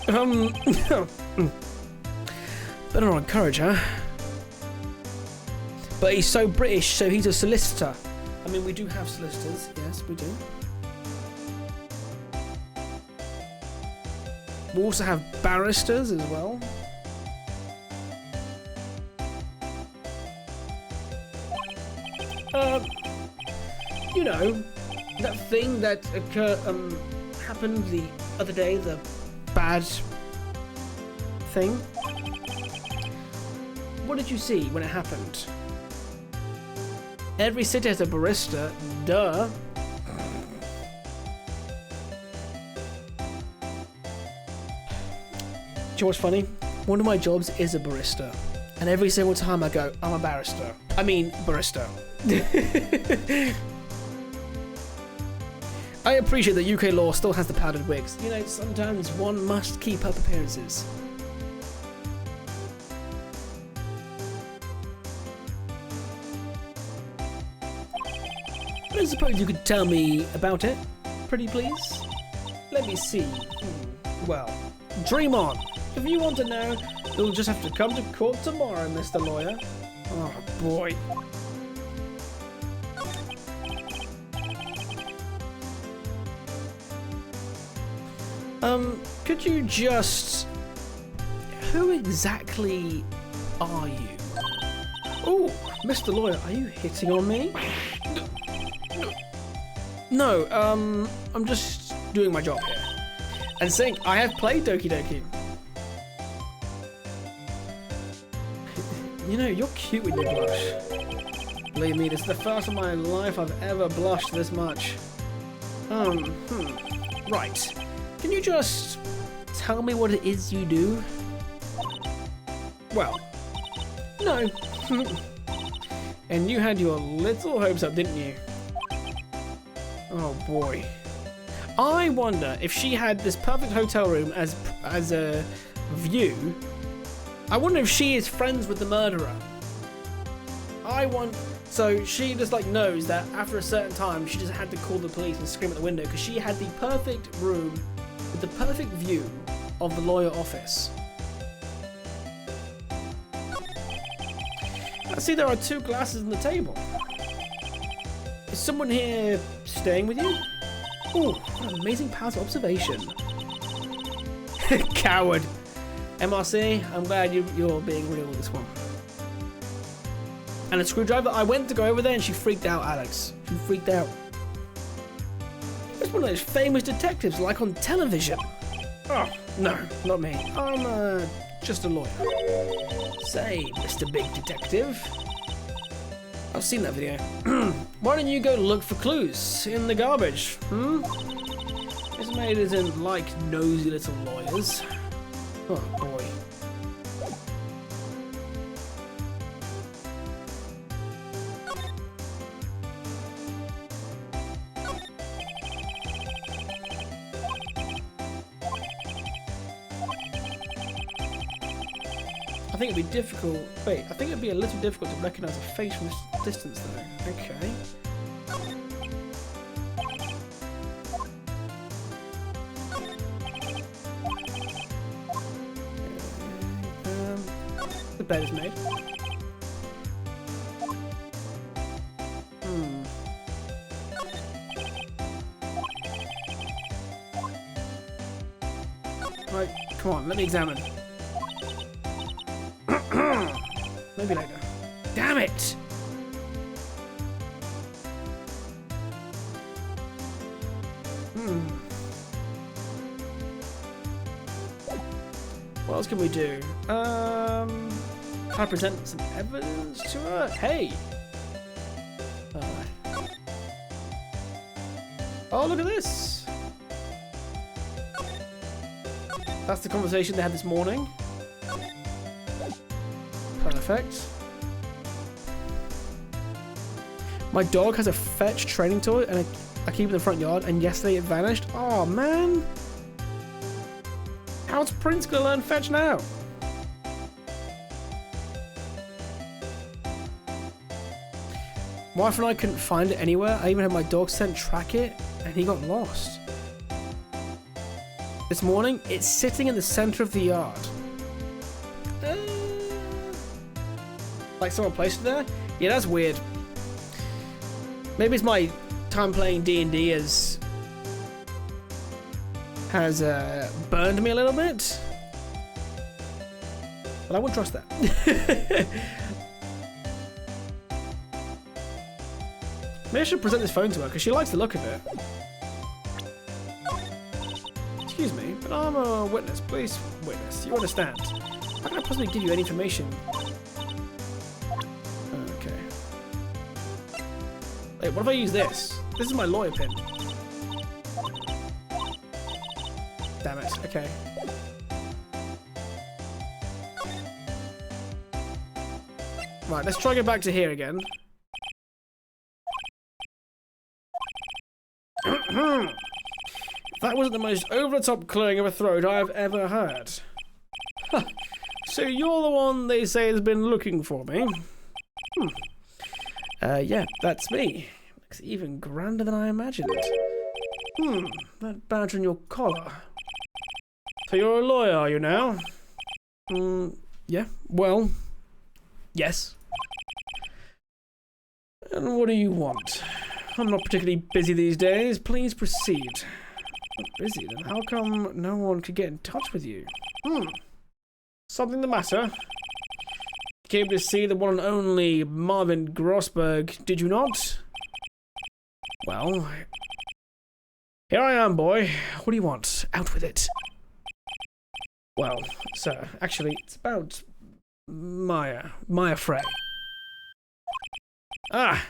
Better not encourage, huh? But he's so British, so he's a solicitor. I mean, we do have solicitors. Yes, we do. We also have barristers as well. You know, that thing that happened the other day, the bad thing. What did you see when it happened? Every city has a barista, duh. Do you know what's funny? One of my jobs is a barista. And every single time I go, I'm a barrister. I mean, barista. I appreciate that UK law still has the powdered wigs. You know, sometimes one must keep up appearances. I suppose you could tell me about it, pretty please? Let me see. Well, dream on. If you want to know, you'll just have to come to court tomorrow, Mr. Lawyer. Oh, boy. Could you just... Who exactly are you? Oh, Mr. Lawyer, are you hitting on me? No, I'm just doing my job here. And Sink, I have played Doki Doki. You know, you're cute when you blush. Believe me, this is the first time in my life I've ever blushed this much. Right. Can you just tell me what it is you do? Well, no. And you had your little hopes up, didn't you? Oh boy. I wonder if she had this perfect hotel room as a view. I wonder if she is friends with the murderer. So she just like knows that after a certain time she just had to call the police and scream at the window because she had the perfect room with the perfect view of the lawyer office. I see there are 2 glasses on the table. Is someone here staying with you? Oh, what an amazing power of observation. Coward. MRC, I'm glad you're being real with this one. And a screwdriver? I went to go over there and she freaked out, Alex. She freaked out. It's one of those famous detectives like on television. Oh, no, not me. I'm just a lawyer. Say, Mr. Big Detective. I've seen that video. Why don't you go look for clues in the garbage? This maid isn't like nosy little lawyers. Oh boy. I think it'd be difficult. Wait, I think it'd be a little difficult to recognise a face from this distance, though. Okay. The bed is made. Right, come on, let me examine. Maybe later. Damn it! What else can we do? Can I present some evidence to her? Hey! Oh, look at this! That's the conversation they had this morning. Perfect. My dog has a fetch training toy and I keep it in the front yard, and yesterday it vanished. Oh man! How's Prince gonna learn fetch now? Wife and I couldn't find it anywhere. I even had my dog sent track it and he got lost. This morning, it's sitting in the center of the yard. Like someone placed it there? Yeah, that's weird. Maybe it's my time playing D&D has burned me a little bit. But I wouldn't trust that. Maybe I should present this phone to her because she likes the look of it. Excuse me, but I'm a witness. Please, witness. You understand. How can I possibly give you any information? Okay. Wait, what if I use this? This is my lawyer pin. Damn it. Okay. Right, let's try to get back to here again. That wasn't the most over-the-top clearing of a throat I've ever heard. So you're the one they say has been looking for me? Yeah, that's me. Looks even grander than I imagined. That badge on your collar. So you're a lawyer, are you now? Yeah, well, yes. And what do you want? I'm not particularly busy these days. Please proceed. Not busy? Then how come no one could get in touch with you? Something the matter? You came to see the one and only Marvin Grossberg, did you not? Well, here I am, boy. What do you want? Out with it. Well, sir, actually, it's about Maya Frey. Ah!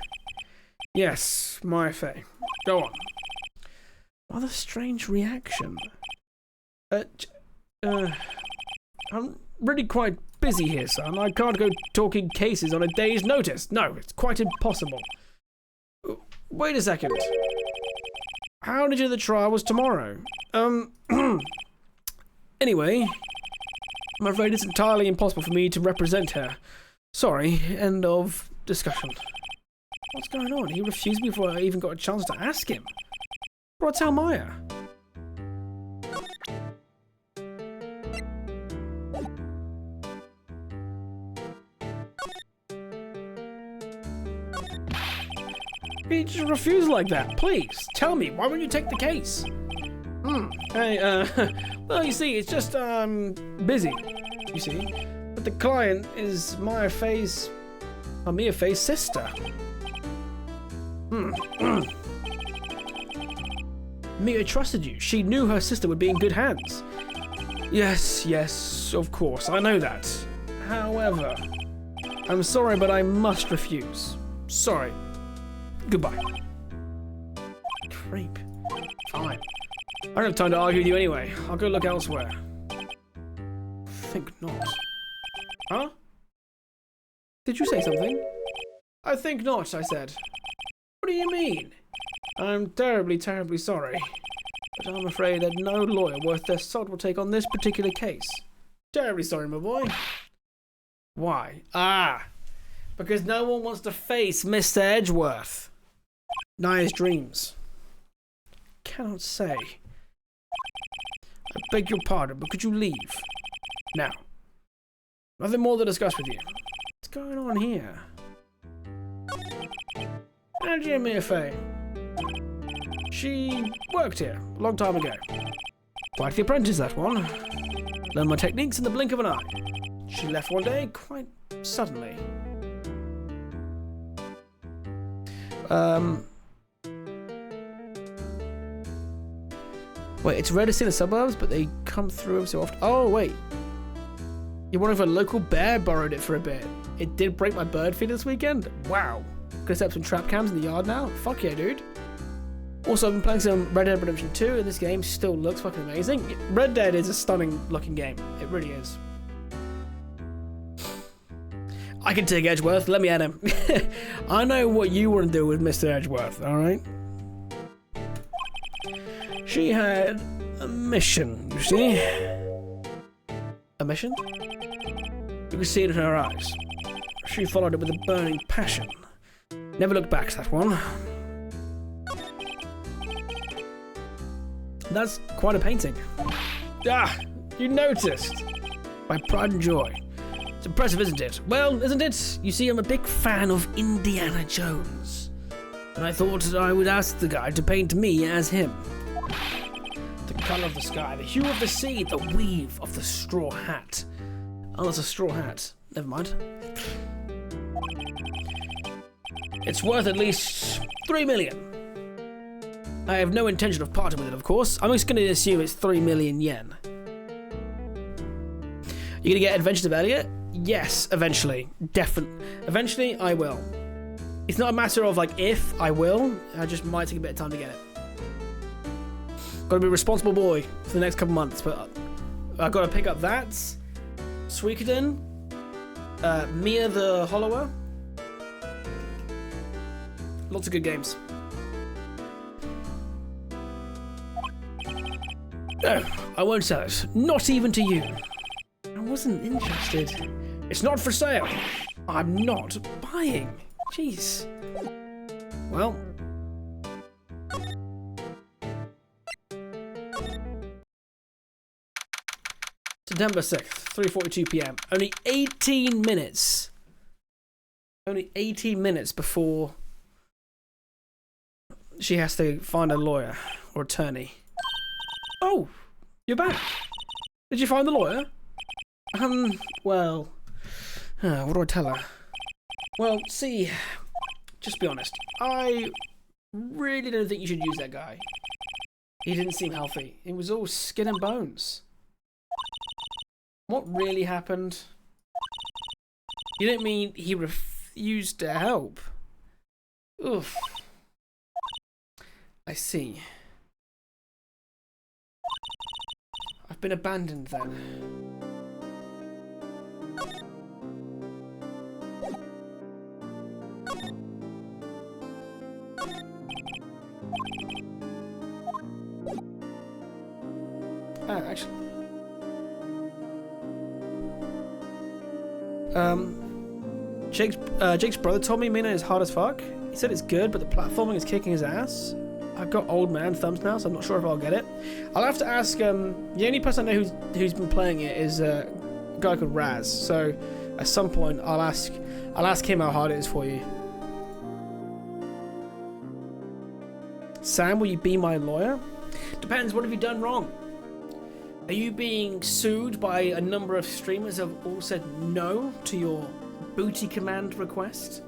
Yes, Maya Frey. Go on. Rather strange reaction. I'm really quite busy here, son. I can't go talking cases on a day's notice. No, it's quite impossible. Wait a second. How did you know the trial was tomorrow? Anyway, I'm afraid it's entirely impossible for me to represent her. Sorry, end of discussion. What's going on? He refused me before I even got a chance to ask him. What do I tell Maya? He just refused like that. Please, tell me, why won't you take the case? Hey, well, you see, it's just, busy, you see. But the client is Mia Fey's sister. Mia trusted you. She knew her sister would be in good hands. Yes, of course, I know that. However, I'm sorry, but I must refuse. sorry. Goodbye. Creep. Fine. I don't have time to argue with you anyway. I'll go look elsewhere. Think not. Huh? Did you say something? I think not, I said. What do you mean? I'm terribly, terribly sorry. But I'm afraid that no lawyer worth their salt will take on this particular case. Terribly sorry, my boy. Why? Ah! Because no one wants to face Mr. Edgeworth. Naya's dreams. Cannot say. I beg your pardon, but could you leave? Now. Nothing more to discuss with you. What's going on here? Angie Mia Fey. She worked here a long time ago. Quite the apprentice, that one. Learned my techniques in the blink of an eye. She left one day quite suddenly. Wait, it's rare to see the suburbs, but they come through so often. Oh, wait. You're one of a local bear borrowed it for a bit. It did break my bird feeder this weekend. Wow. Gonna set up some trap cams in the yard now. Fuck yeah, dude. Also, I've been playing some Red Dead Redemption 2, and this game still looks fucking amazing. Red Dead is a stunning looking game. It really is. I can take Edgeworth. Let me at him. I know what you want to do with Mr. Edgeworth, alright? She had a mission, you see? A mission? You could see it in her eyes. She followed it with a burning passion. Never looked back, that one. That's quite a painting. Ah, you noticed. My pride and joy. It's impressive, isn't it? Well, isn't it? You see, I'm a big fan of Indiana Jones. And I thought I would ask the guy to paint me as him. The colour of the sky, the hue of the sea, the weave of the straw hat. Oh, that's a straw hat. Never mind. It's worth at least 3 million. I have no intention of parting with it, of course. I'm just going to assume it's 3 million yen. You going to get Adventures of Elliot? Yes, eventually. Definitely. Eventually, I will. It's not a matter of, like, if I will. I just might take a bit of time to get it. Got to be a responsible boy for the next couple months, but I've got to pick up that. Suikoden. Mia the Hollower. Lots of good games. No, I won't sell it. Not even to you. I wasn't interested. It's not for sale. I'm not buying. Jeez. Well. September 6th, 3:42 PM. Only 18 minutes. Only 18 minutes before she has to find a lawyer or attorney. Oh, you're back. Did you find the lawyer? Well, what do I tell her? Well, see, just be honest. I really don't think you should use that guy. He didn't seem healthy. It was all skin and bones. What really happened? You don't mean he refused to help? Oof. I see. I've been abandoned then. Actually. Jake's brother told me Mina is hard as fuck. He said it's good, but the platforming is kicking his ass. I've got old man thumbs now, so I'm not sure if I'll get it. I'll have to ask. The only person I know who's been playing it is a guy called Raz. So at some point, I'll ask him how hard it is for you. Sam, will you be my lawyer? Depends. What have you done wrong? Are you being sued by a number of streamers who have all said no to your booty command request?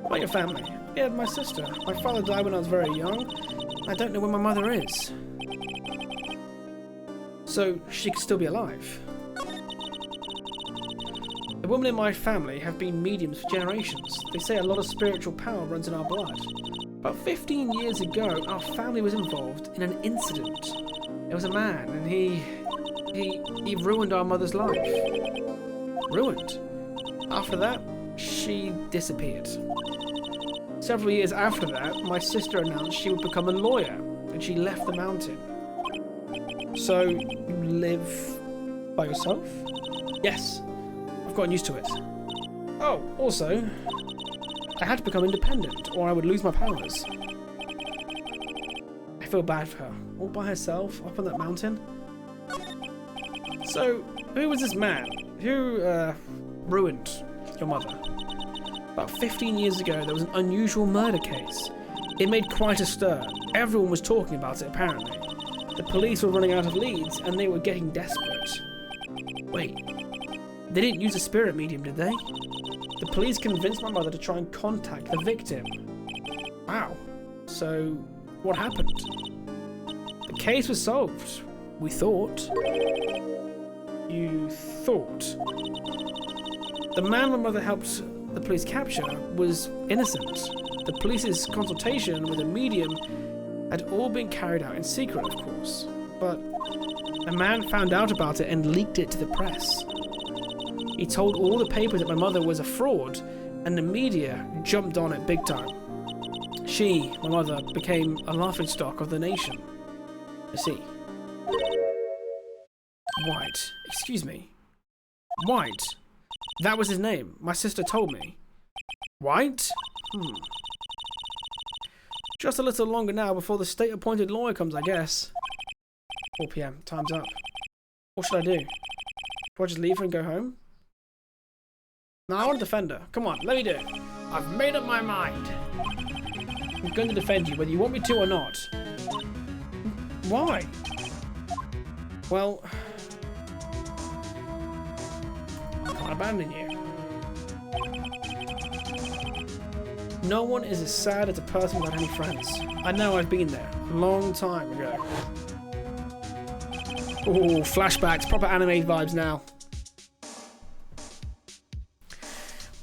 About your family? Yeah, my sister. My father died when I was very young. I don't know where my mother is. so she could still be alive. The women in my family have been mediums for generations. They say a lot of spiritual power runs in our blood. About 15 years ago, our family was involved in an incident. There was a man, and he ruined our mother's life. Ruined. After that, she disappeared. Several years after that, my sister announced she would become a lawyer, and she left the mountain. So, you live by yourself? Yes. I've gotten used to it. Oh, also, I had to become independent, or I would lose my powers. I feel bad for her. All by herself, up on that mountain. So, who was this man? Who, ruined your mother? About 15 years ago, there was an unusual murder case. It made quite a stir. Everyone was talking about it, apparently. The police were running out of leads, and they were getting desperate. Wait, they didn't use a spirit medium, did they? The police convinced my mother to try and contact the victim. Wow. So, what happened? The case was solved. We thought. You thought? The man my mother helped the police capture was innocent. The police's consultation with a medium had all been carried out in secret, of course. But a man found out about it and leaked it to the press. He told all the papers that my mother was a fraud, and the media jumped on it big time. She, my mother, became a laughingstock of the nation. I see. White. Excuse me. White. That was his name. My sister told me. White? Just a little longer now before the state-appointed lawyer comes, I guess. 4 PM. Time's up. What should I do? Do I just leave her and go home? No, I want to defend her. Come on, let me do it. I've made up my mind. I'm going to defend you, whether you want me to or not. Why? Well, I can't abandon you. No one is as sad as a person without any friends. I know, I've been there. A long time ago. Oh, flashbacks. Proper anime vibes now.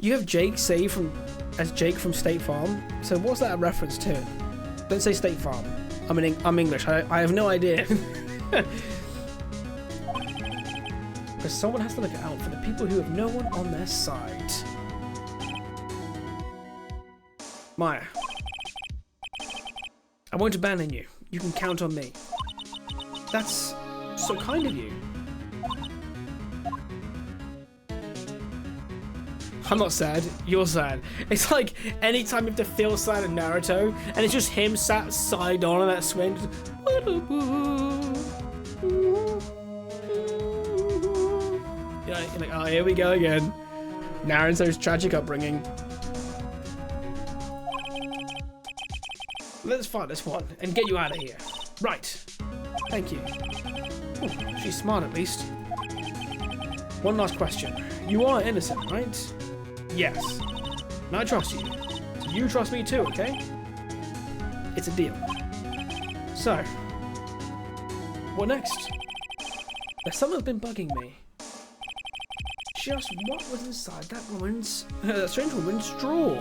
You have Jake saved as Jake from State Farm. So what's that a reference to? Don't say State Farm. I'm English. I have no idea. Because someone has to look out for the people who have no one on their side. Maya. I won't abandon you. You can count on me. That's so kind of you. I'm not sad, you're sad. It's like anytime you have to feel sad in Naruto, and it's just him sat side on that swing. You're like, oh, here we go again. Naruto's tragic upbringing. Let's fight this one and get you out of here. Right. Thank you. Ooh, she's smart at least. One last question. You are innocent, right? Yes. And I trust you. So you trust me too, okay? It's a deal. So, what next? There's something that's been bugging me. Just what was inside that woman's, strange woman's drawer?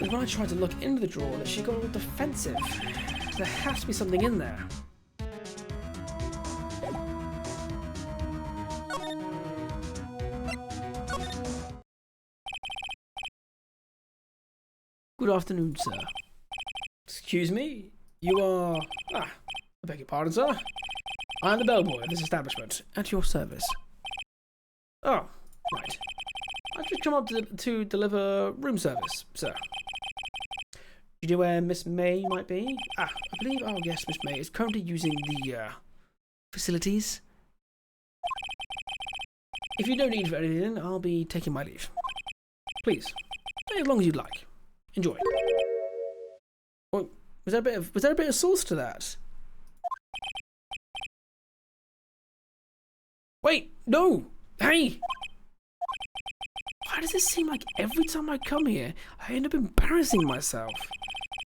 And when I tried to look into the drawer, that she got all defensive. There has to be something in there. Good afternoon, sir. Excuse me? You are... I beg your pardon, sir. I am the bellboy of this establishment, at your service. Oh, right. I've just come up to deliver room service, sir. Do you know where Miss May might be? I believe, oh yes, Miss May is currently using the, facilities. If you don't need anything, I'll be taking my leave. Please, stay as long as you'd like. Enjoy. Well, was there a bit of sauce to that? Wait, no! Hey! Why does it seem like every time I come here, I end up embarrassing myself?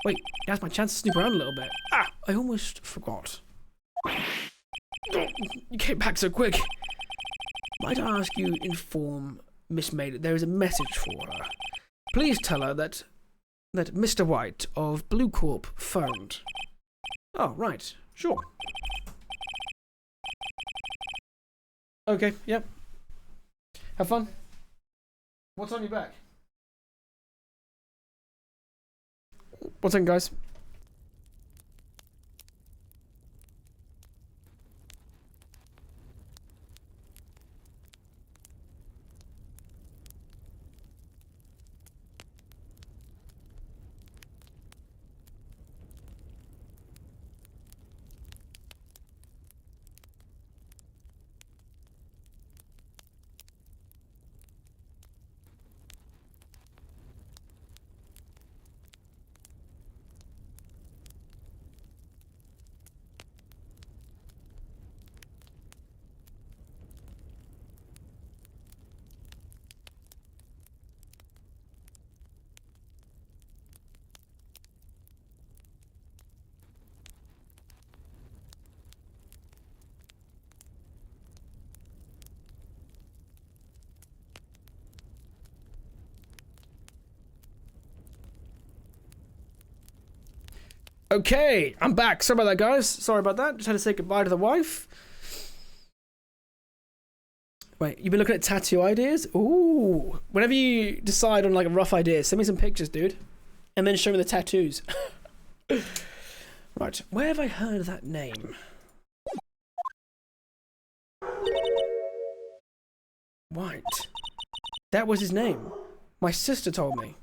Wait, now's my chance to snoop around a little bit. I almost forgot. You came back so quick. Might I ask you inform Miss May that there is a message for her. Please tell her that Mr. White of Blue Corp phoned. Oh, right. Sure. Okay, yep. Have fun. What's on your back? What's on, guys? Okay, I'm back. Sorry about that, guys. Sorry about that. Just had to say goodbye to the wife. Wait, you've been looking at tattoo ideas? Ooh. Whenever you decide on like a rough idea, send me some pictures, dude. And then show me the tattoos. Right, where have I heard that name? White. That was his name. My sister told me.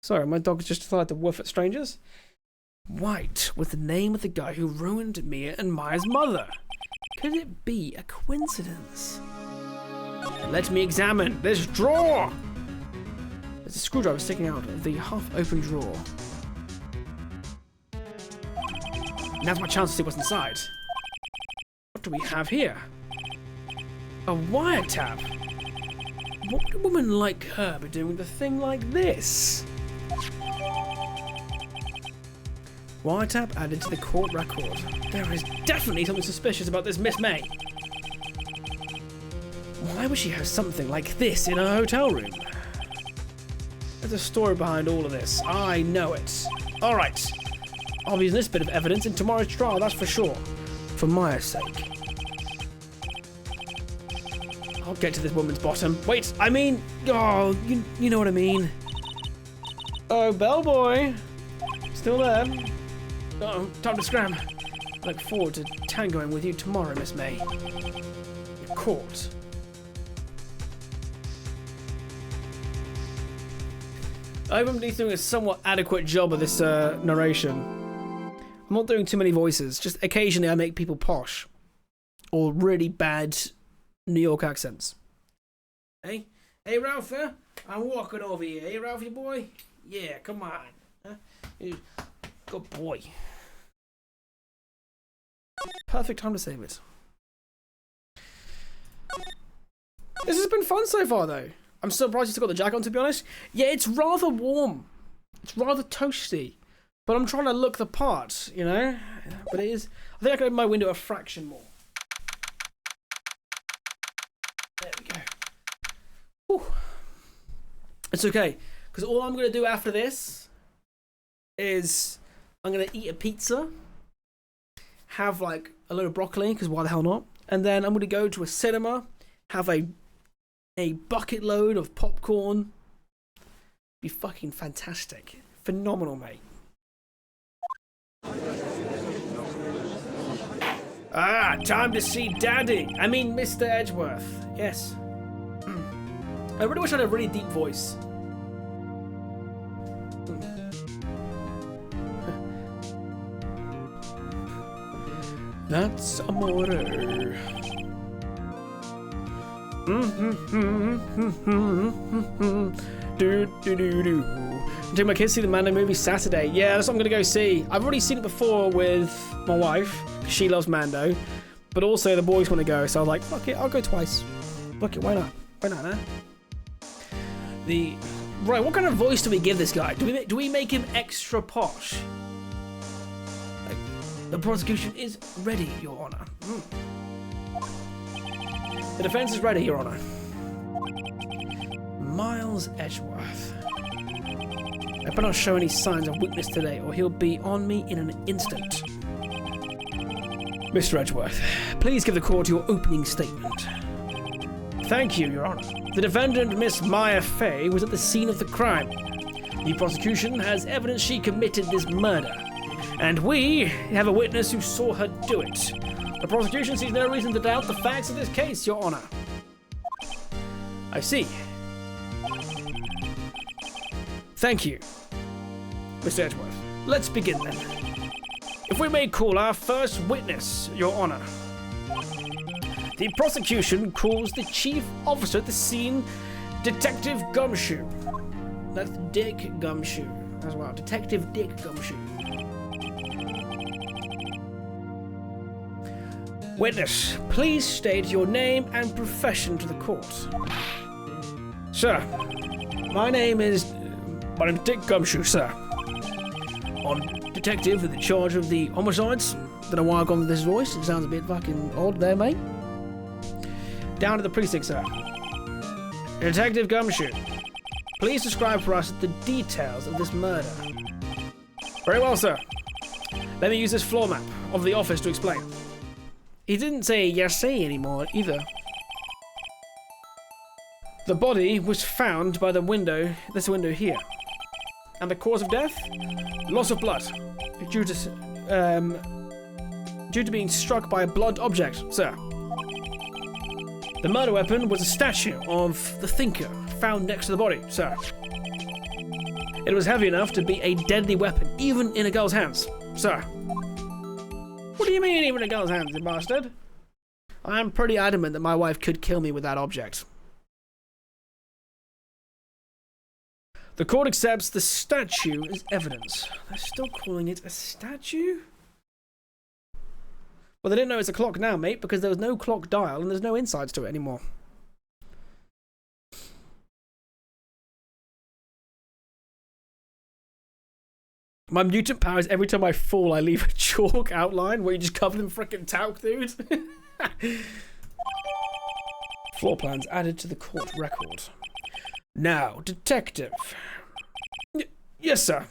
Sorry, my dog just decided to woof at strangers. White was the name of the guy who ruined Mia and Maya's mother. Could it be a coincidence? Let me examine this drawer. There's a screwdriver sticking out of the half-open drawer. Now's my chance to see what's inside. What do we have here? A wiretap. What would a woman like her be doing with a thing like this? Wiretap added to the court record. There is definitely something suspicious about this Miss May. Why would she have something like this in her hotel room? There's a story behind all of this. I know it. Alright. I'll be using this bit of evidence in tomorrow's trial, that's for sure. For Maya's sake. I'll get to this woman's bottom. Wait, I mean... Oh, you know what I mean. Oh, bellboy. Still there. Uh-oh, time to scram. I look forward to tangoing with you tomorrow, Miss May. You're caught. I hope I'm doing a somewhat adequate job of this narration. I'm not doing too many voices. Just occasionally I make people posh. Or really bad New York accents. Hey? Hey, Ralph, I'm walking over here. Hey, Ralphie boy? Yeah, come on. Huh? Good boy. Perfect time to save it. This has been fun so far, though. I'm surprised you still got the jacket on, to be honest. Yeah, it's rather warm. It's rather toasty. But I'm trying to look the part, you know? But it is... I think I can open my window a fraction more. There we go. Whew. It's okay. Because all I'm going to do after this is I'm going to eat a pizza. Have like a load of broccoli, because why the hell not? And then I'm going to go to a cinema. Have a bucket load of popcorn. Be fucking fantastic. Phenomenal, mate. Ah, time to see Daddy. I mean, Mr. Edgeworth. Yes. I really wish I had a really deep voice. That's amore. I'm taking my kids to see the Mando movie Saturday. Yeah, that's what I'm gonna go see. I've already seen it before with my wife. She loves Mando. But also the boys want to go, so I was like, fuck it, I'll go twice. Fuck it, why not? Why not, huh? Right, what kind of voice do we give this guy? Do we make him extra posh? Like, the prosecution is ready, Your Honor. The defense is ready, Your Honor. Miles Edgeworth. I better not show any signs of weakness today, or he'll be on me in an instant. Mr. Edgeworth, please give the court your opening statement. Thank you, Your Honor. The defendant, Miss Maya Fey, was at the scene of the crime. The prosecution has evidence she committed this murder, and we have a witness who saw her do it. The prosecution sees no reason to doubt the facts of this case, Your Honor. I see. Thank you, Mr. Edgeworth. Let's begin then. If we may call our first witness, Your Honor. The prosecution calls the chief officer at the scene, Detective Gumshoe. That's Dick Gumshoe as well. Detective Dick Gumshoe. Witness, please state your name and profession to the court. Sir, my name is Dick Gumshoe, sir. I'm detective in the charge of the homicides. Don't know why I've gone with this voice. It sounds a bit fucking odd there, mate. Down to the precinct, sir. Detective Gumshoe, please describe for us the details of this murder. Very well, sir. Let me use this floor map of the office to explain. He didn't say yes, say anymore either. The body was found by the window, this window here. And the cause of death? Loss of blood. Due to being struck by a blunt object, sir. The murder weapon was a statue of the thinker found next to the body, sir. It was heavy enough to be a deadly weapon, even in a girl's hands, sir. What do you mean, even in a girl's hands, you bastard? I'm pretty adamant that my wife could kill me with that object. The court accepts the statue as evidence. They're still calling it a statue? Well, they didn't know it's a clock now, mate, because there was no clock dial and there's no insides to it anymore. My mutant power is every time I fall, I leave a chalk outline where you just cover them in frickin' talc, dude. Floor plans added to the court record. Now, detective. Yes, sir.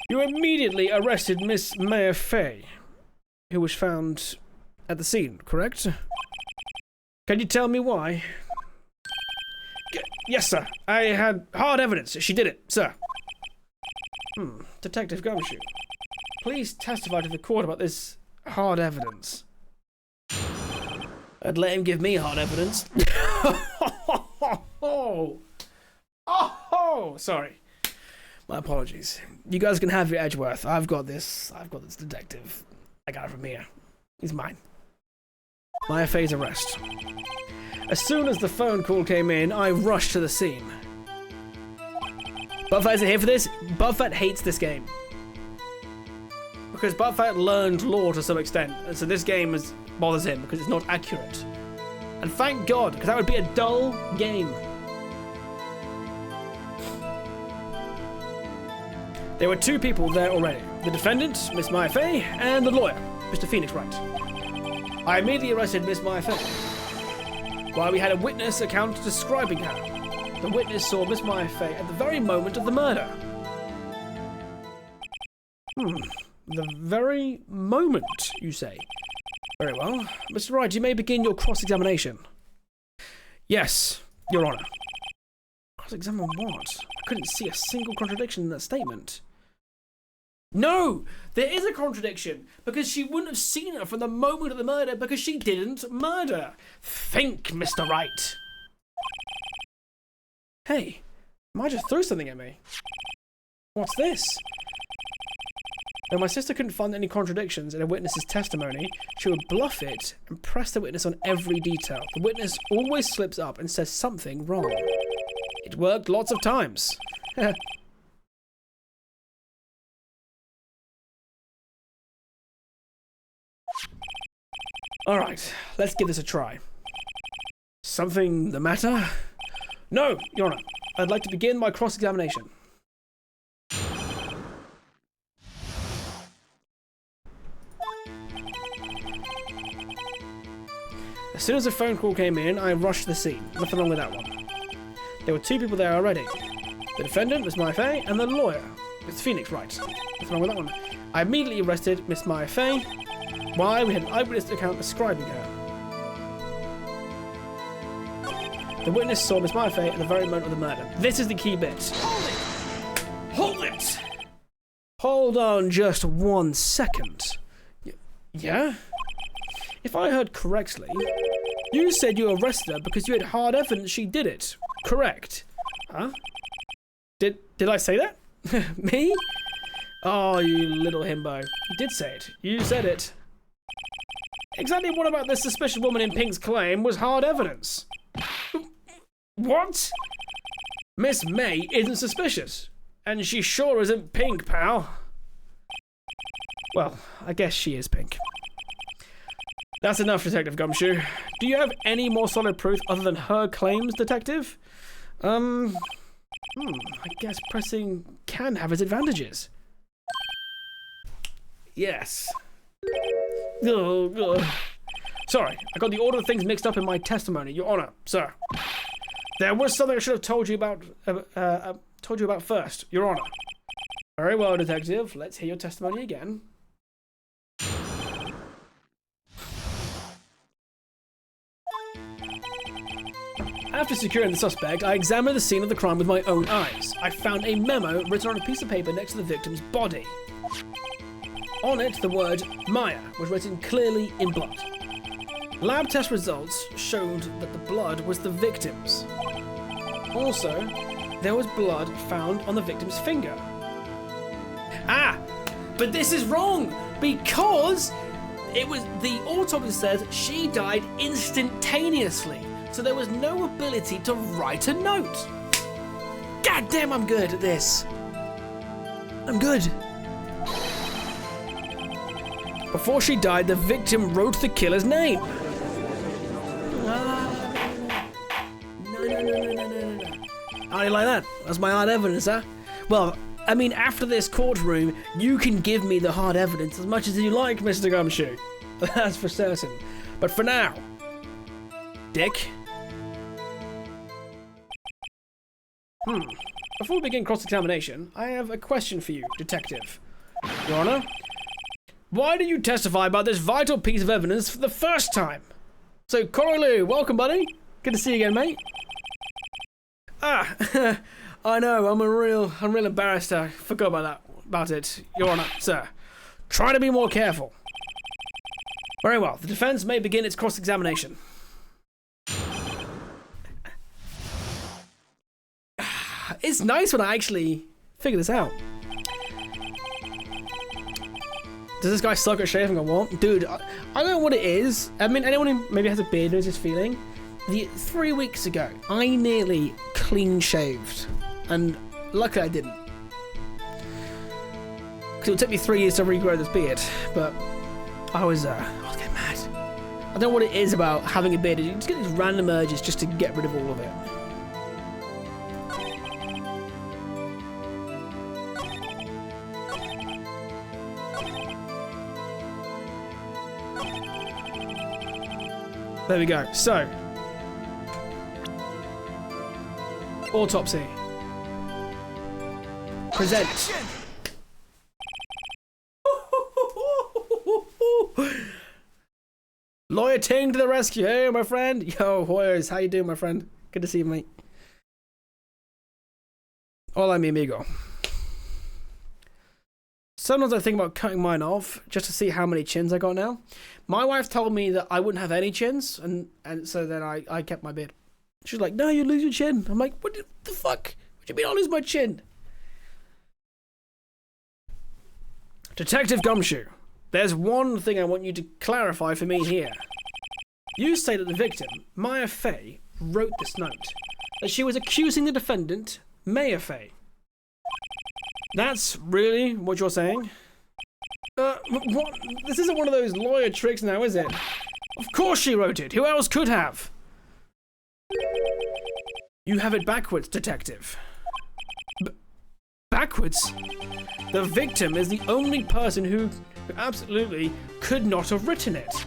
You immediately arrested Miss Maya Fey, who was found at the scene, correct? Can you tell me why? Yes, sir. I had hard evidence. She did it, sir. Detective Gumshoe, please testify to the court about this hard evidence. I'd let him give me hard evidence. Sorry. My apologies. You guys can have your Edgeworth. I've got this detective. I got it from here. He's mine. Maya Fey's arrest. As soon as the phone call came in, I rushed to the scene. Buttfat isn't here for this. Buttfat hates this game. Because Buttfat learned lore to some extent, and so this game bothers him because it's not accurate. And thank God, because that would be a dull game. There were two people there already. The defendant, Miss Maya Fey, and the lawyer, Mr. Phoenix Wright. I immediately arrested Miss Maya Fey, while we had a witness account describing her. The witness saw Miss Maya Fey at the very moment of the murder. The very moment, you say? Very well. Mr. Wright, you may begin your cross-examination. Yes, Your Honor. Cross-examine what? I couldn't see a single contradiction in that statement. No! There is a contradiction, because she wouldn't have seen her from the moment of the murder because she didn't murder. Think, Mr. Wright. Hey, Maya just threw something at me. What's this? When my sister couldn't find any contradictions in a witness's testimony, she would bluff it and press the witness on every detail. The witness always slips up and says something wrong. It worked lots of times. Alright, let's give this a try. Something the matter? No, Your Honor. I'd like to begin my cross-examination. As soon as the phone call came in, I rushed the scene. Nothing wrong with that one. There were 2 people there already. The defendant, Miss Maya Fey, and the lawyer, Miss Phoenix Wright. Nothing wrong with that one. I immediately arrested Miss Maya Fey. Why? We had an eyewitness account describing her. The witness saw Miss Maya Fey at the very moment of the murder. This is the key bit. Hold it! Hold it! Hold on just 1 second. Yeah? If I heard correctly, you said you arrested her because you had hard evidence she did it. Correct? Huh? Did I say that? Me? Oh, you little himbo. You did say it. You said it. Exactly what about this suspicious woman in Pink's claim was hard evidence? What? Miss May isn't suspicious. And she sure isn't Pink, pal. Well, I guess she is Pink. That's enough, Detective Gumshoe. Do you have any more solid proof other than her claims, Detective? I guess pressing can have its advantages. Yes. Sorry, I got the order of things mixed up in my testimony, Your Honor, sir. There was something I should have told you about first, Your Honor. Very well, Detective. Let's hear your testimony again. After securing the suspect, I examined the scene of the crime with my own eyes. I found a memo written on a piece of paper next to the victim's body. On it, the word Maya was written clearly in blood. Lab test results showed that the blood was the victim's. Also, there was blood found on the victim's finger. Ah, but this is wrong because the autopsy says she died instantaneously. So there was no ability to write a note. God damn, I'm good at this. I'm good. Before she died, the victim wrote the killer's name. No. How do you like that? That's my hard evidence, huh? Well, I mean, after this courtroom, you can give me the hard evidence as much as you like, Mr. Gumshoe. That's for certain. But for now, Dick. Before we begin cross-examination, I have a question for you, Detective. Your Honor, why did you testify about this vital piece of evidence for the first time? So, Corey, welcome, buddy. Good to see you again, mate. I know, I'm real embarrassed. I forgot about it, Your Honor, sir. Try to be more careful. Very well, the defense may begin its cross-examination. It's nice when I actually figure this out. Does this guy suck at shaving or what? Dude, I don't know what it is. I mean, anyone who maybe has a beard knows this feeling. 3 weeks ago, I nearly clean shaved. And luckily I didn't. Because it took me 3 years to regrow this beard. But I was getting mad. I don't know what it is about having a beard. You just get these random urges just to get rid of all of it. There we go. So, autopsy. Present. Lawyer Ting to the rescue. Hey, my friend. Yo, Hoyers. How you doing, my friend? Good to see you, mate. Hola, mi amigo. Sometimes I think about cutting mine off just to see how many chins I got now. My wife told me that I wouldn't have any chins, and so then I kept my beard. She's like, no, you lose your chin. I'm like, what the fuck? What do you mean I lose my chin? Detective Gumshoe, there's one thing I want you to clarify for me here. You say that the victim, Maya Fey, wrote this note. That she was accusing the defendant, Maya Fey. That's really what you're saying? What? This isn't one of those lawyer tricks now, is it? Of course she wrote it. Who else could have? You have it backwards, detective. Backwards? The victim is the only person who absolutely could not have written it.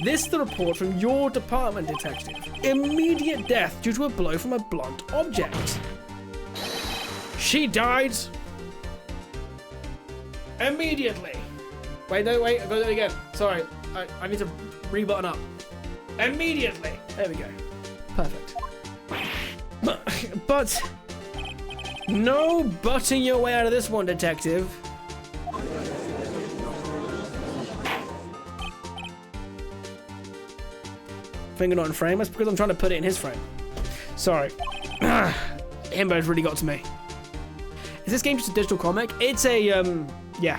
This is the report from your department, detective. Immediate death due to a blow from a blunt object. She died immediately. Wait, no, wait, I've got to do it again. Sorry, I need to rebutton up. Immediately. There we go. Perfect. But no butting your way out of this one, detective. Finger not in frame. That's because I'm trying to put it in his frame. Sorry. Himbo's really got to me. Is this game just a digital comic? It's a, yeah.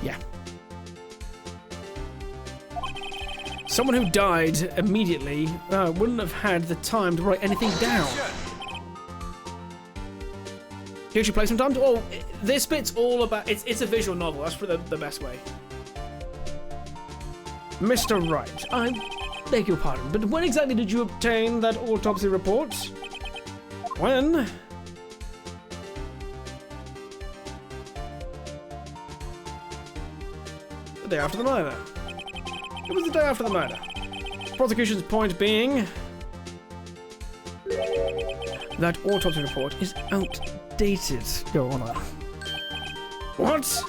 Yeah. Someone who died immediately wouldn't have had the time to write anything down. Here's your place sometimes. Oh, this bit's all about, it's a visual novel. That's for the best way. Mr. Wright, I beg your pardon, but when exactly did you obtain that autopsy report? When? The day after the murder. It was the day after the murder. Prosecution's point being that autopsy report is outdated, Your Honor. What?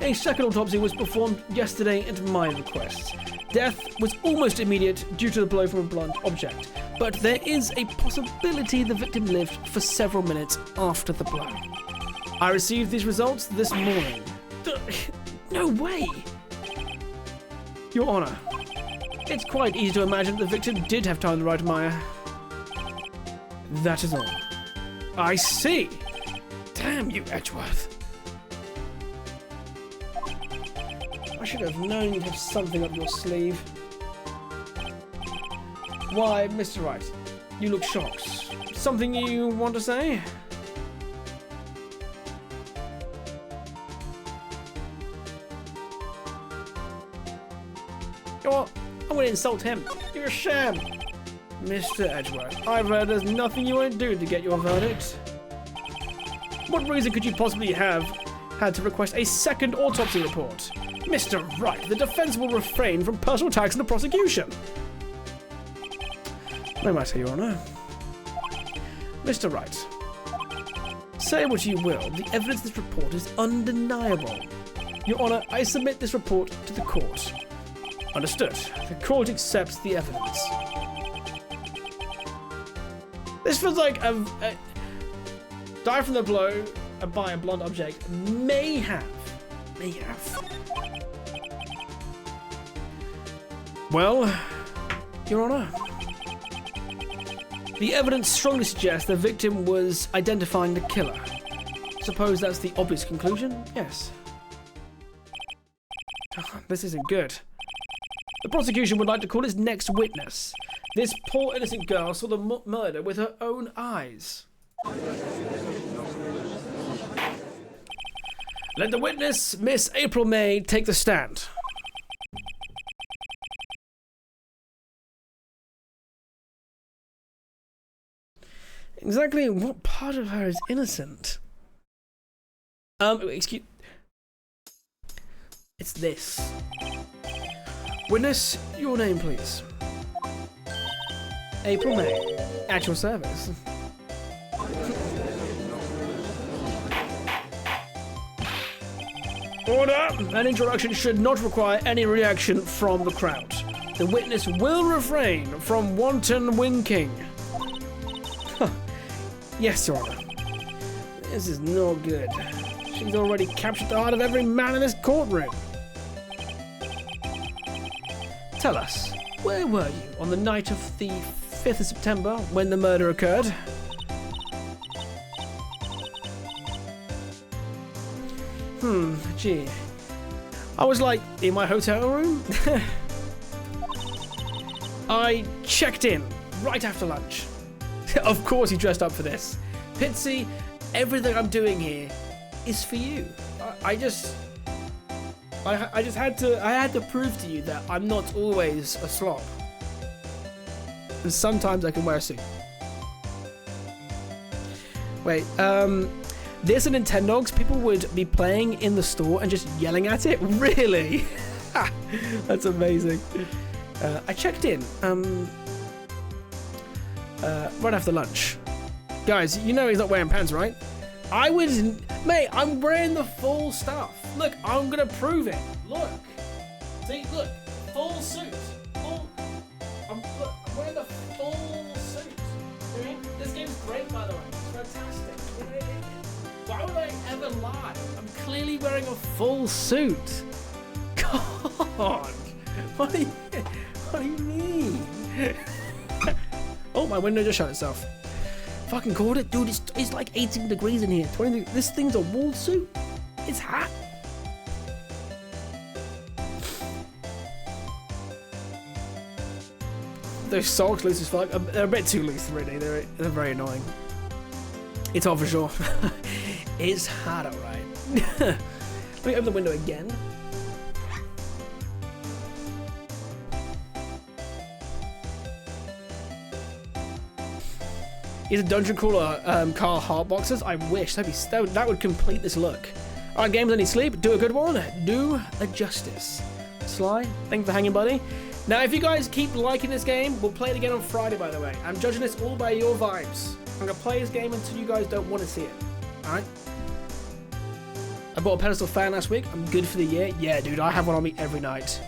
A second autopsy was performed yesterday at my request. Death was almost immediate due to the blow from a blunt object, but there is a possibility the victim lived for several minutes after the blow. I received these results this morning. No way! Your Honor, it's quite easy to imagine the victim did have time to write Maya. That is all. I see! Damn you, Edgeworth. I should have known you'd have something up your sleeve. Why, Mr. Wright, you look shocked. Something you want to say? You know what? I'm going to insult him. You're a sham. Mr. Edgeworth, I've heard there's nothing you won't do to get your verdict. What reason could you possibly have had to request a second autopsy report? Mr. Wright, the defense will refrain from personal attacks on the prosecution. No matter, Your Honor. Mr. Wright, say what you will, the evidence in this report is undeniable. Your Honor, I submit this report to the court. Understood. The court accepts the evidence. This feels like a die from the blow by a blunt object may have. Well, Your Honor, the evidence strongly suggests the victim was identifying the killer. Suppose that's the obvious conclusion? Yes. Oh, this isn't good. The prosecution would like to call its next witness. This poor innocent girl saw the murder with her own eyes. Let the witness, Miss April May, take the stand. Exactly what part of her is innocent? Excuse... It's this. Witness, your name, please. April May, at your service. Order! An introduction should not require any reaction from the crowd. The witness will refrain from wanton winking. Yes, Your Honor. This is no good. She's already captured the heart of every man in this courtroom. Tell us, where were you on the night of the 5th of September when the murder occurred? Gee. I was like in my hotel room. I checked in right after lunch. Of course he dressed up for this. Pitsy, everything I'm doing here is for you. I just had to prove to you that I'm not always a slob. and sometimes I can wear a suit. Wait, this and Nintendogs, people would be playing in the store and just yelling at it? Really? That's amazing. I checked in right after lunch. Guys, you know he's not wearing pants, right? Mate, I'm wearing the full stuff. Look, I'm gonna prove it. Look. See, look, full suit. I'm wearing the full suit. I mean, this game's great, by the way. It's fantastic. Why would I ever lie? I'm clearly wearing a full suit. God, what do you mean? Oh, my window just shut itself. Fucking called it, dude. It's like 18 degrees in here. 20. This thing's a wool suit. It's hot. Those socks loose as fuck. They're a bit too loose, really. They're very annoying. It's hot for sure. It's hot, alright. Let me open the window again. Is a dungeon crawler car heart boxes? I wish that would complete this look. Alright, games I need sleep. Do a good one. Do a justice. Sly, thank you for hanging, buddy. Now, if you guys keep liking this game, we'll play it again on Friday, by the way. I'm judging this all by your vibes. I'm gonna play this game until you guys don't want to see it. Alright? I bought a pedestal fan last week. I'm good for the year. Yeah, dude, I have one on me every night.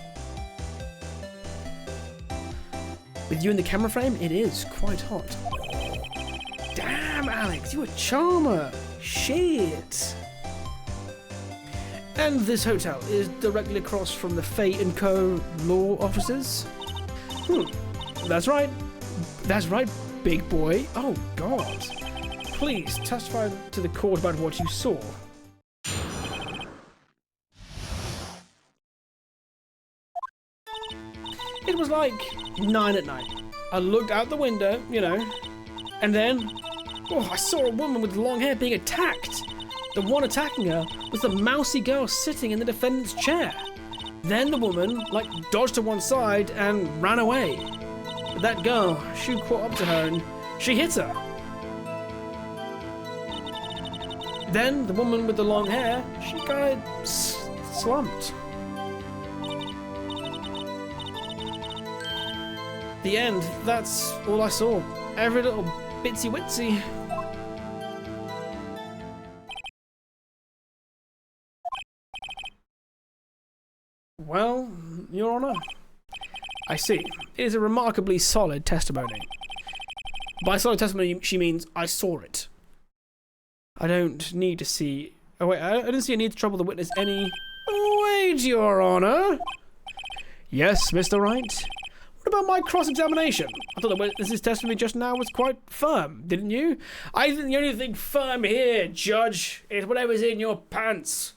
With you in the camera frame, it is quite hot. Damn, Alex, you a charmer. Shit. And this hotel is directly across from the Fate & Co. law offices. That's right. That's right, big boy. Oh, God. Please testify to the court about what you saw. It was like 9 at night. I looked out the window, you know, and then, I saw a woman with long hair being attacked. The one attacking her was the mousy girl sitting in the defendant's chair. Then the woman, dodged to one side and ran away. But that girl, she caught up to her and she hit her. Then the woman with the long hair, she kind of slumped. The end, that's all I saw. Every little bitsy witsy. Well, Your Honor, I see. It is a remarkably solid testimony. By solid testimony, she means I saw it. I don't need to see... Oh, wait, I didn't see a need to trouble the witness any... Wait, Your Honor! Yes, Mr. Wright? What about my cross-examination? I thought the witness's testimony just now was quite firm, didn't you? I think the only thing firm here, Judge, is whatever's in your pants.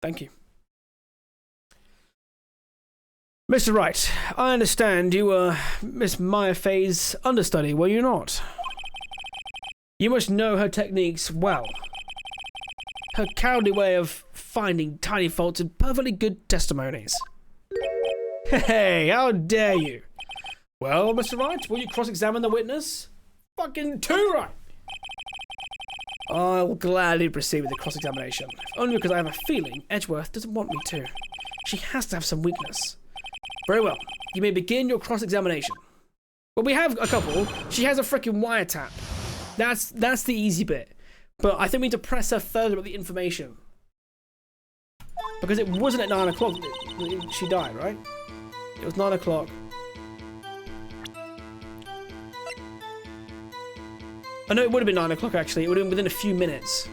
Thank you. Mr. Wright, I understand you were Miss Maya Fey's understudy, were you not? You must know her techniques well. Her cowardly way of finding tiny faults in perfectly good testimonies. Hey, how dare you? Well, Mr. Wright, will you cross-examine the witness? Fucking too right! I'll gladly proceed with the cross-examination, only because I have a feeling Edgeworth doesn't want me to. She has to have some weakness. Very well, you may begin your cross-examination. Well, we have a couple. She has a freaking wiretap. That's the easy bit. But I think we need to press her further with the information. Because it wasn't at 9 o'clock that she died, right? It was 9 o'clock. I know it would have been 9 o'clock actually. It would have been within a few minutes.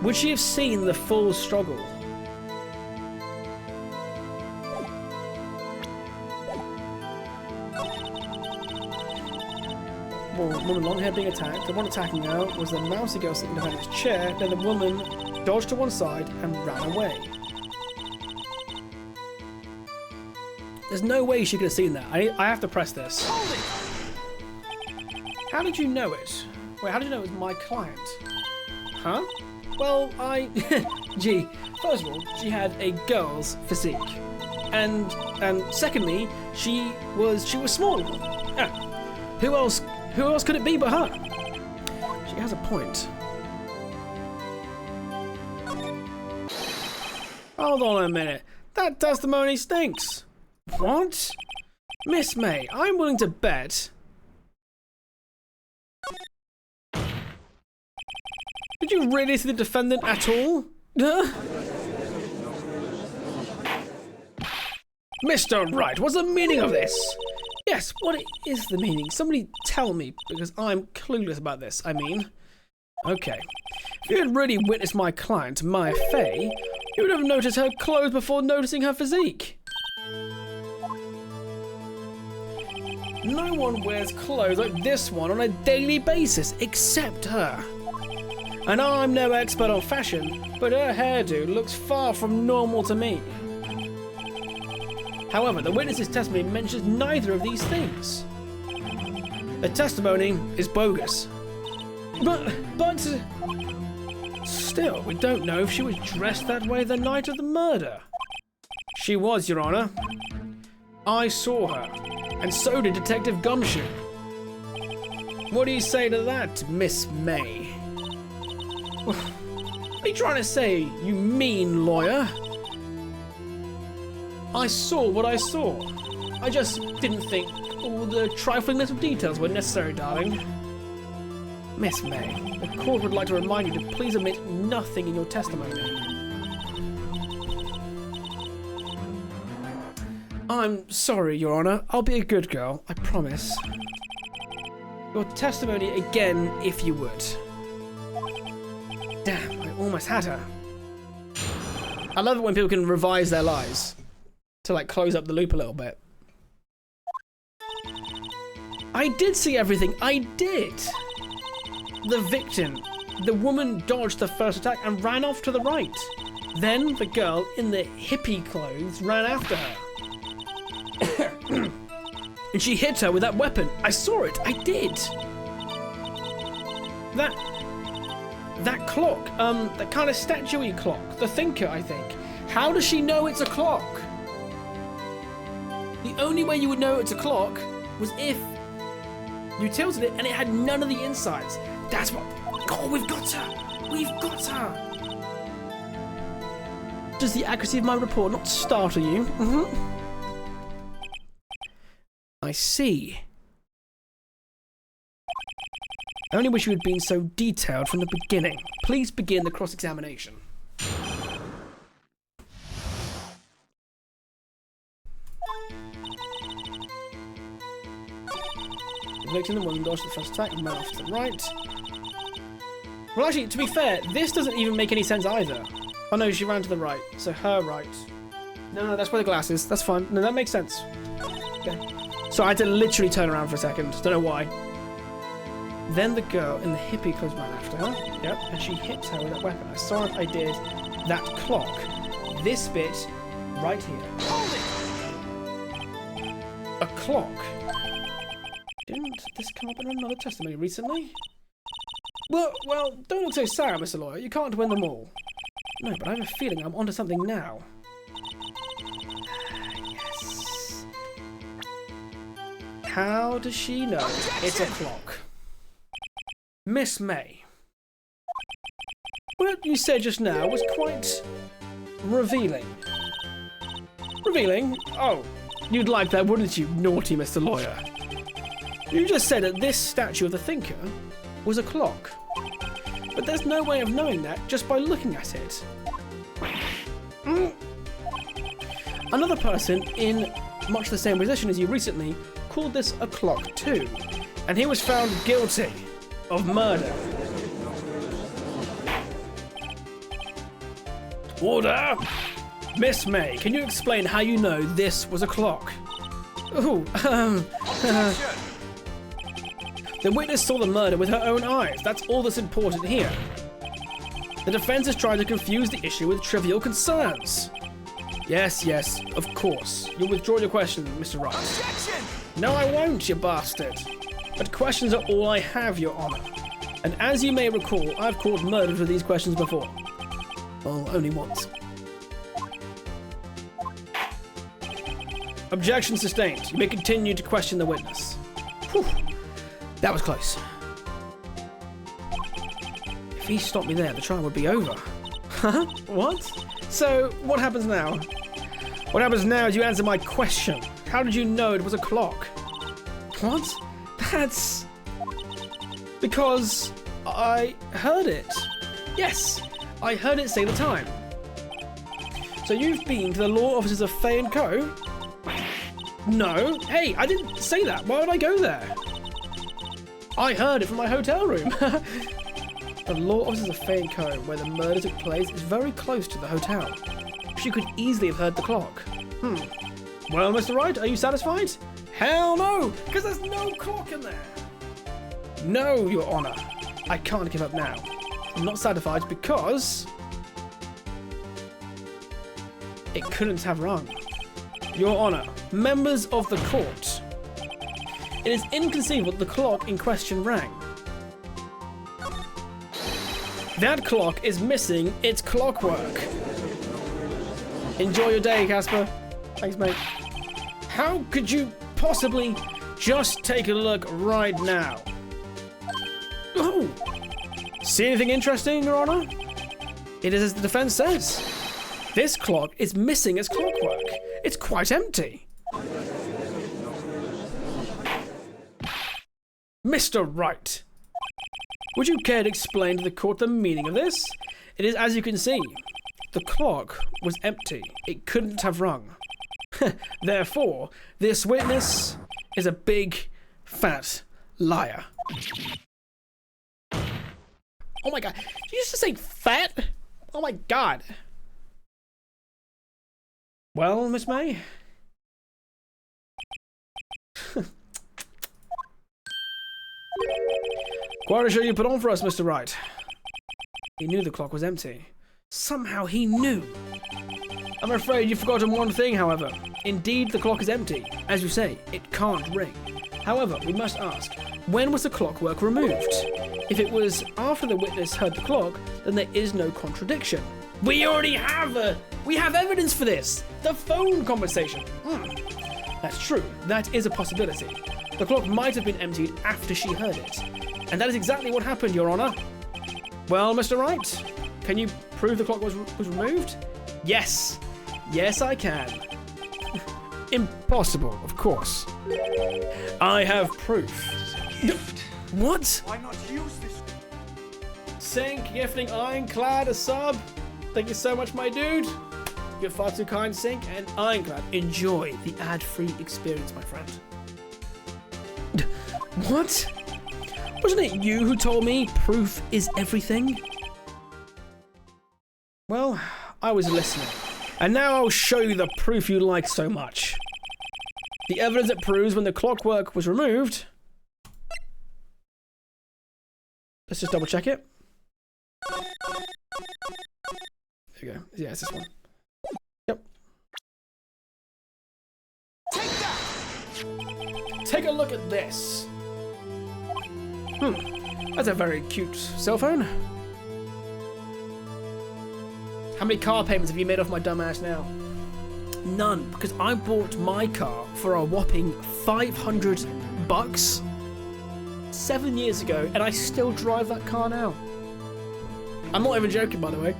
Would she have seen the full struggle? woman long hair being attacked. The one attacking her was the mousy girl sitting behind his chair. Then the woman dodged to one side and ran away. There's no way she could have seen that. I have to press this. Hold it! How did you know it? Wait, how did you know it was my client? Huh? Well, Gee, first of all, she had a girl's physique. And secondly, she was small. Yeah. Who else could it be but her? She has a point. Hold on a minute. That testimony stinks. What? Miss May, I'm willing to bet. Did you really see the defendant at all? Mr. Wright, what's the meaning of this? Yes, what is the meaning? Somebody tell me, because I'm clueless about this, I mean. Okay. If you had really witnessed my client, Maya Fey, you would have noticed her clothes before noticing her physique. No one wears clothes like this one on a daily basis, except her. And I'm no expert on fashion, but her hairdo looks far from normal to me. However, the witness's testimony mentions neither of these things. The testimony is bogus. But still, we don't know if she was dressed that way the night of the murder. She was, Your Honor. I saw her, and so did Detective Gumshoe. What do you say to that, Miss May? What are you trying to say, you mean lawyer? I saw what I saw. I just didn't think all the trifling little details were necessary, darling. Miss May, the court would like to remind you to please omit nothing in your testimony. I'm sorry, Your Honor. I'll be a good girl, I promise. Your testimony again, if you would. Damn, I almost had her. I love it when people can revise their lies to like close up the loop a little bit. I did see everything. I did. The victim, the woman dodged the first attack and ran off to the right. Then the girl in the hippie clothes ran after her. And she hit her with that weapon. I saw it. I did. That clock, that kind of statue-y clock, the thinker, I think. How does she know it's a clock? The only way you would know it's a clock was if you tilted it and it had none of the insides. That's what... Oh, we've got her! We've got her! Does the accuracy of my report not startle you? I see. I only wish you had been so detailed from the beginning. Please begin the cross-examination. The victim, the woman, dodged the first attack and ran off to the right. Well, actually, to be fair, this doesn't even make any sense either. Oh no, she ran to the right, so her right. No, that's where the glass is. That's fine. No, that makes sense. Okay. So I had to literally turn around for a second. Don't know why. Then the girl in the hippie clothes ran after her. Yep, and she hit her with that weapon. I saw it. I did. That clock. This bit right here. A clock. Didn't this come up in another testimony recently? Well, don't look so sour, Mr. Lawyer. You can't win them all. No, but I have a feeling I'm onto something now. Yes. How does she know it's a clock? Miss May. What you said just now was quite revealing. Revealing? Oh, you'd like that, wouldn't you, naughty Mr. Lawyer? You just said that this statue of the thinker was a clock. But there's no way of knowing that just by looking at it. Another person in much the same position as you recently called this a clock too, and he was found guilty of murder. Order! Miss May, can you explain how you know this was a clock? Ooh, The witness saw the murder with her own eyes. That's all that's important here. The defense is trying to confuse the issue with trivial concerns. Yes, of course. You'll withdraw your question, Mr. Wright. Objection! No, I won't, you bastard. But questions are all I have, Your Honor. And as you may recall, I've called murder to these questions before. Well, only once. Objection sustained. You may continue to question the witness. Whew. That was close. If he stopped me there, the trial would be over. Huh? What? So, what happens now? What happens now is you answer my question. How did you know it was a clock? What? That's... because I heard it. Yes, I heard it say the time. So you've been to the law offices of Fay & Co? No. Hey, I didn't say that. Why would I go there? I heard it from my hotel room. The law offices of Fay & Co, where the murder took place, is very close to the hotel. She could easily have heard the clock. Well, Mr. Wright, are you satisfied? Hell no, because there's no clock in there. No, Your Honor. I can't give up now. I'm not satisfied because... it couldn't have rung. Your Honor, members of the court. It is inconceivable that the clock in question rang. That clock is missing its clockwork. Enjoy your day, Casper. Thanks, mate. How could you possibly just take a look right now? Oh! See anything interesting, Your Honor? It is as the defense says. This clock is missing its clockwork. It's quite empty. Mr. Wright, would you care to explain to the court the meaning of this? It is as you can see. The clock was empty. It couldn't have rung. Therefore, this witness is a big, fat liar. Oh my god. Did you just say fat? Oh my god. Well, Miss May? Quite a show you put on for us, Mr. Wright. He knew the clock was empty. Somehow he knew. I'm afraid you've forgotten one thing, however. Indeed, the clock is empty. As you say, it can't ring. However, we must ask, when was the clockwork removed? If it was after the witness heard the clock, then there is no contradiction. We already have evidence for this. The phone conversation. That's true. That is a possibility. The clock might have been emptied after she heard it. And that is exactly what happened, Your Honor. Well, Mr. Wright, can you prove the clock was removed? Yes. Yes, I can. Impossible, of course. I have proof. What? Why not use this? Sink, gifting Ironclad a sub. Thank you so much, my dude. You're far too kind, Sink, and Ironclad. Enjoy the ad-free experience, my friend. What? Wasn't it you who told me proof is everything? Well, I was listening. And now I'll show you the proof you like so much. The evidence that proves when the clockwork was removed. Let's just double check it. There we go. Yeah, it's this one. Yep. Take that! Take a look at this. That's a very cute cell phone. How many car payments have you made off my dumb ass now? None, because I bought my car for a whopping $500 7 years ago, and I still drive that car now. I'm not even joking, by the way.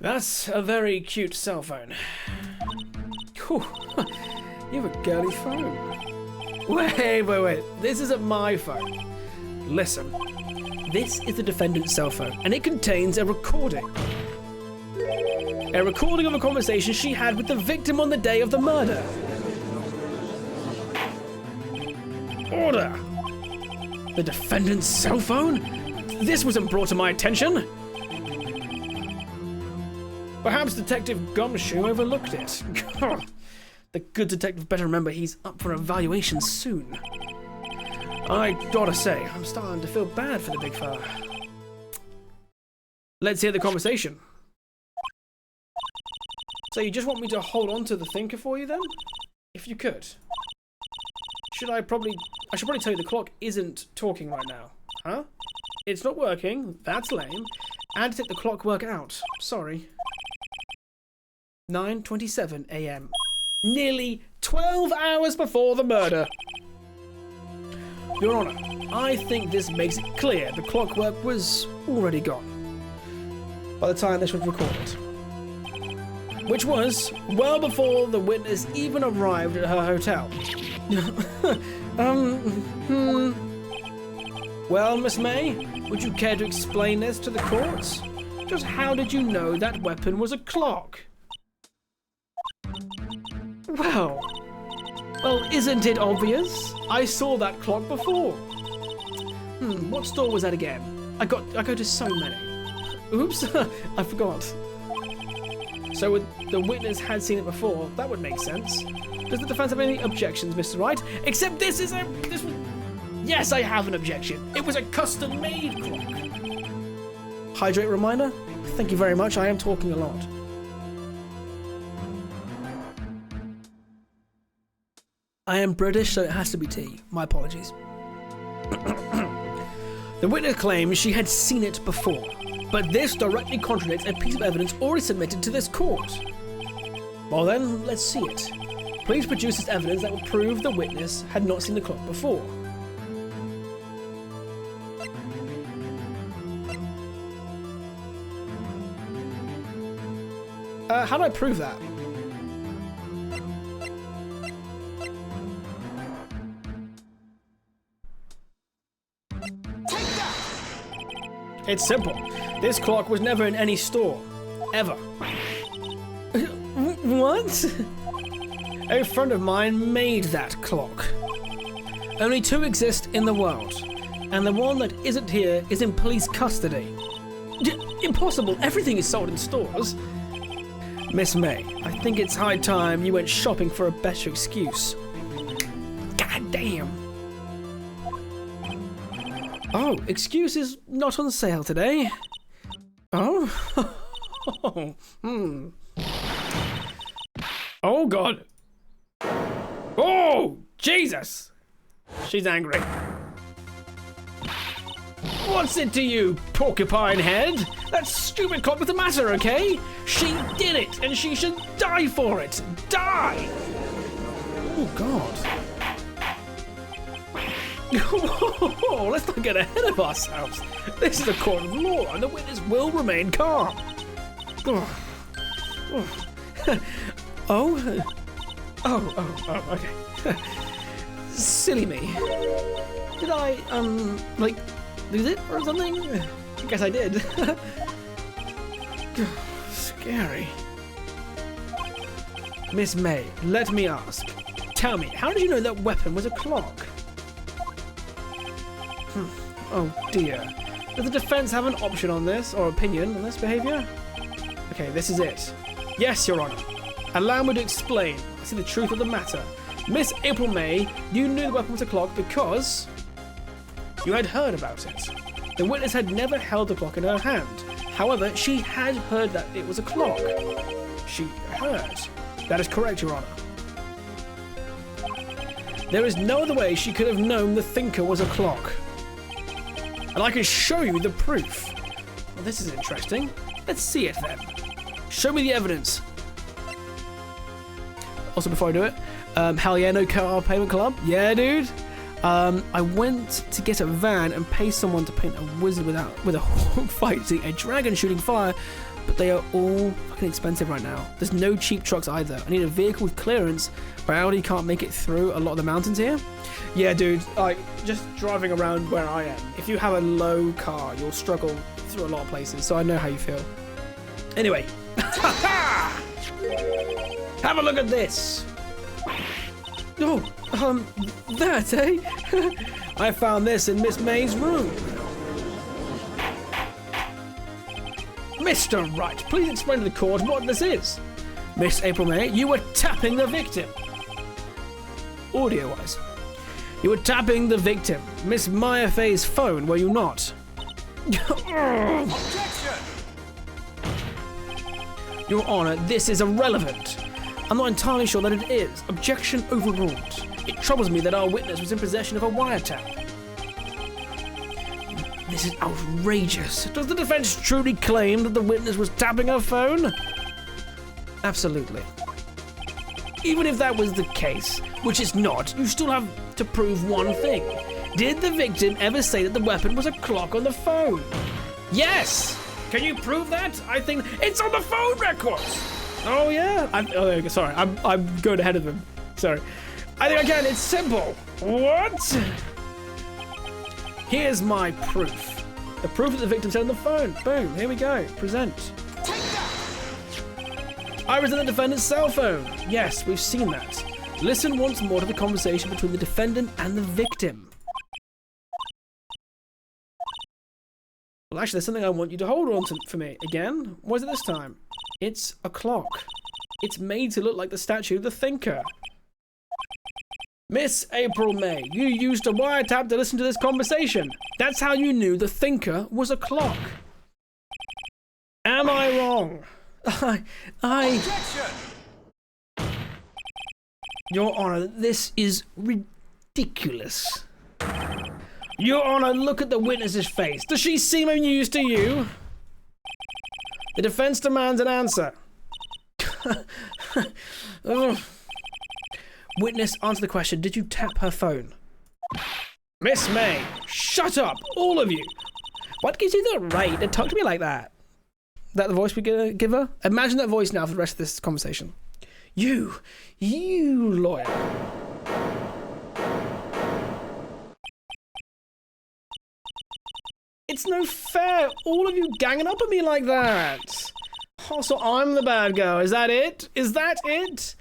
That's a very cute cell phone. Whew. You have a girly phone. Wait. This isn't my phone. Listen. This is the defendant's cell phone, and it contains a recording. A recording of a conversation she had with the victim on the day of the murder. Order! The defendant's cell phone? This wasn't brought to my attention. Perhaps Detective Gumshoe overlooked it. The The good detective better remember he's up for evaluation soon. I gotta say, I'm starting to feel bad for the big fella. Let's hear the conversation. So you just want me to hold on to the thinker for you then? If you could. I should probably tell you the clock isn't talking right now. Huh? It's not working. That's lame. And to take the clockwork out. Sorry. 9:27 a.m. Nearly 12 hours before the murder. Your Honor, I think this makes it clear the clockwork was already gone by the time this was recorded. Which was well before the witness even arrived at her hotel. Well, Miss May, would you care to explain this to the courts? Just how did you know that weapon was a clock? Well, isn't it obvious? I saw that clock before. What store was that again? I go to so many. Oops, I forgot. So the witness had seen it before. That would make sense. Does the defense have any objections, Mr. Wright? Except this was... Yes, I have an objection. It was a custom-made clock. Hydrate reminder? Thank you very much. I am talking a lot. I am British, so it has to be tea. My apologies. The witness claims she had seen it before, but this directly contradicts a piece of evidence already submitted to this court. Well then, let's see it. Please produce this evidence that will prove the witness had not seen the clock before. How do I prove that? It's simple. This clock was never in any store. Ever. What? A friend of mine made that clock. Only 2 exist in the world, and the one that isn't here is in police custody. Impossible. Everything is sold in stores. Miss May, I think it's high time you went shopping for a better excuse. God damn. Oh, excuse is not on sale today. Oh? Oh, God. Oh, Jesus. She's angry. What's it to you, porcupine head? That stupid clock was the matter, okay? She did it, and she should die for it. Die! Oh, God. Whoa, let's not get ahead of ourselves. This is a court of law, and the witness will remain calm. Oh, okay. Silly me. Did I, lose it or something? I guess I did. Scary. Miss May, let me ask. Tell me, how did you know that weapon was a clock? Oh dear. Does the defense have an option on this, or opinion on this behavior? Okay, this is it. Yes, Your Honor. Allow me to explain. I see the truth of the matter. Miss April May, you knew the weapon was a clock because you had heard about it. The witness had never held the clock in her hand. However, she had heard that it was a clock. She heard. That is correct, Your Honor. There is no other way she could have known the thinker was a clock. And I can show you the proof. Well, this is interesting. Let's see it then. Show me the evidence. Also, before I do it, hell yeah, no car payment club. Yeah, dude. I went to get a van and pay someone to paint a wizard with a hawk fighting a dragon shooting fire, but they are all fucking expensive right now. There's no cheap trucks either. I need a vehicle with clearance, but I already can't make it through a lot of the mountains here. Yeah, dude, just driving around where I am, if you have a low car, you'll struggle through a lot of places, so I know how you feel. Anyway. Have a look at this. Oh, that, eh? I found this in Miss May's room. Mr. Wright, please explain to the court what this is. Miss April May, you were tapping the victim. audio-wise. You were tapping the victim, Miss Maya Fey's phone, were you not? Objection! Your Honor, this is irrelevant. I'm not entirely sure that it is. Objection overruled. It troubles me that our witness was in possession of a wiretap. This is outrageous. Does the defense truly claim that the witness was tapping her phone? Absolutely. Even if that was the case, which it's not, you still have to prove one thing. Did the victim ever say that the weapon was a clock on the phone? Yes! Can you prove that? I think it's on the phone records! Oh yeah? I'm going ahead of them. Sorry. I think I can, it's simple. What? Here's my proof. The proof that the victim said on the phone. Boom, here we go. Present. Take that! I was in the defendant's cell phone. Yes, we've seen that. Listen once more to the conversation between the defendant and the victim. Well, actually, there's something I want you to hold on to for me. Again, what is it this time? It's a clock. It's made to look like the statue of the thinker. Miss April May, you used a wiretap to listen to this conversation. That's how you knew the thinker was a clock. Am I wrong? Objection! Your Honor, this is ridiculous. Your Honor, look at the witness's face. Does she seem amused to you? The defense demands an answer. Witness, answer the question. Did you tap her phone? Miss May, shut up, all of you. What gives you the right to talk to me like that? Is that the voice we give her? Imagine that voice now for the rest of this conversation. You lawyer. It's no fair, all of you ganging up at me like that. Oh, so I'm the bad guy, is that it? Is that it?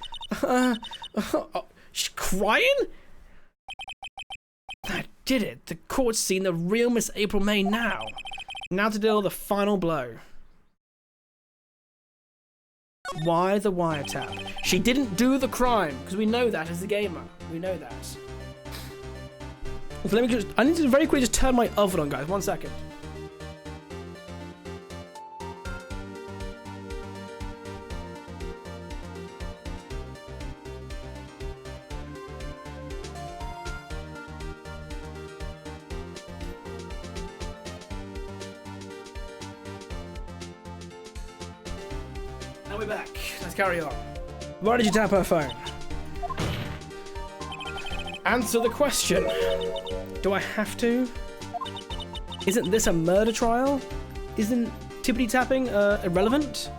She's crying? I did it. The court's seen the real Miss April May now. Now to deal the final blow. Why the wiretap? She didn't do the crime, because we know that as a gamer. We know that. So let me I need to very quickly just turn my oven on, guys. 1 second. Now we're back. Let's carry on. Why did you tap her phone? Answer the question. Do I have to? Isn't this a murder trial? Isn't tippity tapping irrelevant?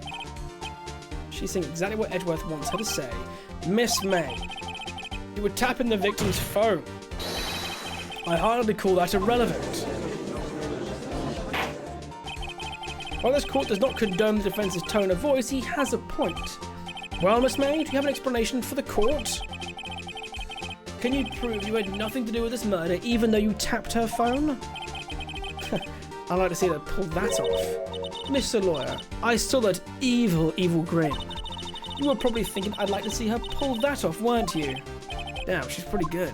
She's saying exactly what Edgeworth wants her to say. Miss May, you were tapping the victim's phone. I hardly call that irrelevant. While this court does not condone the defence's tone of voice, he has a point. Well, Miss May, do you have an explanation for the court? Can you prove you had nothing to do with this murder, even though you tapped her phone? I'd like to see her pull that off. Mr. Lawyer, I saw that evil, evil grin. You were probably thinking I'd like to see her pull that off, weren't you? Damn, she's pretty good.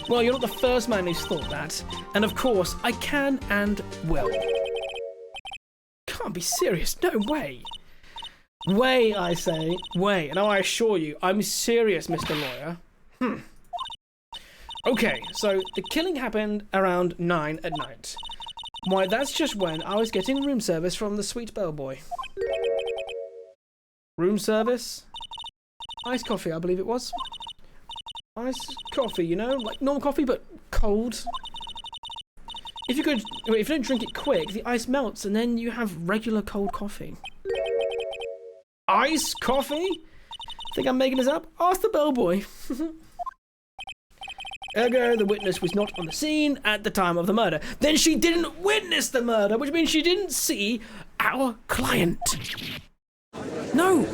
Well, you're not the first man who's thought that. And of course, I can and will. Can't be serious, no way. Way, I say, way. And I assure you, I'm serious, Mr. Lawyer. Okay, so the killing happened around 9 at night. Why, that's just when I was getting room service from the sweet bellboy. Room service? Iced coffee, I believe it was. Iced coffee, you know, like normal coffee, but cold. If you don't drink it quick, the ice melts and then you have regular cold coffee. Iced coffee? Think I'm making this up? Ask the bellboy. Ergo, the witness was not on the scene at the time of the murder. Then she didn't witness the murder, which means she didn't see our client. No,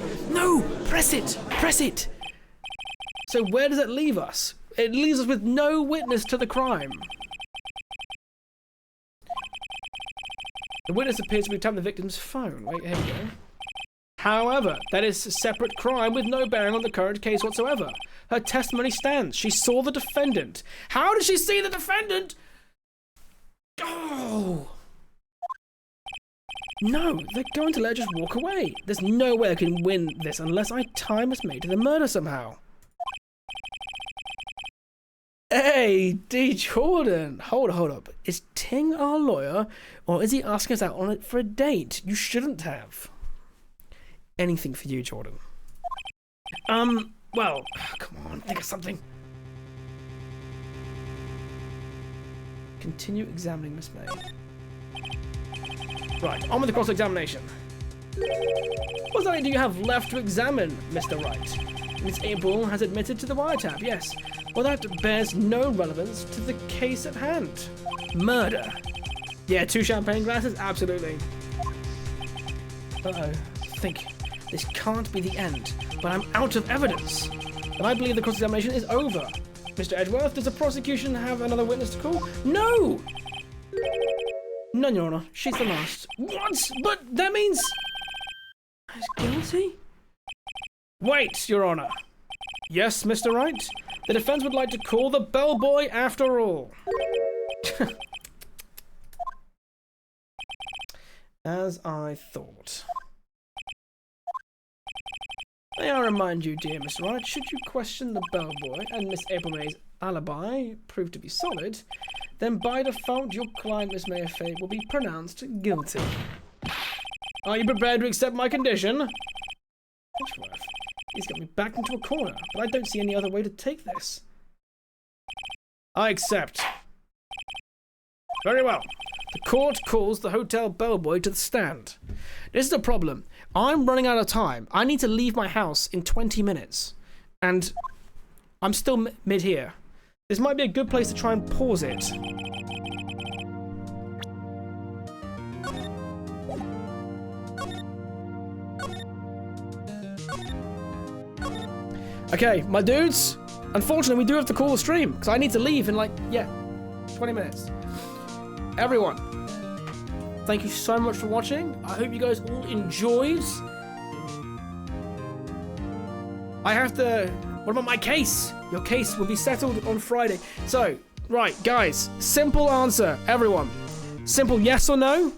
press it. So where does it leave us? It leaves us with no witness to the crime. The witness appears to be tapping the victim's phone. Wait, here we go. However, that is a separate crime with no bearing on the current case whatsoever. Her testimony stands. She saw the defendant. How did she see the defendant? Oh! No, they're going to let her just walk away. There's no way I can win this unless I tie Miss May to the murder somehow. Hey, D. Jordan. Hold up. Is Ting our lawyer, or is he asking us out on it for a date? You shouldn't have. Anything for you, Jordan. Well, come on, think of something. Continue examining Miss May. Right, on with the cross-examination. What do you have left to examine, Mr. Wright? Miss April has admitted to the wiretap, yes. Well, that bears no relevance to the case at hand. Murder. Yeah, 2 champagne glasses? Absolutely. Uh-oh. Think. This can't be the end, but I'm out of evidence. And I believe the cross-examination is over. Mr. Edgeworth, does the prosecution have another witness to call? No! None, Your Honor. She's the last. What? But that means... He's guilty? Wait, Your Honor. Yes, Mr. Wright? The defense would like to call the bellboy after all. As I thought. May I remind you, dear Mr. Wright, should you question the bellboy and Miss April May's alibi prove to be solid, then by default your client, Miss May Fate, will be pronounced guilty. Are you prepared to accept my condition? Edgeworth, he's got me backed into a corner, but I don't see any other way to take this. I accept. Very well. The court calls the hotel bellboy to the stand. This is a problem. I'm running out of time. I need to leave my house in 20 minutes. And I'm still mid here. This might be a good place to try and pause it. Okay, my dudes. Unfortunately, we do have to call the stream because I need to leave in 20 minutes. Everyone, thank you so much for watching. I hope you guys all enjoyed. What about my case? Your case will be settled on Friday. So, right, guys, simple answer, everyone. Simple yes or no.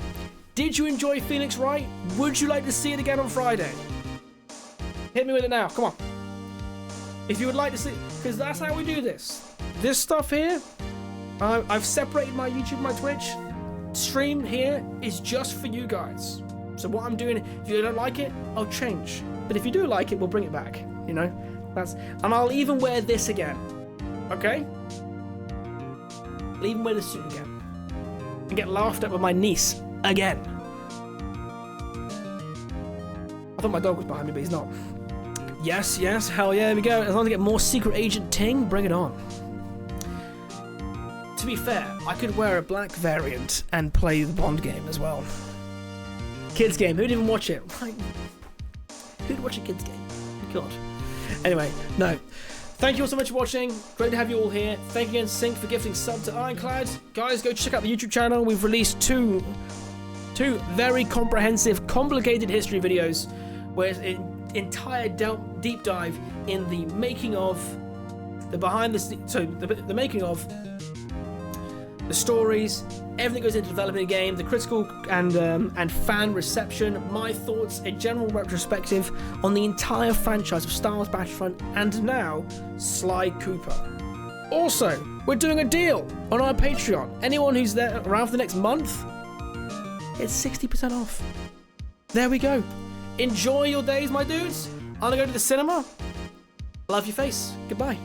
Did you enjoy Phoenix Wright? Would you like to see it again on Friday? Hit me with it now, come on. If you would like to see, because that's how we do this. This stuff here, I've separated my YouTube and my Twitch. Stream here is just for you guys. So what I'm doing, if you don't like it, I'll change. But if you do like it, we'll bring it back. You know, and I'll even wear this again. Okay? I'll even wear the suit again. And get laughed at by my niece again. I thought my dog was behind me, but he's not. Yes, hell yeah, there we go. As long as I get more Secret Agent Ting, bring it on. To be fair, I could wear a black variant and play the Bond game as well. Kids game, who'd even watch it? Like, who'd watch a kids game? God. Anyway, no. Thank you all so much for watching. Great to have you all here. Thank you again, Sync, for gifting sub to Ironclad. Guys, go check out the YouTube channel. We've released two very comprehensive, complicated history videos where it's an entire deep dive in the making of the the making of the stories, everything goes into developing a game, the critical and fan reception, my thoughts, a general retrospective on the entire franchise of Star Wars Battlefront, and now Sly Cooper. Also, we're doing a deal on our Patreon. Anyone who's there around for the next month, it's 60% off. There we go. Enjoy your days, my dudes. I'm gonna go to the cinema. Love your face. Goodbye.